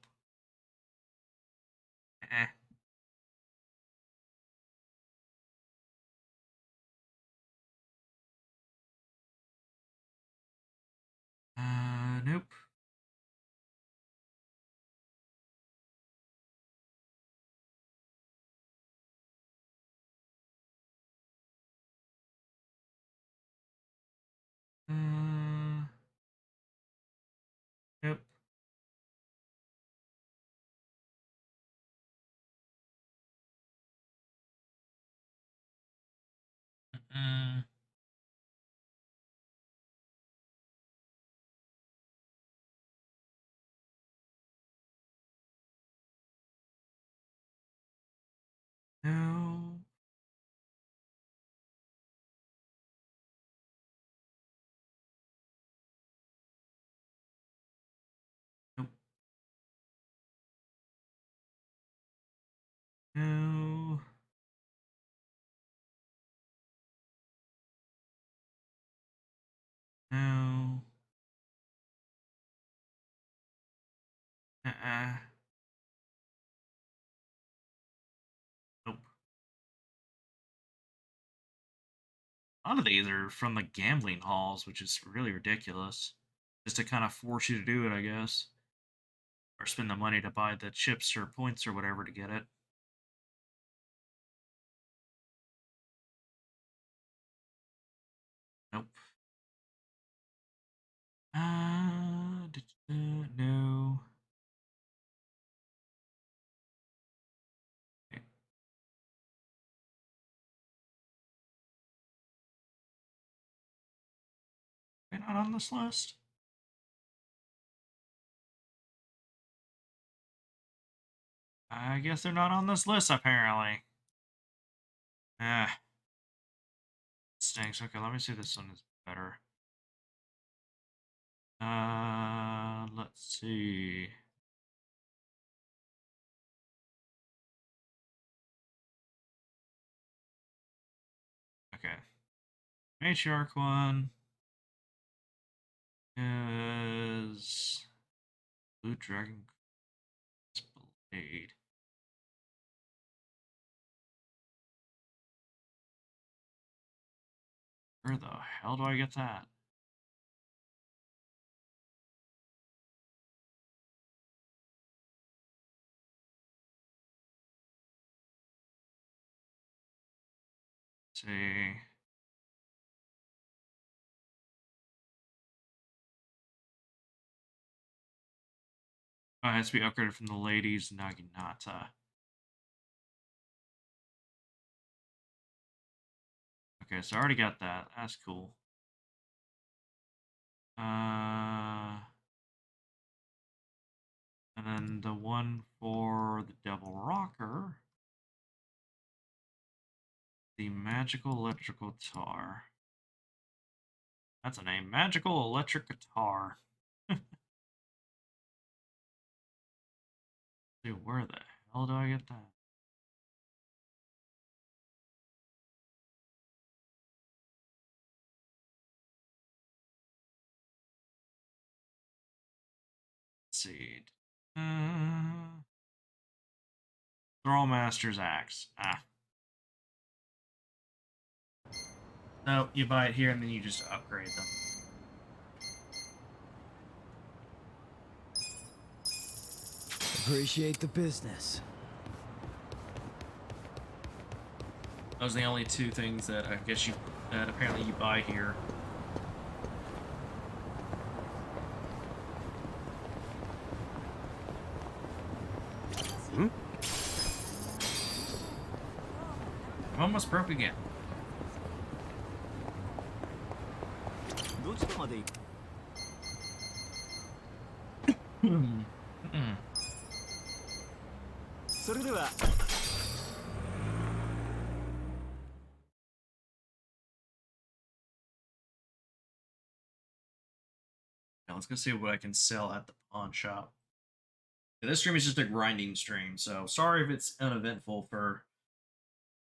Eh. Nope. Nope. Mm. No. Nope. A lot of these are from the gambling halls, which is really ridiculous. Just to kind of force you to do it, I guess. Or spend the money to buy the chips or points or whatever to get it. Nope. No. Okay. They're not on this list. I guess they're not on this list, apparently. Ah. Stinks. Okay, let me see if this one is better. Let's see. Okay. Matriarch one is Blue Dragon Blade. Where the hell do I get that? Let's see. Oh, it has to be upgraded from the ladies Naginata. Okay, so I already got that. That's cool. And then the one for the Devil Rocker, the Magical Electrical Guitar. That's a name. Magical Electric Guitar. Dude, where the hell do I get that? Let's see. Thrallmaster's Axe. Ah. No, you buy it here and then you just upgrade them. Appreciate the business. Those are the only two things that I guess that apparently you buy here. I'm almost broke again. Now let's go see what I can sell at the pawn shop. Yeah, this stream is just a grinding stream, so sorry if it's uneventful for,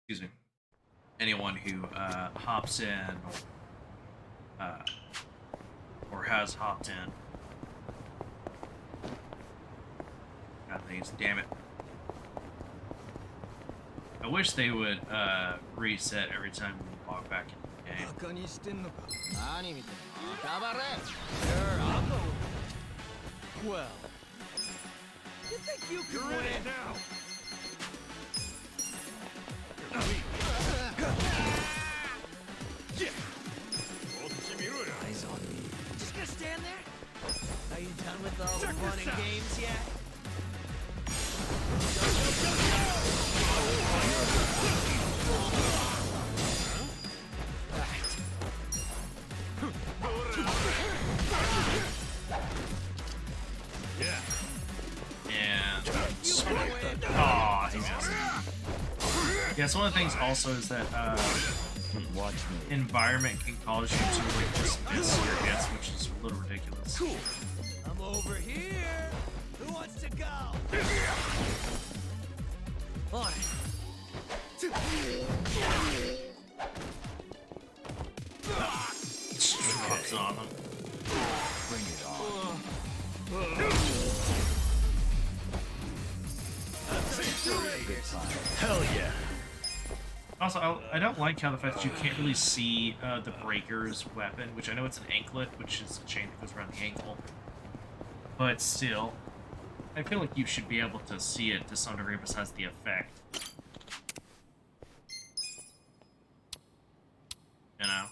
excuse me, anyone who hops in or has hopped in. God, these, damn it. I wish they would reset every time we walk back in the game. Well, you think you can win it now? Eyes on me. Just gonna stand there? Are you done with all the fun and games yet? Yeah, so one of the things also is that environment can cause you to like just miss your hits, which is a little ridiculous. Cool. I'm over here. Who wants to go? On it. Drops on them. Bring it on. good time. Hell yeah. Also, I don't like how the fact that you can't really see the Breaker's weapon, which I know it's an anklet, which is a chain that goes around the ankle. But still, I feel like you should be able to see it to some degree besides the effect. You know?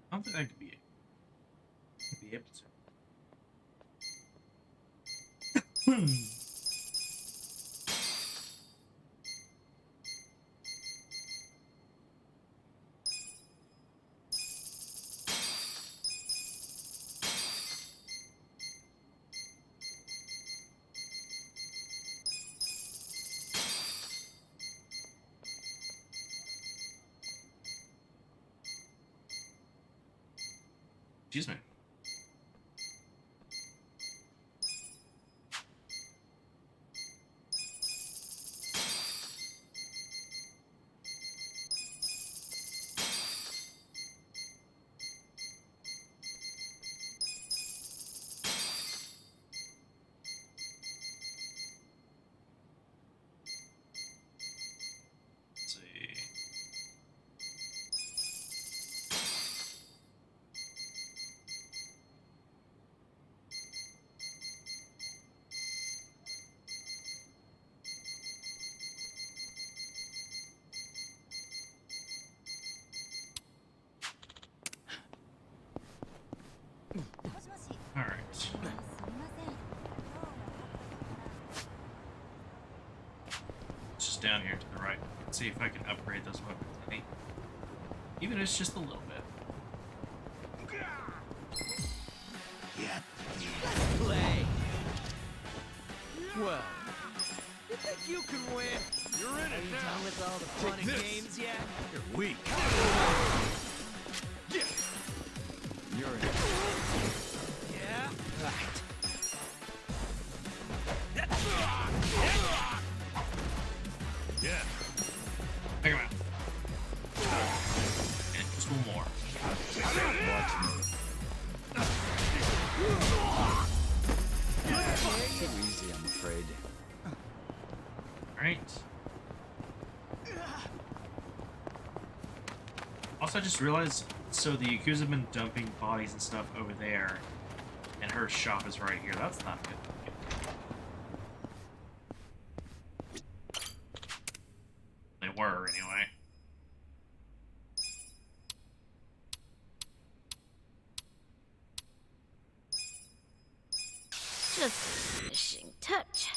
I don't think I could be able to. Excuse me. Let's see. All right. It's just down here to the right. Let's see if I can upgrade those weapons any. Even if it's just a little bit. Play. Well, you think you can win? You're in it now. Done with all the fun and games yet? You're weak. You're in. Yeah. Right. Yeah. Take him out. And just one more. Too easy, I'm afraid. Alright. Also, I just realized, so the Yakuza have been dumping bodies and stuff over there, and her shop is right here. That's not good. They were, anyway. Just finishing touch.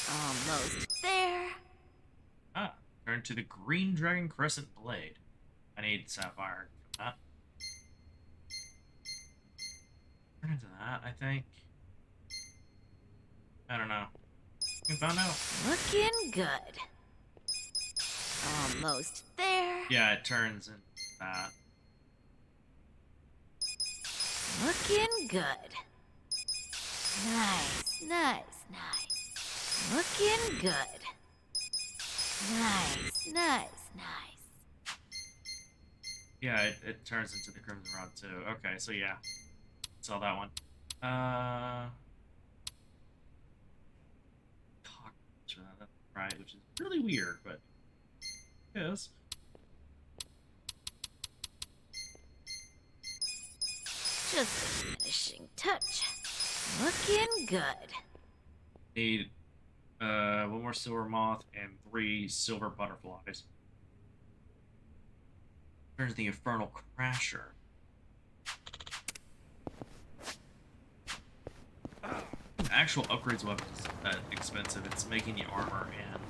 Almost there. Ah, turn to the Green Dragon Crescent Blade. I need Sapphire for that. Turn into that, I think. I don't know. We found out. Looking good. Almost there. Yeah, it turns into that. Looking good. Nice, nice, nice. Looking good. Nice, nice, nice. Yeah, it turns into the Crimson Rod too. Okay, so yeah. Saw that one. Cockroach, that's right, which is really weird, but yes. Just a finishing touch. Looking good. Need one more silver moth and 3 silver butterflies. Turns the Infernal Crasher. Actual upgrades weapons is expensive. It's making you armor and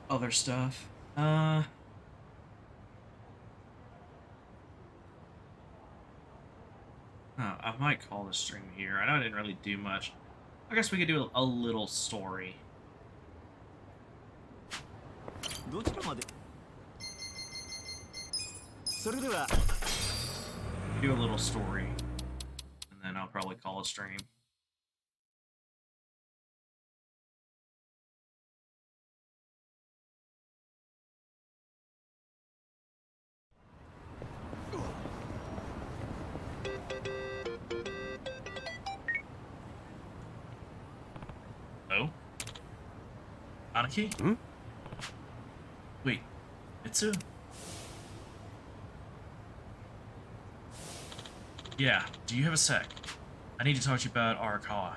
other stuff. I might call this stream here. I know I didn't really do much. I guess we could do a little story. Do a little story, and then I'll probably call a stream. Oh? Anaki? Hmm? Wait, Mitsu? Yeah, do you have a sec? I need to talk to you about Arakawa.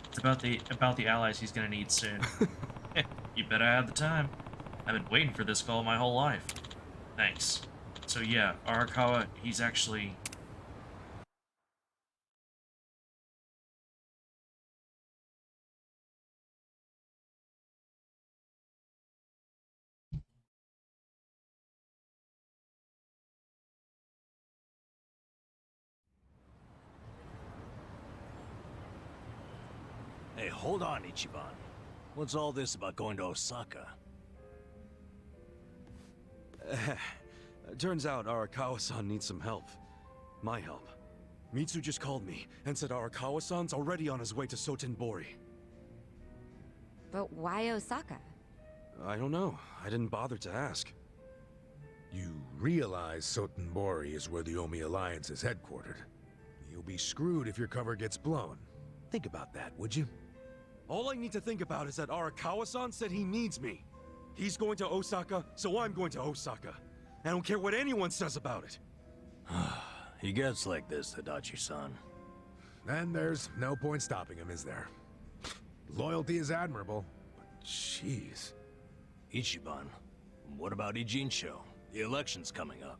It's about the allies he's gonna need soon. You bet I had the time. I've been waiting for this call my whole life. Thanks. So yeah, Arakawa, he's actually... Hey, hold on, Ichiban. What's all this about going to Osaka? Turns out Arakawa-san needs some help. My help. Mitsu just called me and said Arakawa-san's already on his way to Sotenbori. But why Osaka? I don't know. I didn't bother to ask. You realize Sotenbori is where the Omi Alliance is headquartered. You'll be screwed if your cover gets blown. Think about that, would you? All I need to think about is that Arakawa-san said he needs me. He's going to Osaka, so I'm going to Osaka. I don't care what anyone says about it. He gets like this, Tadachi-san. Then there's no point stopping him, is there? Loyalty is admirable, but jeez. Ichiban, what about Ijincho? The election's coming up.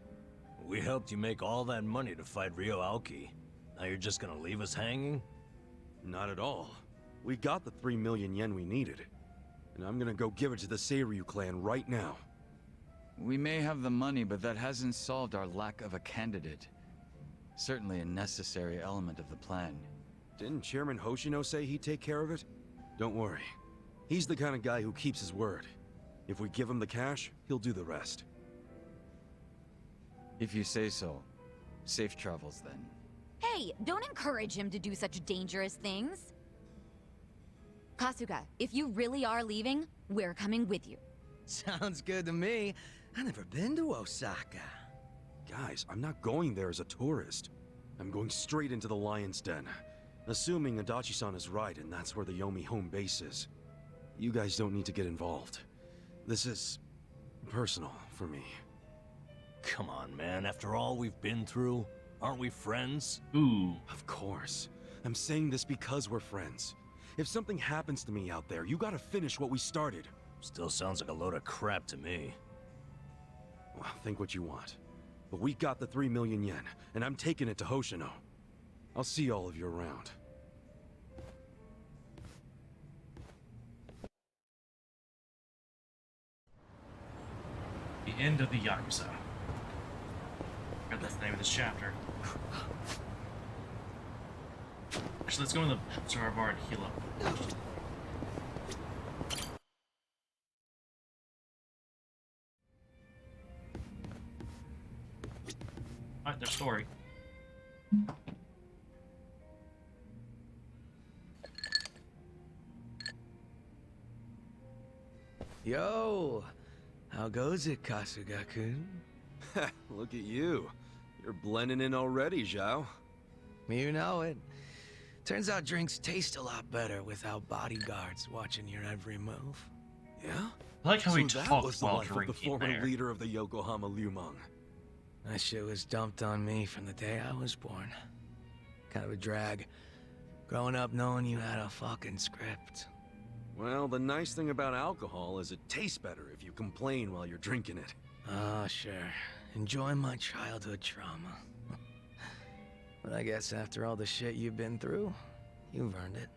We helped you make all that money to fight Ryo Aoki. Now you're just gonna leave us hanging? Not at all. We got the 3 million yen we needed. And I'm gonna go give it to the Seiryu clan right now. We may have the money, but that hasn't solved our lack of a candidate. Certainly a necessary element of the plan. Didn't Chairman Hoshino say he'd take care of it? Don't worry. He's the kind of guy who keeps his word. If we give him the cash, he'll do the rest. If you say so. Safe travels, then. Hey, don't encourage him to do such dangerous things. Kasuga, if you really are leaving, we're coming with you. Sounds good to me. I've never been to Osaka. Guys, I'm not going there as a tourist. I'm going straight into the Lion's Den. Assuming Adachi-san is right and that's where the Yomi home base is. You guys don't need to get involved. This is... personal for me. Come on, man. After all we've been through, aren't we friends? Ooh. Of course. I'm saying this because we're friends. If something happens to me out there, you gotta finish what we started. Still sounds like a load of crap to me. Well, think what you want. But we got the 3 million yen, and I'm taking it to Hoshino. I'll see all of you around. The end of the Yakuza. That's the name of this chapter. Actually, let's go in the Star Bar and heal up. Alright, their story. Yo, how goes it, Kasuga-kun? Look at you. You're blending in already, Zhao. You know it. Turns out drinks taste a lot better without bodyguards watching your every move. Yeah? I like how he So that talks was the while life of the drinking former there. leader of the Yokohama Lumang. That shit was dumped on me from the day I was born. Kind of a drag. Growing up knowing you had a fucking script. Well, the nice thing about alcohol is it tastes better if you complain while you're drinking it. Ah, sure. Enjoy my childhood trauma. But I guess after all the shit you've been through, you've earned it.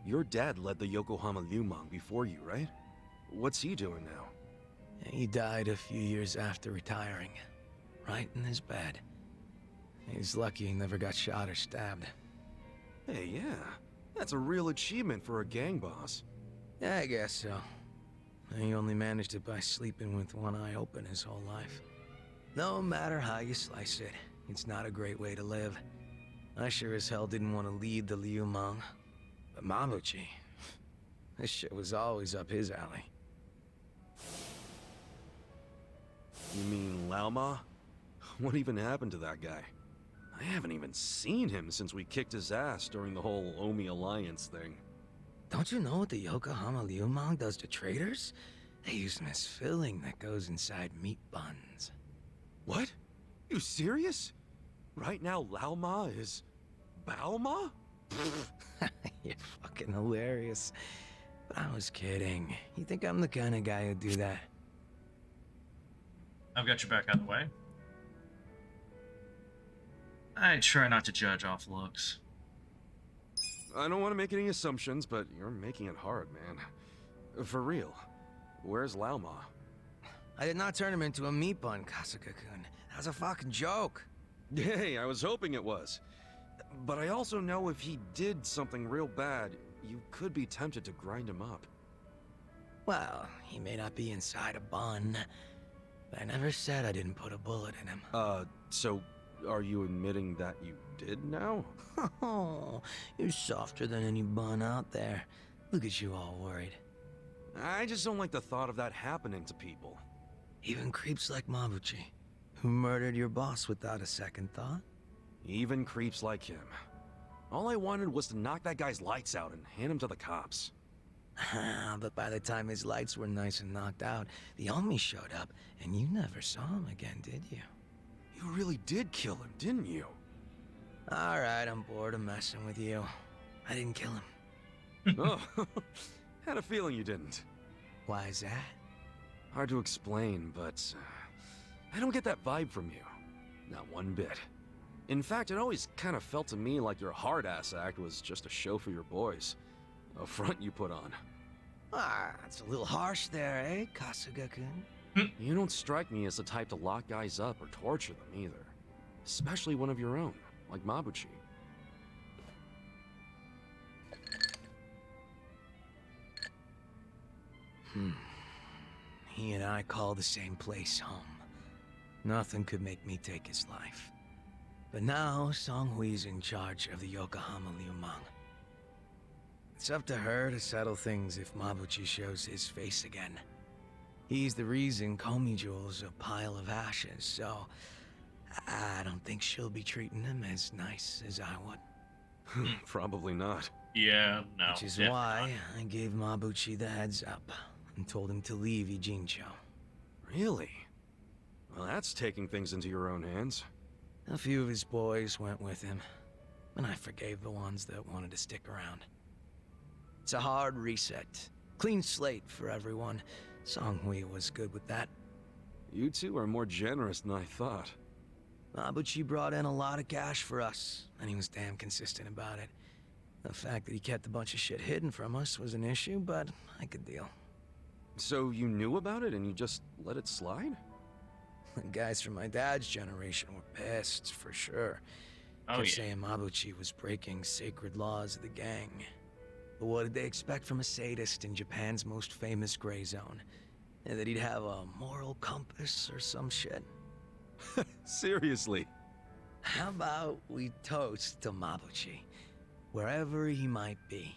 Your dad led the Yokohama Lumang before you, right? What's he doing now? He died a few years after retiring. Right in his bed. He's lucky he never got shot or stabbed. Hey, yeah. That's a real achievement for a gang boss. Yeah, I guess so. He only managed it by sleeping with one eye open his whole life. No matter how you slice it, it's not a great way to live. I sure as hell didn't want to lead the Liumang. But Mabuchi, this shit was always up his alley. You mean Laoma? What even happened to that guy? I haven't even seen him since we kicked his ass during the whole Omi Alliance thing. Don't you know what the Yokohama Liumang does to traders? They use this filling that goes inside meat buns. What? You serious? Right now Laoma is... Baoma? You're fucking hilarious. But I was kidding. You think I'm the kind of guy who'd do that? I've got your back out of the way. I try not to judge off looks. I don't want to make any assumptions, but you're making it hard, man. For real. Where's Laoma? I did not turn him into a meat bun, Kasuga-kun. That was a fucking joke. Hey, I was hoping it was. But I also know if he did something real bad, you could be tempted to grind him up. Well, he may not be inside a bun, but I never said I didn't put a bullet in him. So are you admitting that you did now? Oh, you're softer than any bun out there. Look at you all worried. I just don't like the thought of that happening to people. Even creeps like Mabuchi, who murdered your boss without a second thought. Even creeps like him. All I wanted was to knock that guy's lights out and hand him to the cops. But by the time his lights were nice and knocked out, the Omi showed up, and you never saw him again, did you? You really did kill him, didn't you? Alright, I'm bored of messing with you. I didn't kill him. Oh, had a feeling you didn't. Why is that? Hard to explain, but I don't get that vibe from you. Not one bit. In fact, it always kind of felt to me like your hard-ass act was just a show for your boys. A front you put on. Ah, that's a little harsh there, eh, Kasuga-kun? You don't strike me as the type to lock guys up or torture them either. Especially one of your own, like Mabuchi. He and I call the same place home. Nothing could make me take his life. But now, Songhui's in charge of the Yokohama Liumang. It's up to her to settle things if Mabuchi shows his face again. He's the reason Komi Jewel's a pile of ashes, so I don't think she'll be treating him as nice as I would. Probably not. Yeah, no. Which is definitely why not. I gave Mabuchi the heads up and told him to leave Ijincho. Really? Well, that's taking things into your own hands. A few of his boys went with him, and I forgave the ones that wanted to stick around. It's a hard reset. Clean slate for everyone. Songhui was good with that. You two are more generous than I thought. Mabuchi brought in a lot of cash for us, and he was damn consistent about it. The fact that he kept a bunch of shit hidden from us was an issue, but I could deal. So you knew about it and you just let it slide? The guys from my dad's generation were pissed, for sure. Oh, Kept yeah. saying Mabuchi was breaking sacred laws of the gang. But what did they expect from a sadist in Japan's most famous gray zone? And that he'd have a moral compass or some shit? Seriously? How about we toast to Mabuchi? wherever he might be.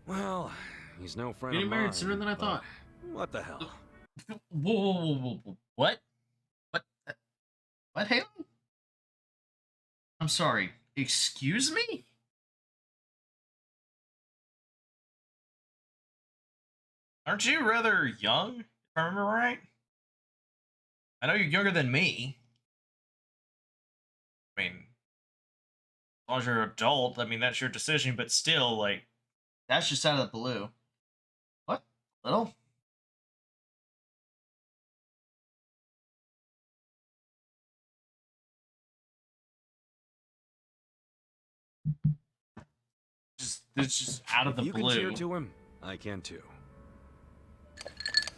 Well, he's no friend Getting of married mine, sooner than I but thought. What the hell? Whoa. What? What, Halo? I'm sorry. Excuse me? Aren't you rather young, if I remember right? I know you're younger than me. I mean, as long as you're an adult, I mean, that's your decision, but still, like, that's just out of the blue. What? Little? It's just out of the You blue. can cheer to him. I can too.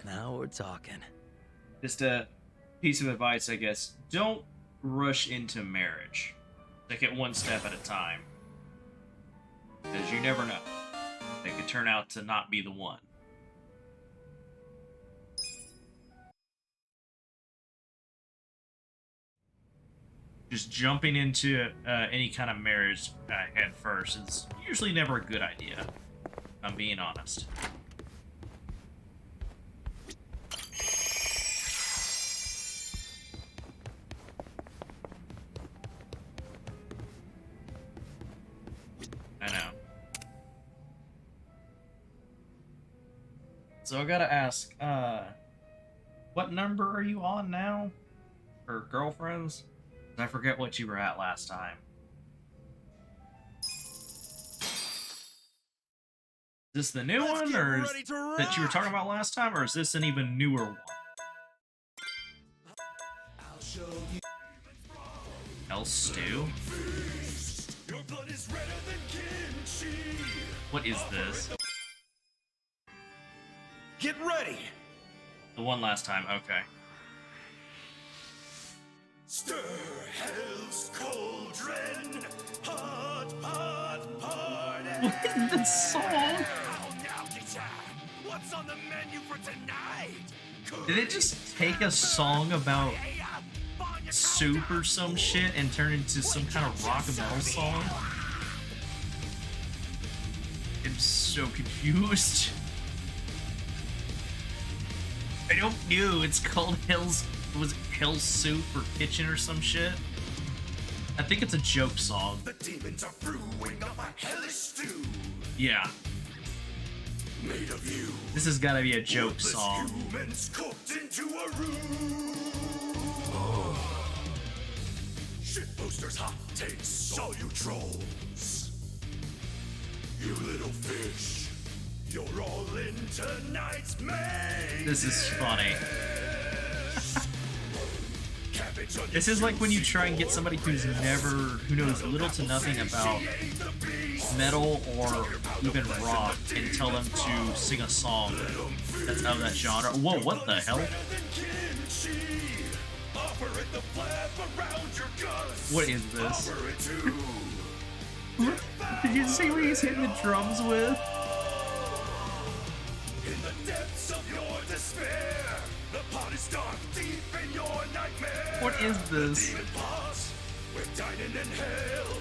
Now we're talking. Just a piece of advice, I guess. Don't rush into marriage. Take it one step at a time. Because you never know. They could turn out to not be the one. Just jumping into any kind of marriage head first is usually never a good idea, if I'm being honest. I know. So I gotta ask, what number are you on now? For girlfriends? I forget what you were at last time. Is this the new one, or that you were talking about last time, or is this an even newer one? El Stew? What is this? Get ready! The one last time, okay. Stir hell's cauldron, hot pot party. What is this song? What's on the menu for tonight? Did it just take a song about soup or some shit and turn into some kind of rock and metal song? I'm so confused. I don't know. It's called Hell's... Was it Hell's Soup or Kitchen or some shit? I think it's a joke song. The demons are brewing up a hellish stew. Yeah. Made of you. This has got to be a joke song. Humans cooked into a roux. Shit posters, hot takes, all you trolls. You little fish, you're all in tonight's main. This is funny. This is like when you try and get somebody who knows little to nothing about metal or even rock and tell them to sing a song that's of that genre. Whoa, what the hell? What is this? Did you see what he's hitting the drums with? In the depths of your despair, the pot is dark deep in your nightmare. What is this? We're dining in hell.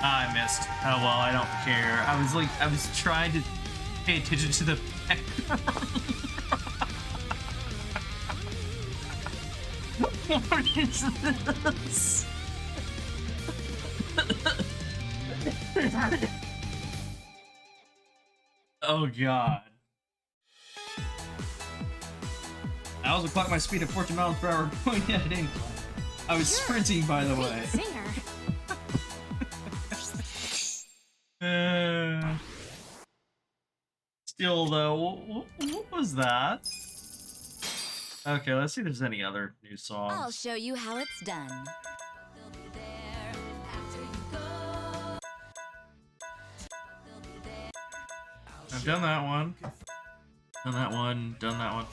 I missed. Oh well, I don't care. I was trying to pay attention to the background. What is this? Oh god. I also clocked my speed at 14 miles per hour going at an incline. I was sprinting, by the way. Still though, what was that? Okay, let's see if there's any other new songs. I'll show you how it's done. I've done that one. Done that one. Done that one.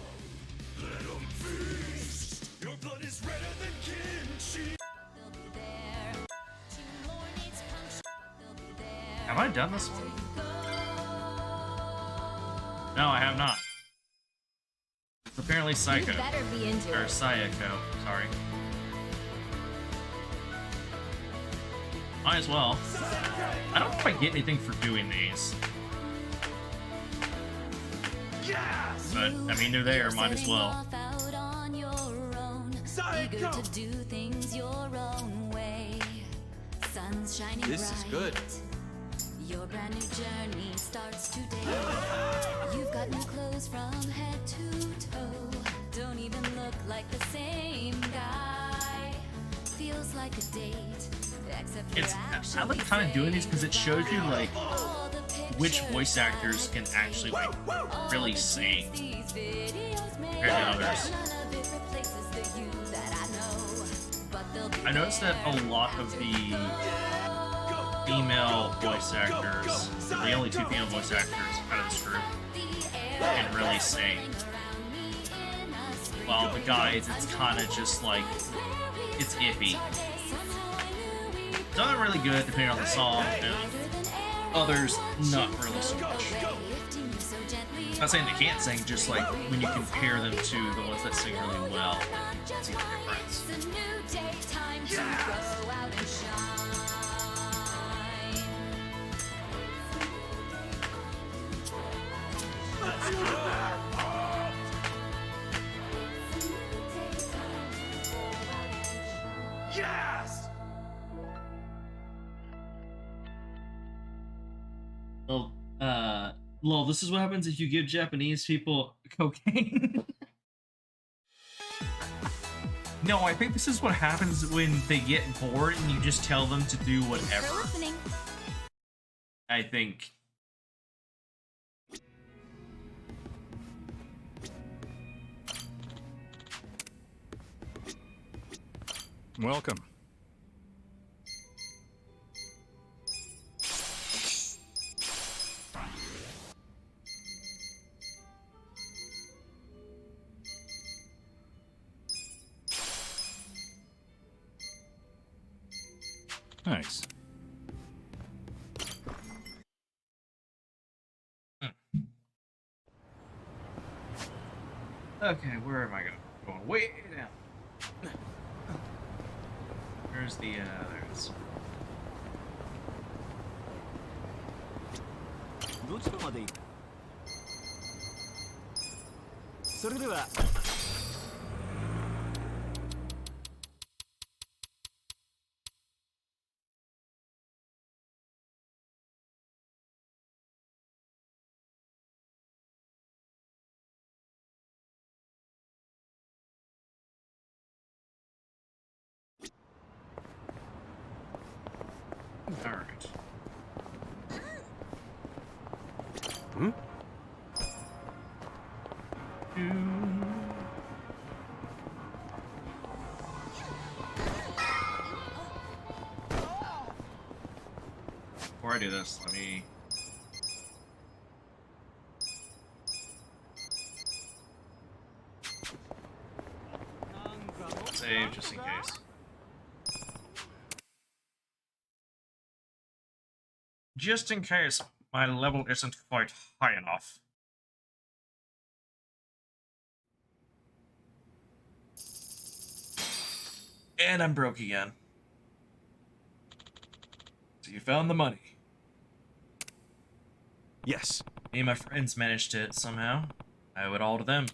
Have I done this one? No, I have not. It's apparently Psycho. You better be into Or it. Sayako, sorry. Might as well. I don't know if I get anything for doing these. But, I mean, they're there, might as well. This is good. Your brand new journey starts today. You've got new clothes from head to toe. Don't even look like the same guy. Feels like a date. I like kind of doing these because it shows you like which voice actors can actually like really sing compared to others. I noticed that a lot of the female voice actors, the only two female voice actors out of this group, can really sing. While the guys, it's kind of just like, it's iffy. Some are really good depending on the song, and others not really so much. I'm not saying they can't sing, just like when you compare them to the ones that sing really well, see the difference. Yes! Well, lol, this is what happens if you give Japanese people cocaine. No, I think this is what happens when they get bored and you just tell them to do whatever. I think. Welcome. Nice. Okay, where am I going? Going way down. Where's the, there it is. どちらまで行く？それでは。All right. Hmm? Before I do this, let me... save just in case. Just in case my level isn't quite high enough. And I'm broke again. So you found the money. Yes. Me and my friends managed it somehow. I owe it all to them.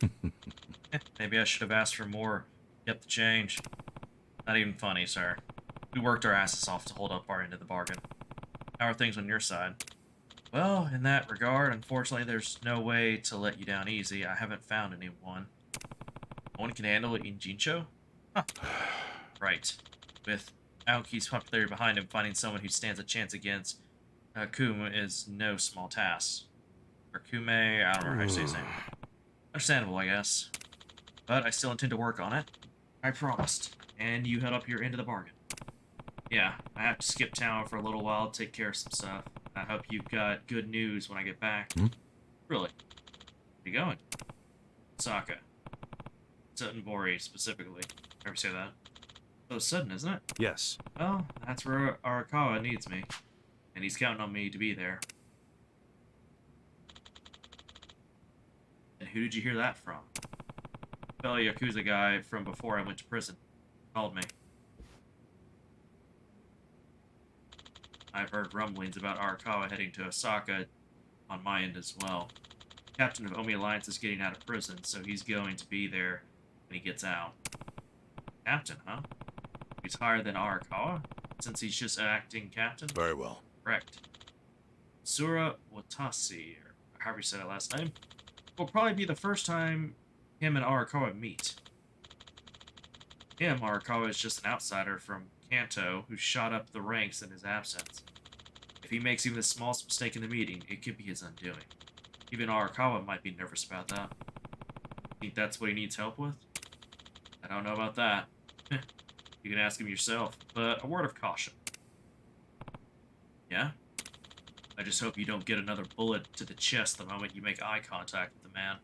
Maybe I should have asked for more. Get the change. Not even funny, sir. We worked our asses off to hold up our end of the bargain. How are things on your side? Well, in that regard, unfortunately, there's no way to let you down easy. I haven't found anyone. No one can handle it in Jincho? Huh. Right. With Aoki's popularity behind him, finding someone who stands a chance against Kuma is no small task. Or Kume, I don't remember how to say his name. Understandable, I guess. But I still intend to work on it. I promised. And you held up your end of the bargain. Yeah, I have to skip town for a little while to take care of some stuff. I hope you've got good news when I get back. Really? Where you going? Osaka. Sutton-Bori, specifically. Ever say that? So sudden, isn't it? Yes. Well, that's where Arakawa needs me. And he's counting on me to be there. And who did you hear that from? Fellow Yakuza guy from before I went to prison. Called me. I've heard rumblings about Arakawa heading to Osaka on my end as well. Captain of Omi Alliance is getting out of prison, so he's going to be there when he gets out. Captain, huh? He's higher than Arakawa, since he's just acting captain? Very well. Correct. Sura Watasi, or however you say that last name, will probably be the first time him and Arakawa meet. Arakawa is just an outsider from Kanto who shot up the ranks in his absence. If he makes even the smallest mistake in the meeting, it could be his undoing. Even Arakawa might be nervous about that. Think that's what he needs help with? I don't know about that. You can ask him yourself, but a word of caution. Yeah? I just hope you don't get another bullet to the chest the moment you make eye contact with the man.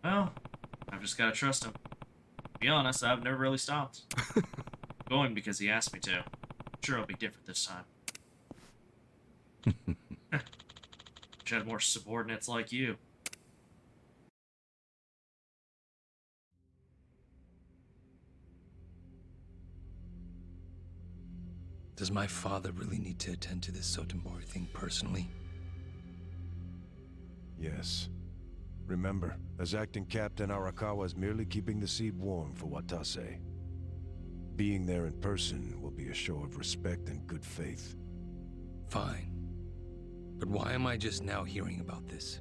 Well, I've just gotta trust him. To be honest, I've never really stopped. Going because he asked me to. I'm sure it'll be different this time. Wish I had more subordinates like you. Does my father really need to attend to this Sotenbori thing personally? Yes. Remember, as acting captain, Arakawa is merely keeping the seat warm for Watase. Being there in person will be a show of respect and good faith. Fine. But why am I just now hearing about this?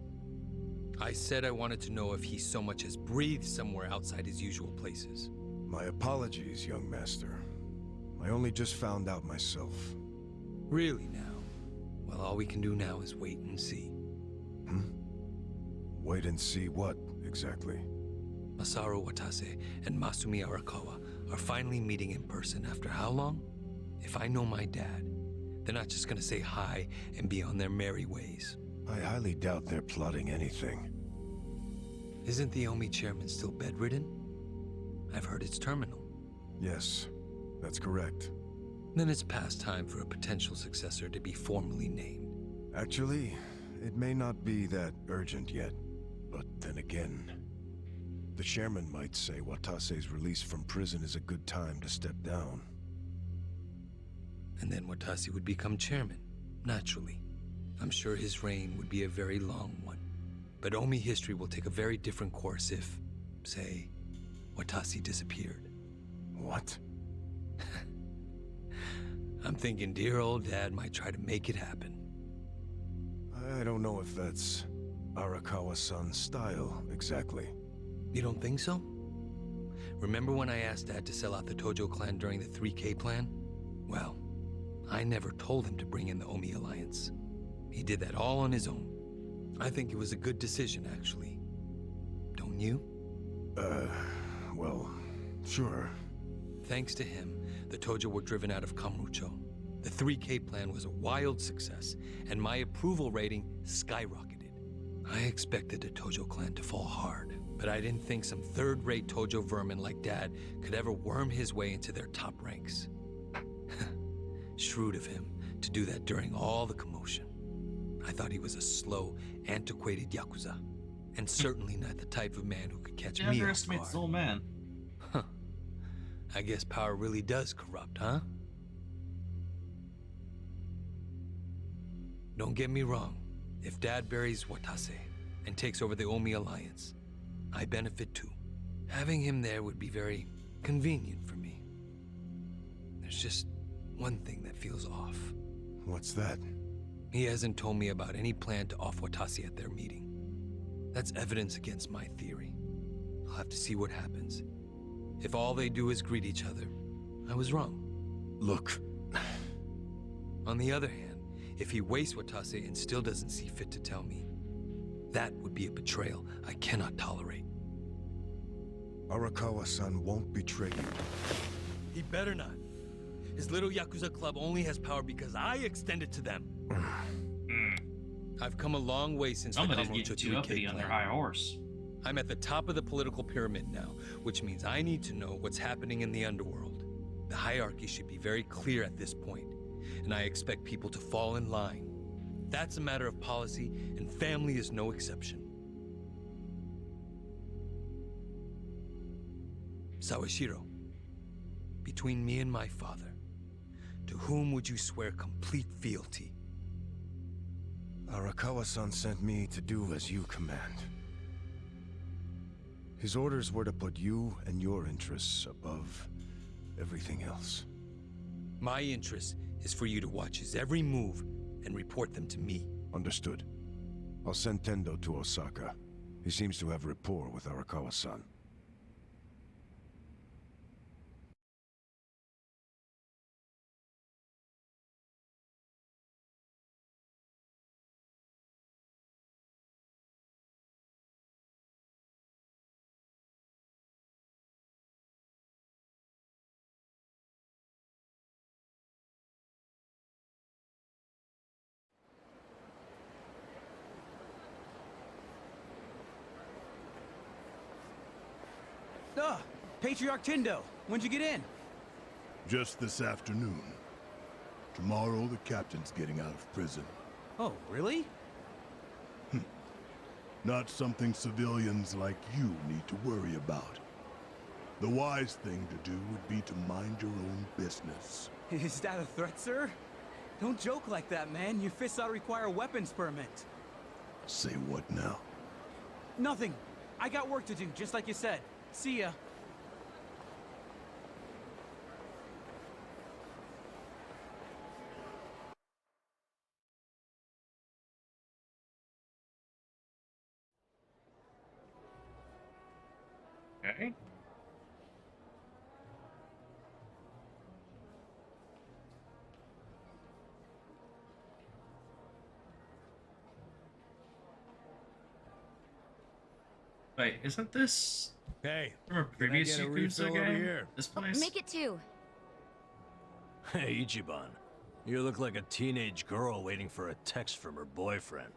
I said I wanted to know if he so much as breathed somewhere outside his usual places. My apologies, young master. I only just found out myself. Really now? Well, all we can do now is wait and see. Wait and see what, exactly? Masaru Watase and Masumi Arakawa are finally meeting in person after how long? If I know my dad, they're not just gonna say hi and be on their merry ways. I highly doubt they're plotting anything. Isn't the Omi chairman still bedridden? I've heard it's terminal. Yes, that's correct. Then it's past time for a potential successor to be formally named. Actually, it may not be that urgent yet. But then again, the chairman might say Watase's release from prison is a good time to step down. And then Watase would become chairman, naturally. I'm sure his reign would be a very long one. But Omi history will take a very different course if, say, Watase disappeared. What? I'm thinking dear old dad might try to make it happen. I don't know if that's Arakawa-san's style, exactly. You don't think so? Remember when I asked Dad to sell out the Tojo clan during the 3K plan? Well, I never told him to bring in the Omi Alliance. He did that all on his own. I think it was a good decision, actually. Don't you? Well, sure. Thanks to him, the Tojo were driven out of Kamurocho. The 3K plan was a wild success, and my approval rating skyrocketed. I expected the Tojo clan to fall hard, but I didn't think some third-rate Tojo vermin like Dad could ever worm his way into their top ranks. Shrewd of him to do that during all the commotion. I thought he was a slow, antiquated Yakuza, and certainly not the type of man who could catch me off underestimates guard. the old man. Huh. I guess power really does corrupt, huh? Don't get me wrong. If Dad buries Watase and takes over the Omi Alliance, I benefit too. Having him there would be very convenient for me. There's just one thing that feels off. What's that? He hasn't told me about any plan to off Watase at their meeting. That's evidence against my theory. I'll have to see what happens. If all they do is greet each other, I was wrong. Look. On the other hand, if he wastes Watase and still doesn't see fit to tell me, that would be a betrayal I cannot tolerate. Arakawa-san won't betray you. He better not. His little Yakuza club only has power because I extend it to them. I've come a long way since Somebody's the getting Kamurocho too uppity 3K on their plan. high horse. I'm at the top of the political pyramid now, which means I need to know what's happening in the underworld. The hierarchy should be very clear at this point, and I expect people to fall in line. That's a matter of policy, and family is no exception. Sawashiro, between me and my father, To whom would you swear complete fealty? Arakawa-san sent me to do as you command. His orders were to put you and your interests above everything else. My interest is for you to watch his every move and report them to me. Understood. I'll send Tendo to Osaka. He seems to have rapport with Arakawa-san. Patriarch Tendo, when'd you get in? Just this afternoon. Tomorrow, the captain's getting out of prison. Oh, really? Not something civilians like you need to worry about. The wise thing to do would be to mind your own business. Is that a threat, sir? Don't joke like that, man. Your fists ought to require a weapons permit. Say what now? Nothing. I got work to do, just like you said. See ya. Okay. Wait, isn't this Hey, from a previous get a Yakuza refill over game? here? This place? Make it two. Hey, Ichiban. You look like a teenage girl waiting for a text from her boyfriend.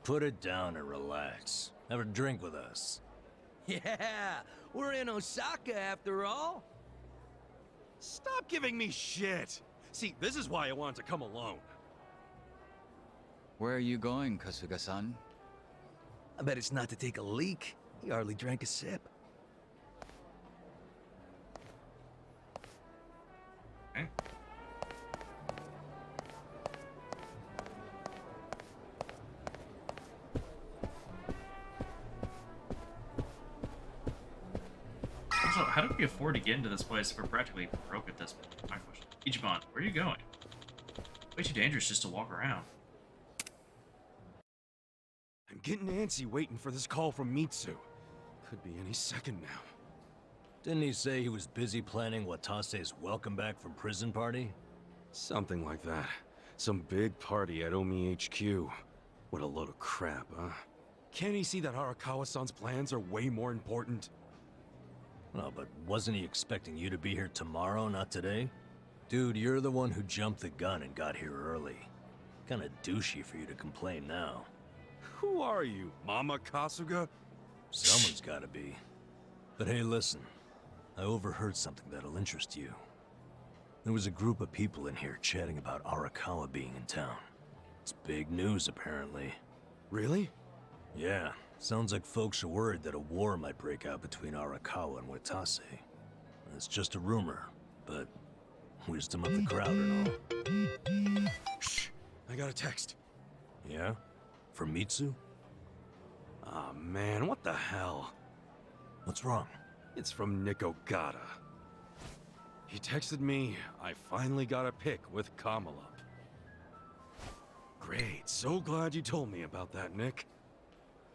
Put it down and relax. Have a drink with us. Yeah, we're in Osaka after all. Stop giving me shit! See, this is why I wanted to come alone. Where are you going, Kasuga-san? I bet it's not to take a leak. He hardly drank a sip. Okay. Also, how did we afford to get into this place if we're practically broke at this point? My question. Ichiban, where are you going? Way too dangerous just to walk around. I'm getting antsy waiting for this call from Mitsu. Could be any second now. Didn't he say he was busy planning Watase's welcome back from prison party? Something like that. Some big party at Omi HQ. What a load of crap, huh? Can't he see that Arakawa-san's plans are way more important? Well, but wasn't he expecting you to be here tomorrow, not today? Dude, you're the one who jumped the gun and got here early. Kinda douchey for you to complain now. Who are you, Mama Kasuga? Someone's gotta be. But hey, listen. I overheard something that'll interest you. There was a group of people in here chatting about Arakawa being in town. It's big news, apparently. Really? Yeah, sounds like folks are worried that a war might break out between Arakawa and Watase. It's just a rumor, but wisdom of the crowd and all. Shh! I got a text. Yeah? From Mitsu? Aw, man, what the hell? What's wrong? It's from Nick Ogata. He texted me, I finally got a pic with Kamala. Great, so glad you told me about that, Nick.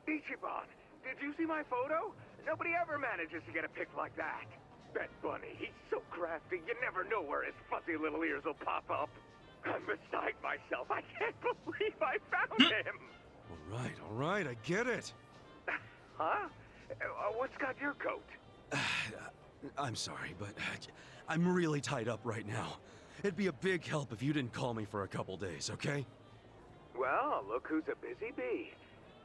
Ichiban, did you see my photo? Nobody ever manages to get a pic like that. That bunny, he's so crafty, you never know where his fuzzy little ears will pop up. I'm beside myself. I can't believe I found him. All right, I get it. Huh? What's got your coat? I'm sorry, but I'm really tied up right now. It'd be a big help if you didn't call me for a couple days, okay? Well, look who's a busy bee.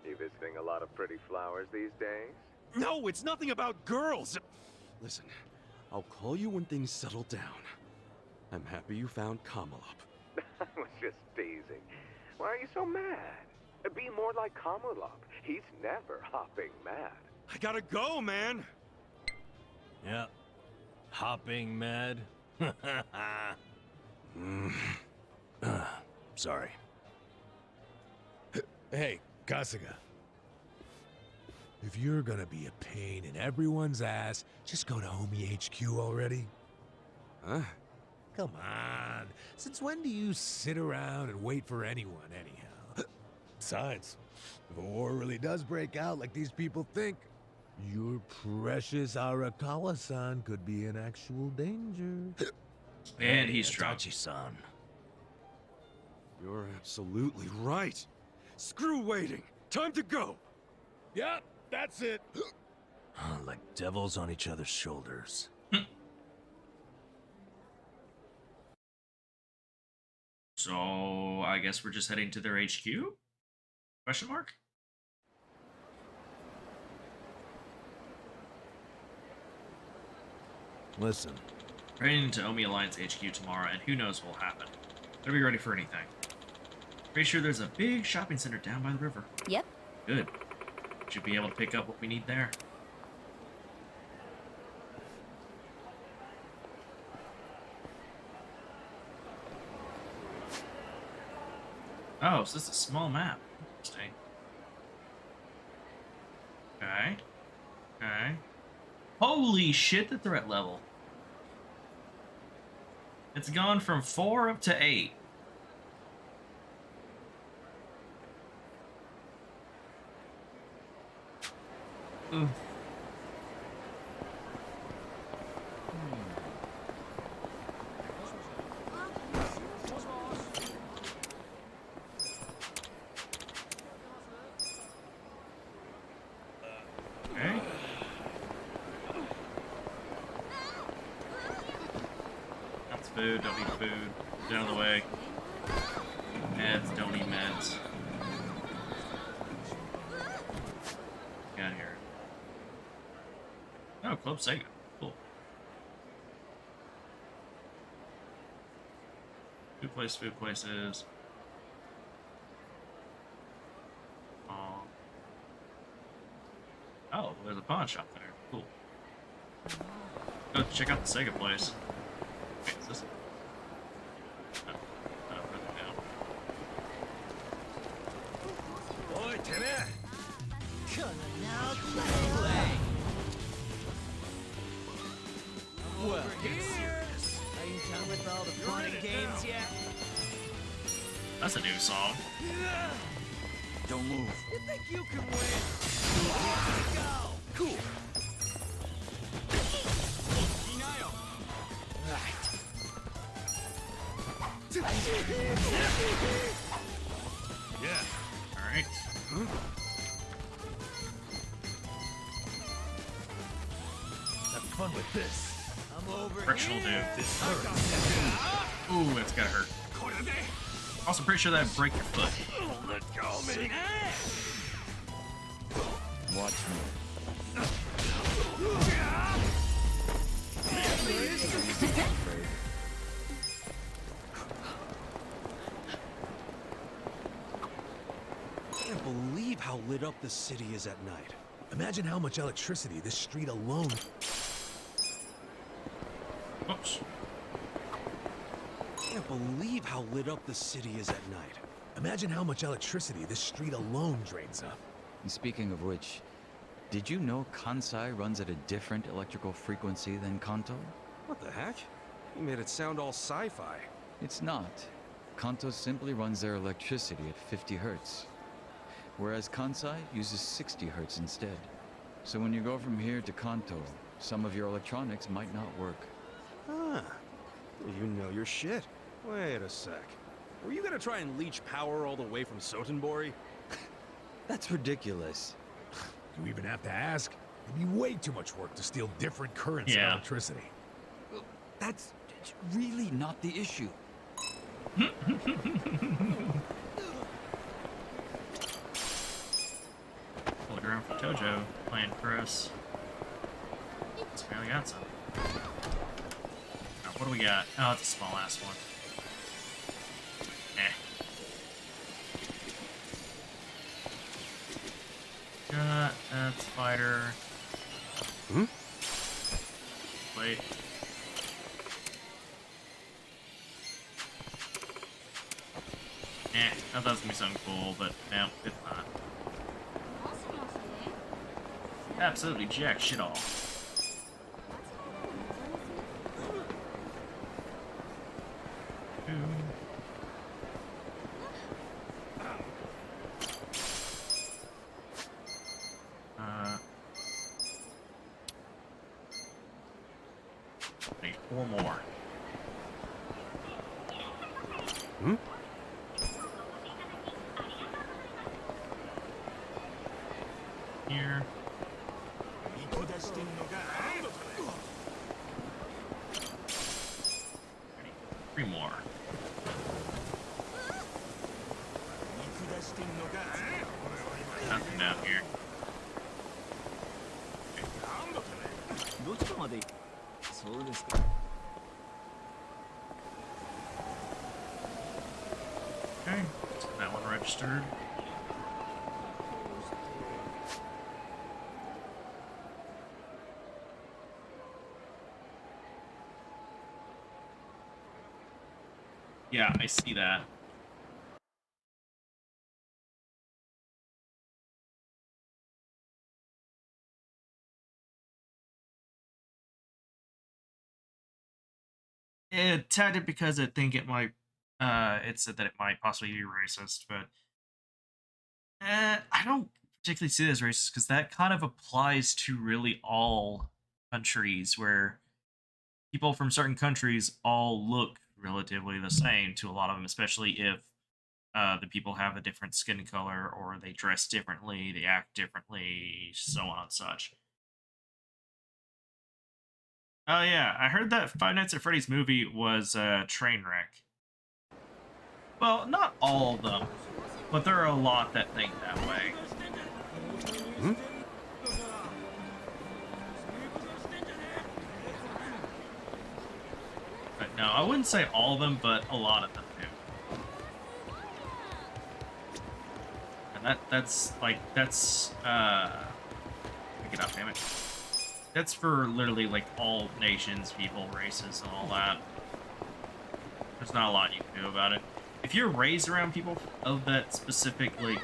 You visiting a lot of pretty flowers these days? No, it's nothing about girls! Listen, I'll call you when things settle down. I'm happy you found Kamala. I was just teasing. Why are you so mad? Be more like Kamulop. He's never hopping mad. I gotta go, man! Yeah. Hopping mad? Sorry. Hey, Kasuga. If you're gonna be a pain in everyone's ass, just go to Homie HQ already. Huh? Come on. Since when do you sit around and wait for anyone, anyhow? Besides, if a war really does break out like these people think, your precious Arakawa-san could be in actual danger. And he's drunk. Itachi-san. You're absolutely right. Screw waiting. Time to go. Yep, that's it. Like devils on each other's shoulders. So I guess we're just heading to their HQ? Question mark? Listen. Heading into Omi Alliance HQ tomorrow, and who knows what will happen. Better be ready for anything. Pretty sure there's a big shopping center down by the river. Yep. Good. Should be able to pick up what we need there. Oh, so this is a small map. Interesting. Okay. Okay. Holy shit, the threat level. It's gone from 4 up to 8. Ooh. Okay. That's food, don't eat food. Get out of the way. Meds, don't eat meds. Get out of here. Oh, Club Sega. Cool. Food places. Oh, there's a pawn shop there. Cool. Go check out the Sega place. Wait, is this? Oh, further down. Boy, come now, play. Well, here. Are you done with all the fun and games yet? That's a new song. Don't move. You think you can win? Go. Cool. Denial. Right. Yeah. All right. Have fun with this. I'm over Frictional here. dude. Ooh, that's gotta hurt. Also, pretty sure that'd break your foot. Let go, man. Watch me. I can't believe how lit up this city is at night. Imagine how much electricity this street alone. Oops. I can't believe how lit up the city is at night. Imagine how much electricity this street alone drains up. And speaking of which, did you know Kansai runs at a different electrical frequency than Kanto? What the heck? You made it sound all sci-fi. It's not. Kanto simply runs their electricity at 50 hertz, whereas Kansai uses 60 hertz instead. So when you go from here to Kanto, some of your electronics might not work. Ah, you know your shit. Wait a sec. Were you gonna try and leech power all the way from Sotenbori? That's ridiculous. You even have to ask? It'd be way too much work to steal different currents of electricity. That's really not the issue. Hologram for Tojo playing Chris. Apparently got some. Now, what do we got? Oh, it's a small ass one. That's fighter. Wait. vehicle, but no, it's not. Absolutely jack shit all. Need 4 more. Here. 3 more. Nothing down here. Okay, so that one registered. Yeah, I see that. It tagged it because I think it might, it said that it might possibly be racist, but I don't particularly see it as racist because that kind of applies to really all countries where people from certain countries all look relatively the same to a lot of them, especially if the people have a different skin color or they dress differently, they act differently, so on and such. Oh yeah, I heard that Five Nights at Freddy's movie was a train wreck. Well, not all of them, but there are a lot that think that way. But no, I wouldn't say all of them, but a lot of them do. And that's pick it up, damn it. That's for literally like all nations, people, races, and all that. There's not a lot you can do about it. If you're raised around people of that specific like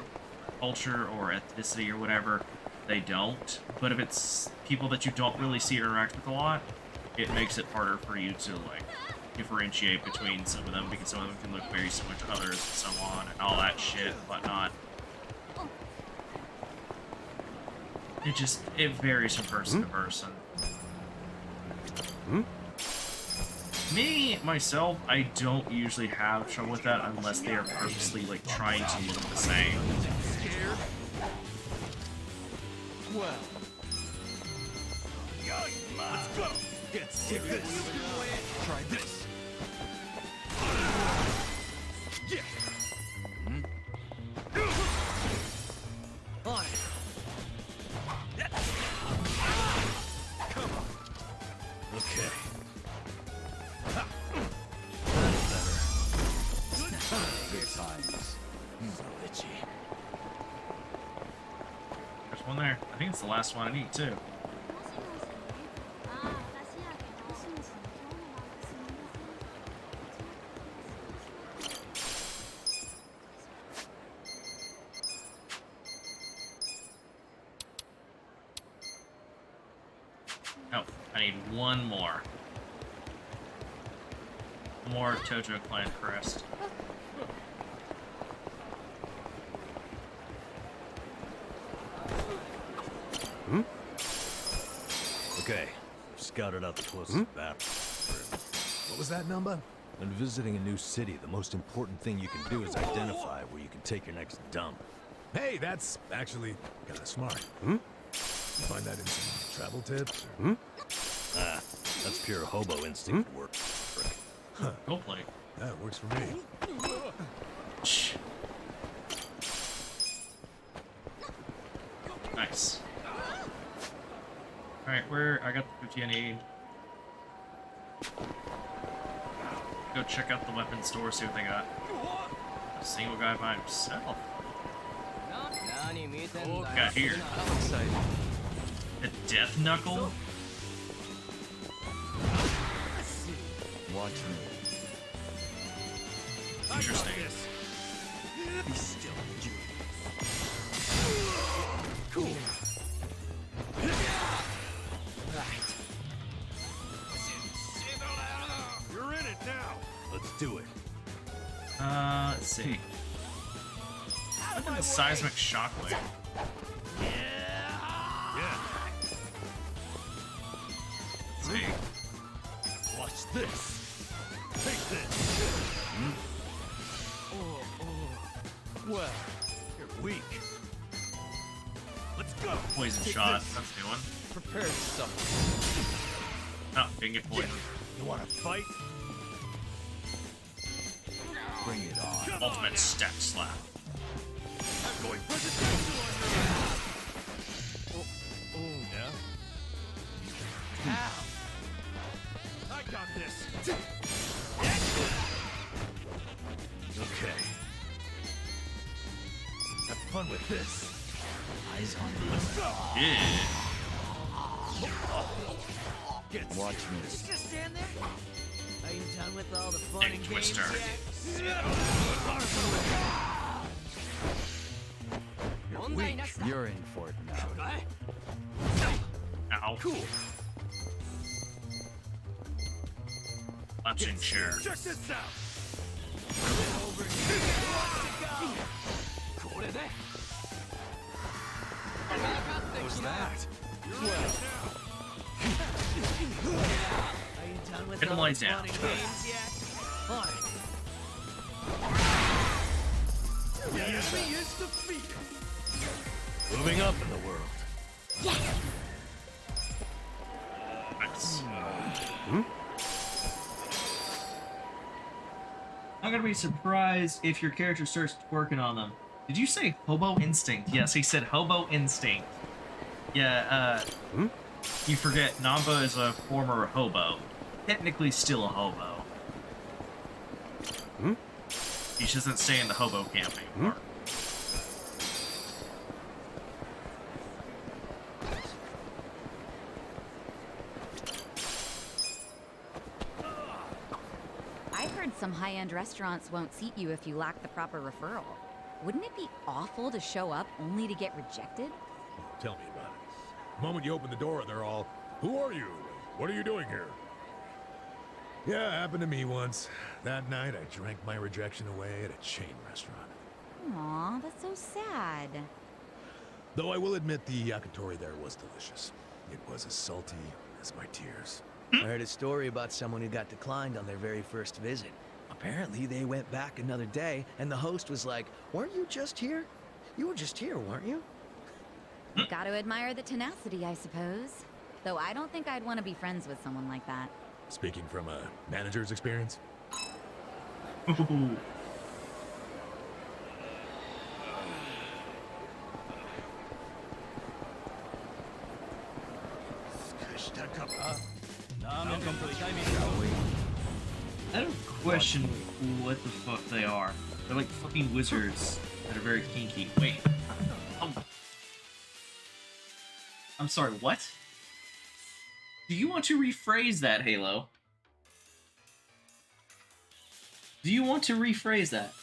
culture or ethnicity or whatever, they don't. But if it's people that you don't really see or interact with a lot, it makes it harder for you to like differentiate between some of them because some of them can look very similar to others and so on and all that shit and whatnot. It varies from person to person. Me, myself, I don't usually have trouble with that unless they are purposely, like, trying to look the same. Well, let's go. Get serious. Try this. Yeah. On it. Come on. Okay. Good times. So itchy. There's one there. I think it's the last one I need, too. Oh, I need one more. More Tojo Clan crest. Okay, scouted out the closest battle. What was that number? When visiting a new city, the most important thing you can do is identify where you can take your next dump. Hey, that's actually kind of smart. You find that in some travel tips? Or... Ah, that's pure hobo instinct work. Huh. Go play. That works for me. Shh. Nice. Alright, I got the 50 I need. Go check out the weapon store, see what they got. A single guy by himself. What we got here? A death knuckle? Watch me. Interesting. Be still, you see. Look at the seismic shockwave. Yeah. Let's see. Watch this. Take this. Well, you're weak. Let's go. Poison Take shot. this. That's a new one. Prepare to suffer. No, didn't get poisoned. You want to fight? Bring it on. Ultimate stack slap. I'm going presidential on your ass. Yeah? Ow! I got this. Okay. Have fun with this. Eyes on me. Let's go. Yeah. Watch me. Just stand there. Are you done with all the fun Neck and twister. games yet? You're weak. You're in for it now. Ow. Cool. Punching chair. Check this out. Over here. What was that? Are you done with Hit him all while the he's down. fun and games yet? Fine. The enemy is defeated. Moving up in the world. Nice. I'm gonna be surprised if your character starts working on them. Did you say hobo instinct? Yes, he said hobo instinct. Yeah, you forget Namba is a former hobo. Technically still a hobo. He just doesn't stay in the hobo camp anymore. I've heard some high-end restaurants won't seat you if you lack the proper referral. Wouldn't it be awful to show up only to get rejected? Tell me about it. The moment you open the door, they're all, "Who are you? What are you doing here?" Yeah, happened to me once. That night, I drank my rejection away at a chain restaurant. Aw, that's so sad. Though I will admit the yakitori there was delicious. It was as salty as my tears. I heard a story about someone who got declined on their very first visit. Apparently, they went back another day, and the host was like, "Weren't you just here? You were just here, weren't you?" Gotta admire the tenacity, I suppose. Though I don't think I'd want to be friends with someone like that. Speaking from a manager's experience. I don't question what the fuck they are. They're like fucking wizards that are very kinky. Wait. I'm sorry, what? Do you want to rephrase that, Halo? Do you want to rephrase that?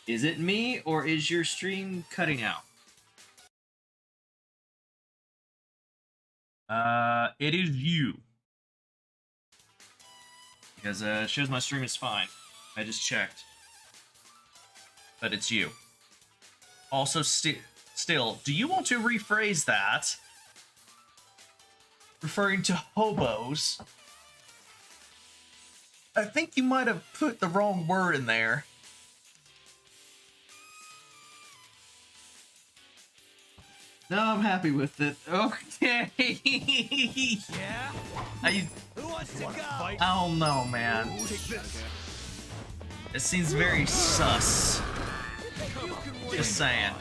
Is it me, or is your stream cutting out? It is you. Because it shows my stream is fine. I just checked. But it's you. Also, still, do you want to rephrase that? Referring to hobos. I think you might have put the wrong word in there. No, I'm happy with it. Okay. Yeah? Who wants to go? I don't know, man. It seems very sus. Just saying.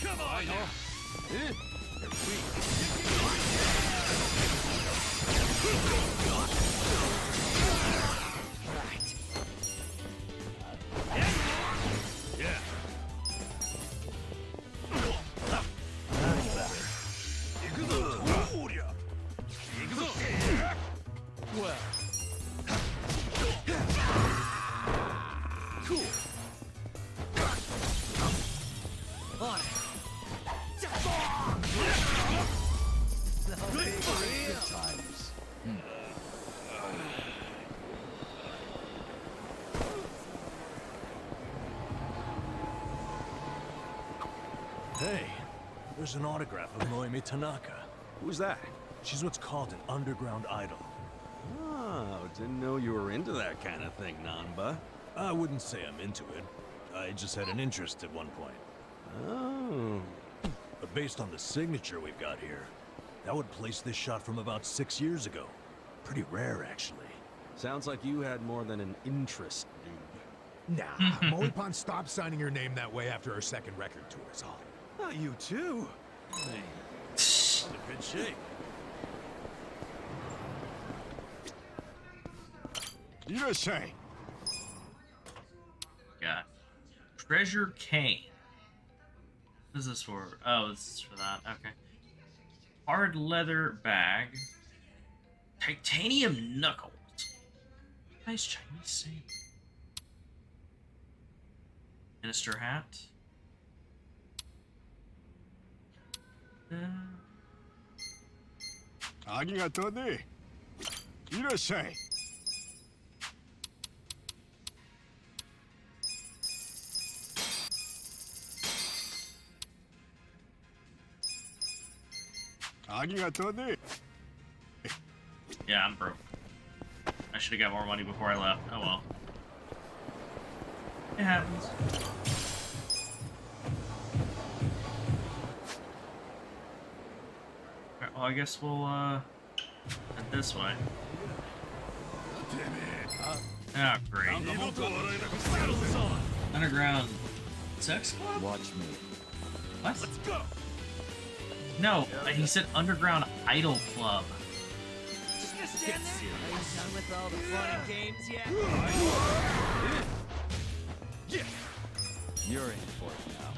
Come on. Right. Yeah. Well. Cool. On it. Good for you. Times. Hey, there's an autograph of Noemi Tanaka. Who's that? She's what's called an underground idol. Oh, didn't know you were into that kind of thing, Nanba. I wouldn't say I'm into it. I just had an interest at one point. Oh. But based on the signature we've got here, that would place this shot from about 6 years ago. Pretty rare, actually. Sounds like you had more than an interest, dude. Nah, Moipan stopped signing your name that way after her second record tour is all. Not you too. Hey, I'm in good shape. Got treasure cane. What is this for? Oh, this is for that. Okay. Hard leather bag. Titanium knuckles. Nice Chinese thing. Minister hat. Yeah, I'm broke. I should have got more money before I left. Oh well. It happens. Alright, well, I guess we'll, head this way. Oh, great. Underground sex club? Watch me. What? Let's go. No, he said Underground Idol Club. Just gonna stand there? Are you done with all the fun and games yet? You're in for it now.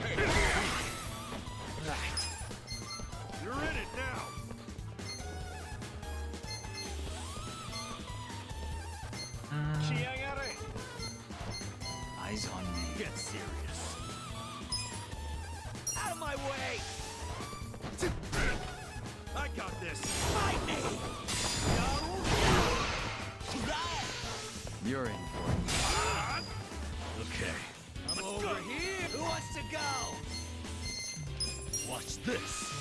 Right. You're in it now. Eyes on me. Get serious. Out of my way! I got this. Fight me! You're in for it. Okay, I'm over here! Who wants to go? watch this.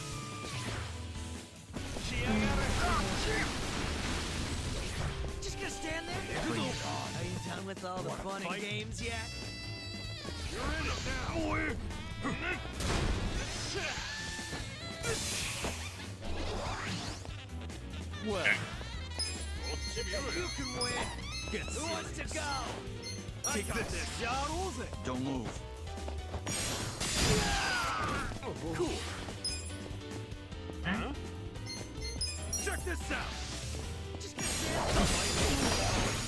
Just gonna stand there? Bring it on. Are you done with all the fun and games yet? You're in it now. Well, you can win. Who wants to go? Take this. Don't move. Cool. Huh? Check this out. Just gonna stand there.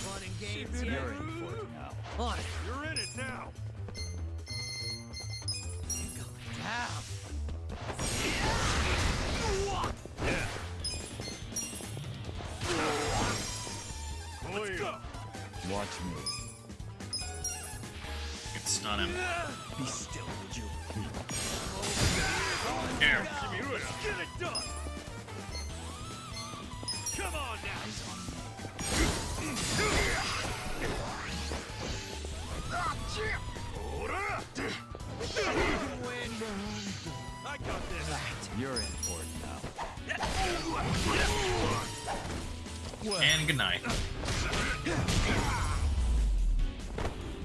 Fun and games yet? You're in for it now. On it. You're in it now. Down. Yeah. Let's go. Watch me. Can stun him. Be still, would you? Here. Get it done. Come on now. Eyes on me. You can win. I got this. You're in for it now. And good night.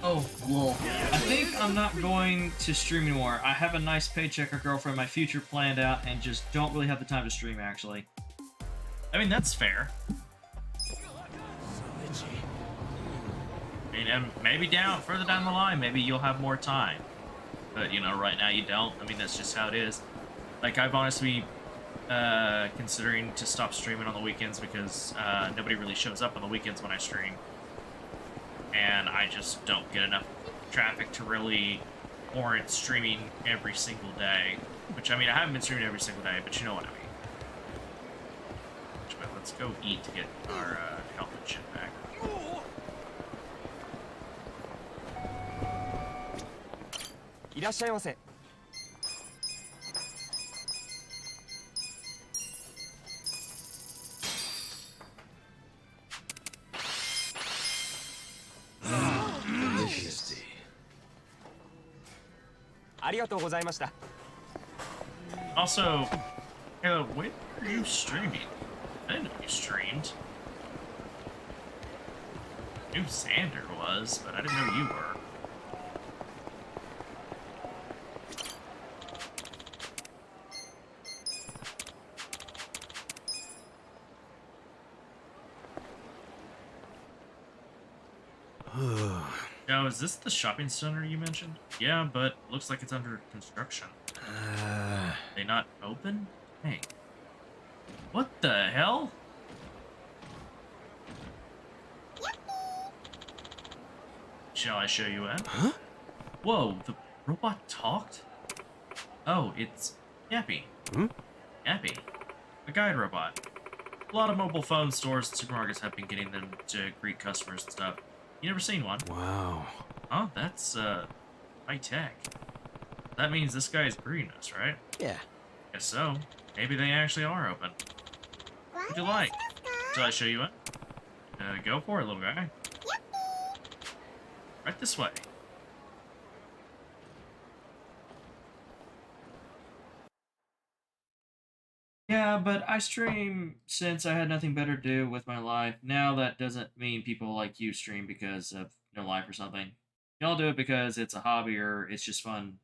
Oh, lol. I think I'm not going to stream anymore. I have a nice paycheck, a girlfriend, my future planned out, and just don't really have the time to stream, actually. I mean, that's fair. I mean, maybe further down the line, maybe you'll have more time. But, you know, right now you don't. I mean, that's just how it is. Like, I've honestly considering to stop streaming on the weekends because nobody really shows up on the weekends when I stream. And I just don't get enough traffic to really warrant streaming every single day. Which, I mean, I haven't been streaming every single day, but you know what I mean. But let's go eat to get our health and shit back. Also, when are you streaming? I didn't know you streamed. I knew Xander was, but I didn't know you were. Now, is this the shopping center you mentioned? Yeah, but looks like it's under construction. They not open? Hey. What the hell? Shall I show you in? Huh? Whoa, the robot talked? Oh, it's Yappy. Hmm? Yappy. A guide robot. A lot of mobile phone stores and supermarkets have been getting them to greet customers and stuff. You never seen one? Wow. Oh, that's, high tech. That means this guy is greeting us, right? Yeah. Guess so. Maybe they actually are open. What'd you like? Shall I show you in? Go for it, little guy. Right this way. Yeah, but I stream since I had nothing better to do with my life. Now that doesn't mean people like you stream because of no life or something. Y'all do it because it's a hobby or it's just fun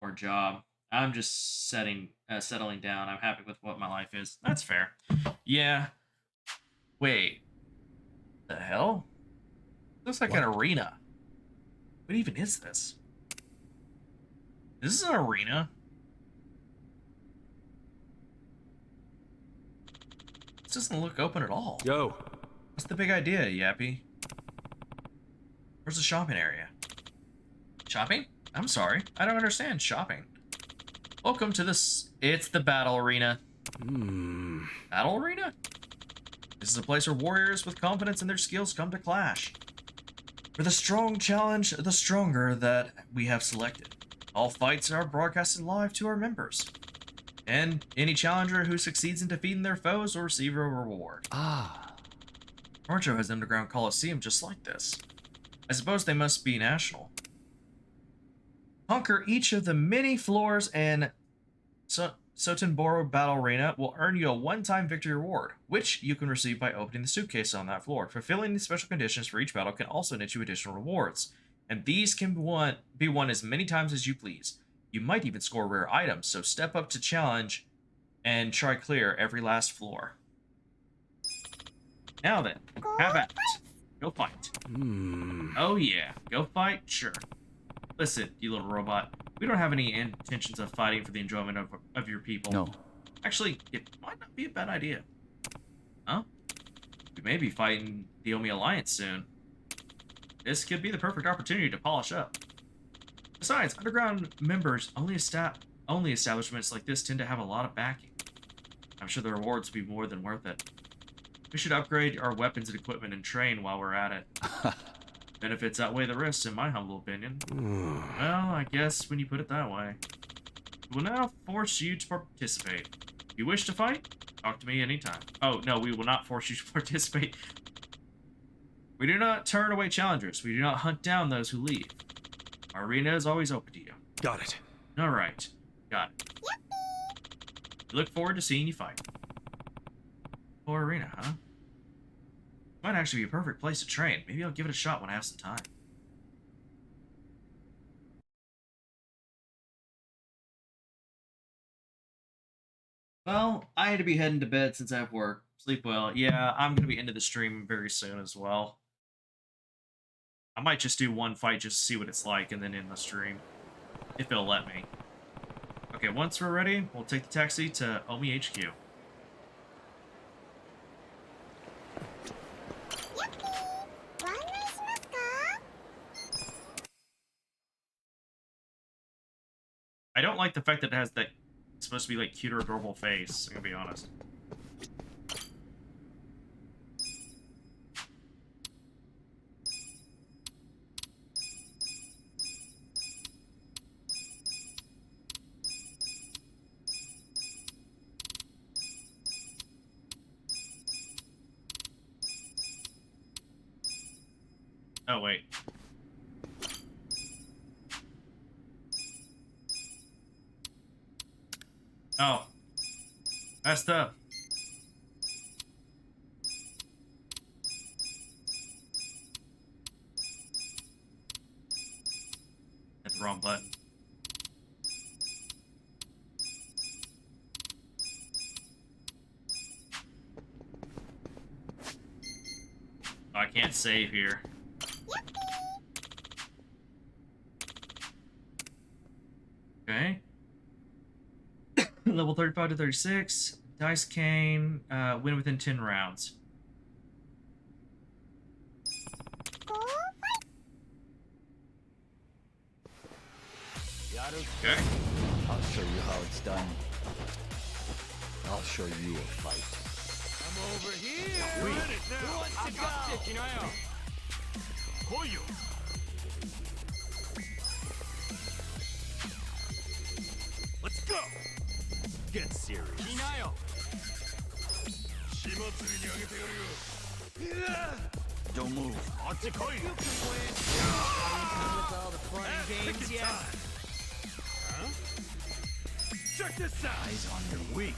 or a job. I'm just settling down. I'm happy with what my life is. That's fair. Yeah. Wait. The hell? Looks like an arena. What even is this? This is an arena. This doesn't look open at all. Yo. What's the big idea, Yappy? Where's the shopping area? Shopping? I'm sorry. I don't understand shopping. Welcome to this. It's the battle arena. Battle arena? This is a place where warriors with confidence in their skills come to clash. For the strong challenge, the stronger that we have selected. All fights are broadcasted live to our members. And any challenger who succeeds in defeating their foes will receive a reward. Marjo has an underground coliseum just like this. I suppose they must be national. Conquer each of the many floors and Sotenboro Battle Arena will earn you a one-time victory reward, which you can receive by opening the suitcase on that floor. Fulfilling the special conditions for each battle can also net you additional rewards, and these can be won as many times as you please. You might even score rare items, so step up to challenge and try clear every last floor. Now then, have at it. Go fight. Oh yeah, go fight? Sure. Listen, you little robot. We don't have any intentions of fighting for the enjoyment of your people. No. Actually, it might not be a bad idea. Huh? We may be fighting the Omi Alliance soon. This could be the perfect opportunity to polish up. Besides, underground members only establishments like this tend to have a lot of backing. I'm sure the rewards will be more than worth it. We should upgrade our weapons and equipment and train while we're at it. Benefits outweigh the risks, in my humble opinion. Well, I guess when you put it that way. We will now force you to participate. If you wish to fight, talk to me anytime. Oh, no, we will not force you to participate. We do not turn away challengers. We do not hunt down those who leave. Our arena is always open to you. Got it. All right. Got it. We look forward to seeing you fight. Or arena, huh? Might actually be a perfect place to train. Maybe I'll give it a shot when I have some time. Well, I had to be heading to bed since I have work. Sleep well. Yeah, I'm going to be into the stream very soon as well. I might just do one fight just to see what it's like and then end the stream. If it'll let me. Okay, once we're ready, we'll take the taxi to Omi HQ. I don't like the fact that it has that it's supposed to be like cute or adorable face, I'm gonna be honest. Oh wait. Oh. Messed up. Hit the wrong button. Oh, I can't save here. Okay. Level 35 to 36. Dice cane. Win within 10 rounds. Okay. I'll show you how it's done. I'll show you a fight. I'm over here. You're in it now. Who wants to go? Let's go. Get serious. Kinayo. Don't move. You can win. With all the fun and games yet? Huh? Check this out. Eyes on your weak.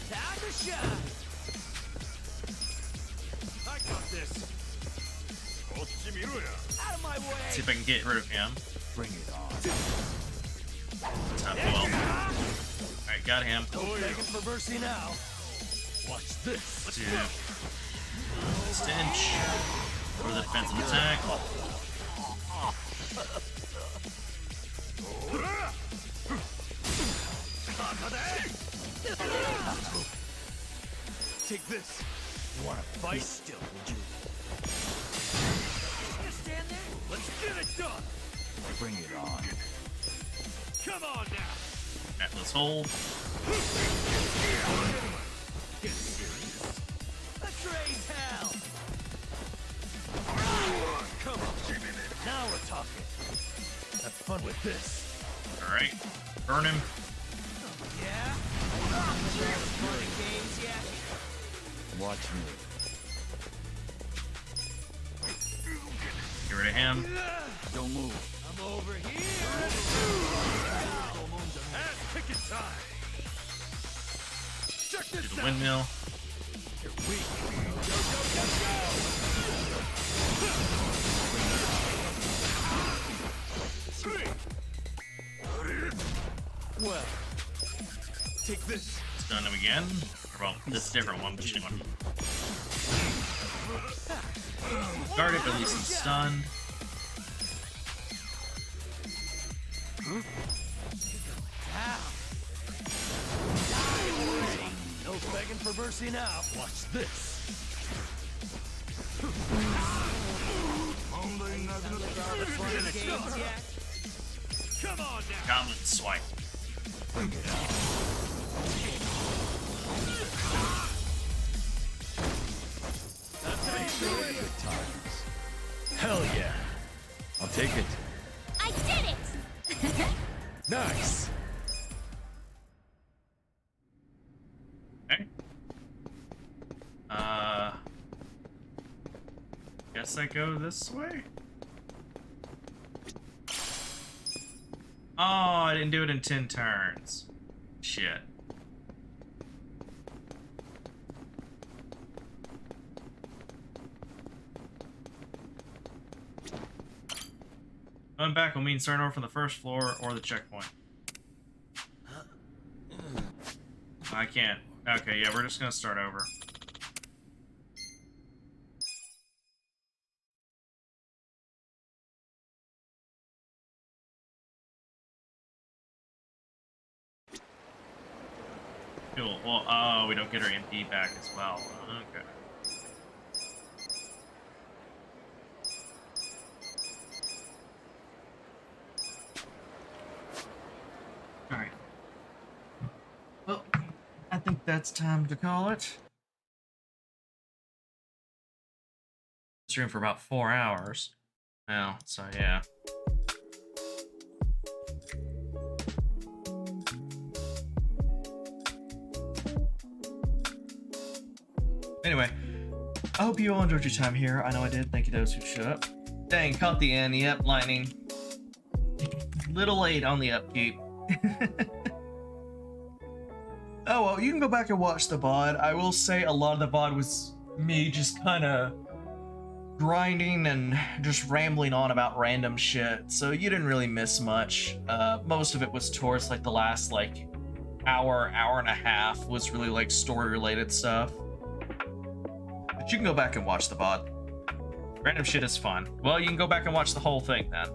Time to shine. I got this. Out of my way. See if I can get rid of him. Bring it on. Not well. Alright, got him. Begging for mercy now. Watch this. Let's do Stench. For the defensive attack. Take this. You wanna fight? Still, would you? You stand there? Let's get it done. Bring it on. Come on now. Atlas hold. Get serious. Let's raise hell. Come on. Now we're talking. Have fun with this. Alright. Burn him. Yeah? Fun and games yet? Watch me. Get rid of him. Don't move. I'm over here. Ass kicking time. Check this The out. windmill. You're weak. Go, go, go, go. Well, take this. Stun him again. Well, this is a different one, but you know. Guard it, but at least he's stunned. No begging for mercy now. Watch this. Come on now. Goblin swipe. Bring it on. Good times. Hell yeah. I'll take it. I did it! Nice. Okay. Guess I go this way? Oh, I didn't do it in 10 turns. Shit. Going back will mean starting over from the first floor or the checkpoint. I can't. Okay, yeah, we're just gonna start over. Cool. Well, oh, we don't get our MP back as well. Okay. Alright. Well, I think that's time to call it. Stream for about 4 hours. Well, so yeah. Anyway, I hope you all enjoyed your time here. I know I did. Thank you to those who showed up. Dang, caught the end. Yep, lightning. Little late on the upkeep. Oh, well, you can go back and watch the VOD. I will say a lot of the VOD was me just kind of grinding and just rambling on about random shit, so you didn't really miss much. Most of it was towards like the last like hour and a half was really like story related stuff. But you can go back and watch the VOD. Random shit is fun. Well, you can go back and watch the whole thing then.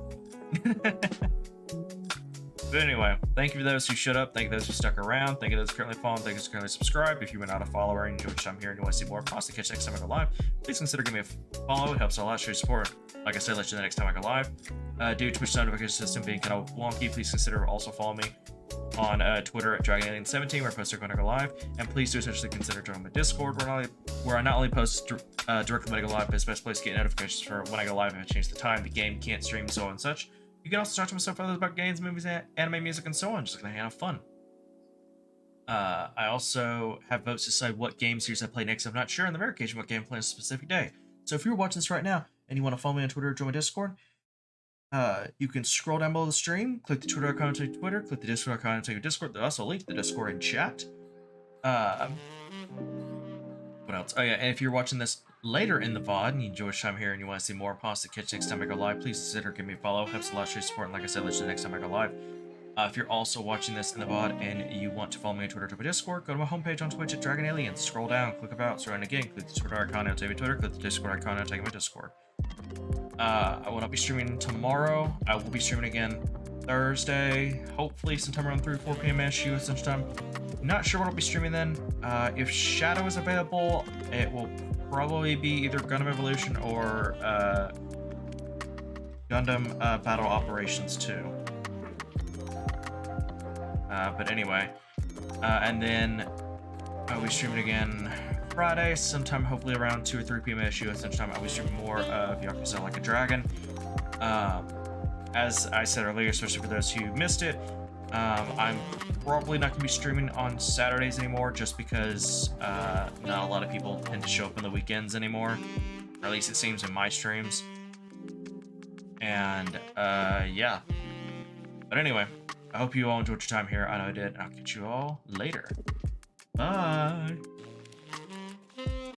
But anyway, thank you for those who showed up. Thank you for those who stuck around. Thank you for those currently following. Thank you for those currently subscribed. If you were not a follower and you enjoy what I'm here and you want to see more, possibly catch next time I go live, please consider giving me a follow. It helps a lot. Show your support. Like I said, let you know the next time I go live. Due to Twitch notification system being kind of wonky, please consider also following me on Twitter at DragonAlien17, where I post when I go live. And please do essentially consider joining my Discord, where I not only post directly when I go live, but it's the best place to get notifications for when I go live if I change the time, the game can't stream, so on and such. You can also talk to myself others about games, movies, anime, music, and so on. Just gonna have fun. I also have votes to decide what game series I play next. I'm not sure on the rare occasion what game I play on a specific day. So if you're watching this right now and you want to follow me on Twitter or join my Discord, you can scroll down below the stream, click the Twitter icon to take Twitter, click the Discord icon to take your Discord. There's also a link to the Discord in chat. What else? Oh yeah, and if you're watching this later in the VOD and you enjoy your time here and you want to see more pasta catch next time I go live, please consider giving me a follow. Helps a lot, show your support, and like I said, let you know next time I go live. If you're also watching this in the VOD and you want to follow me on Twitter or Discord, go to my homepage on Twitch at DragonAlien, scroll down, click about, scroll down again, click the Twitter icon, it'll take me to Twitter, click the Discord icon, it'll take me to Discord. I will not be streaming tomorrow. I will be streaming again Thursday, hopefully sometime around 3 or 4 p.m. ish US Central Time. Not sure what I'll be streaming then. If Shadow is available, it will probably be either Gundam Evolution or Gundam Battle Operations 2. But anyway, and then I'll be streaming again Friday, sometime hopefully around 2 or 3 p.m. US Central Time. I'll be streaming more of Yakuza Like a Dragon. As I said earlier, especially for those who missed it, I'm probably not going to be streaming on Saturdays anymore, just because not a lot of people tend to show up on the weekends anymore, or at least it seems in my streams. And yeah, but anyway, I hope you all enjoyed your time here. I know I did. I'll catch you all later. Bye.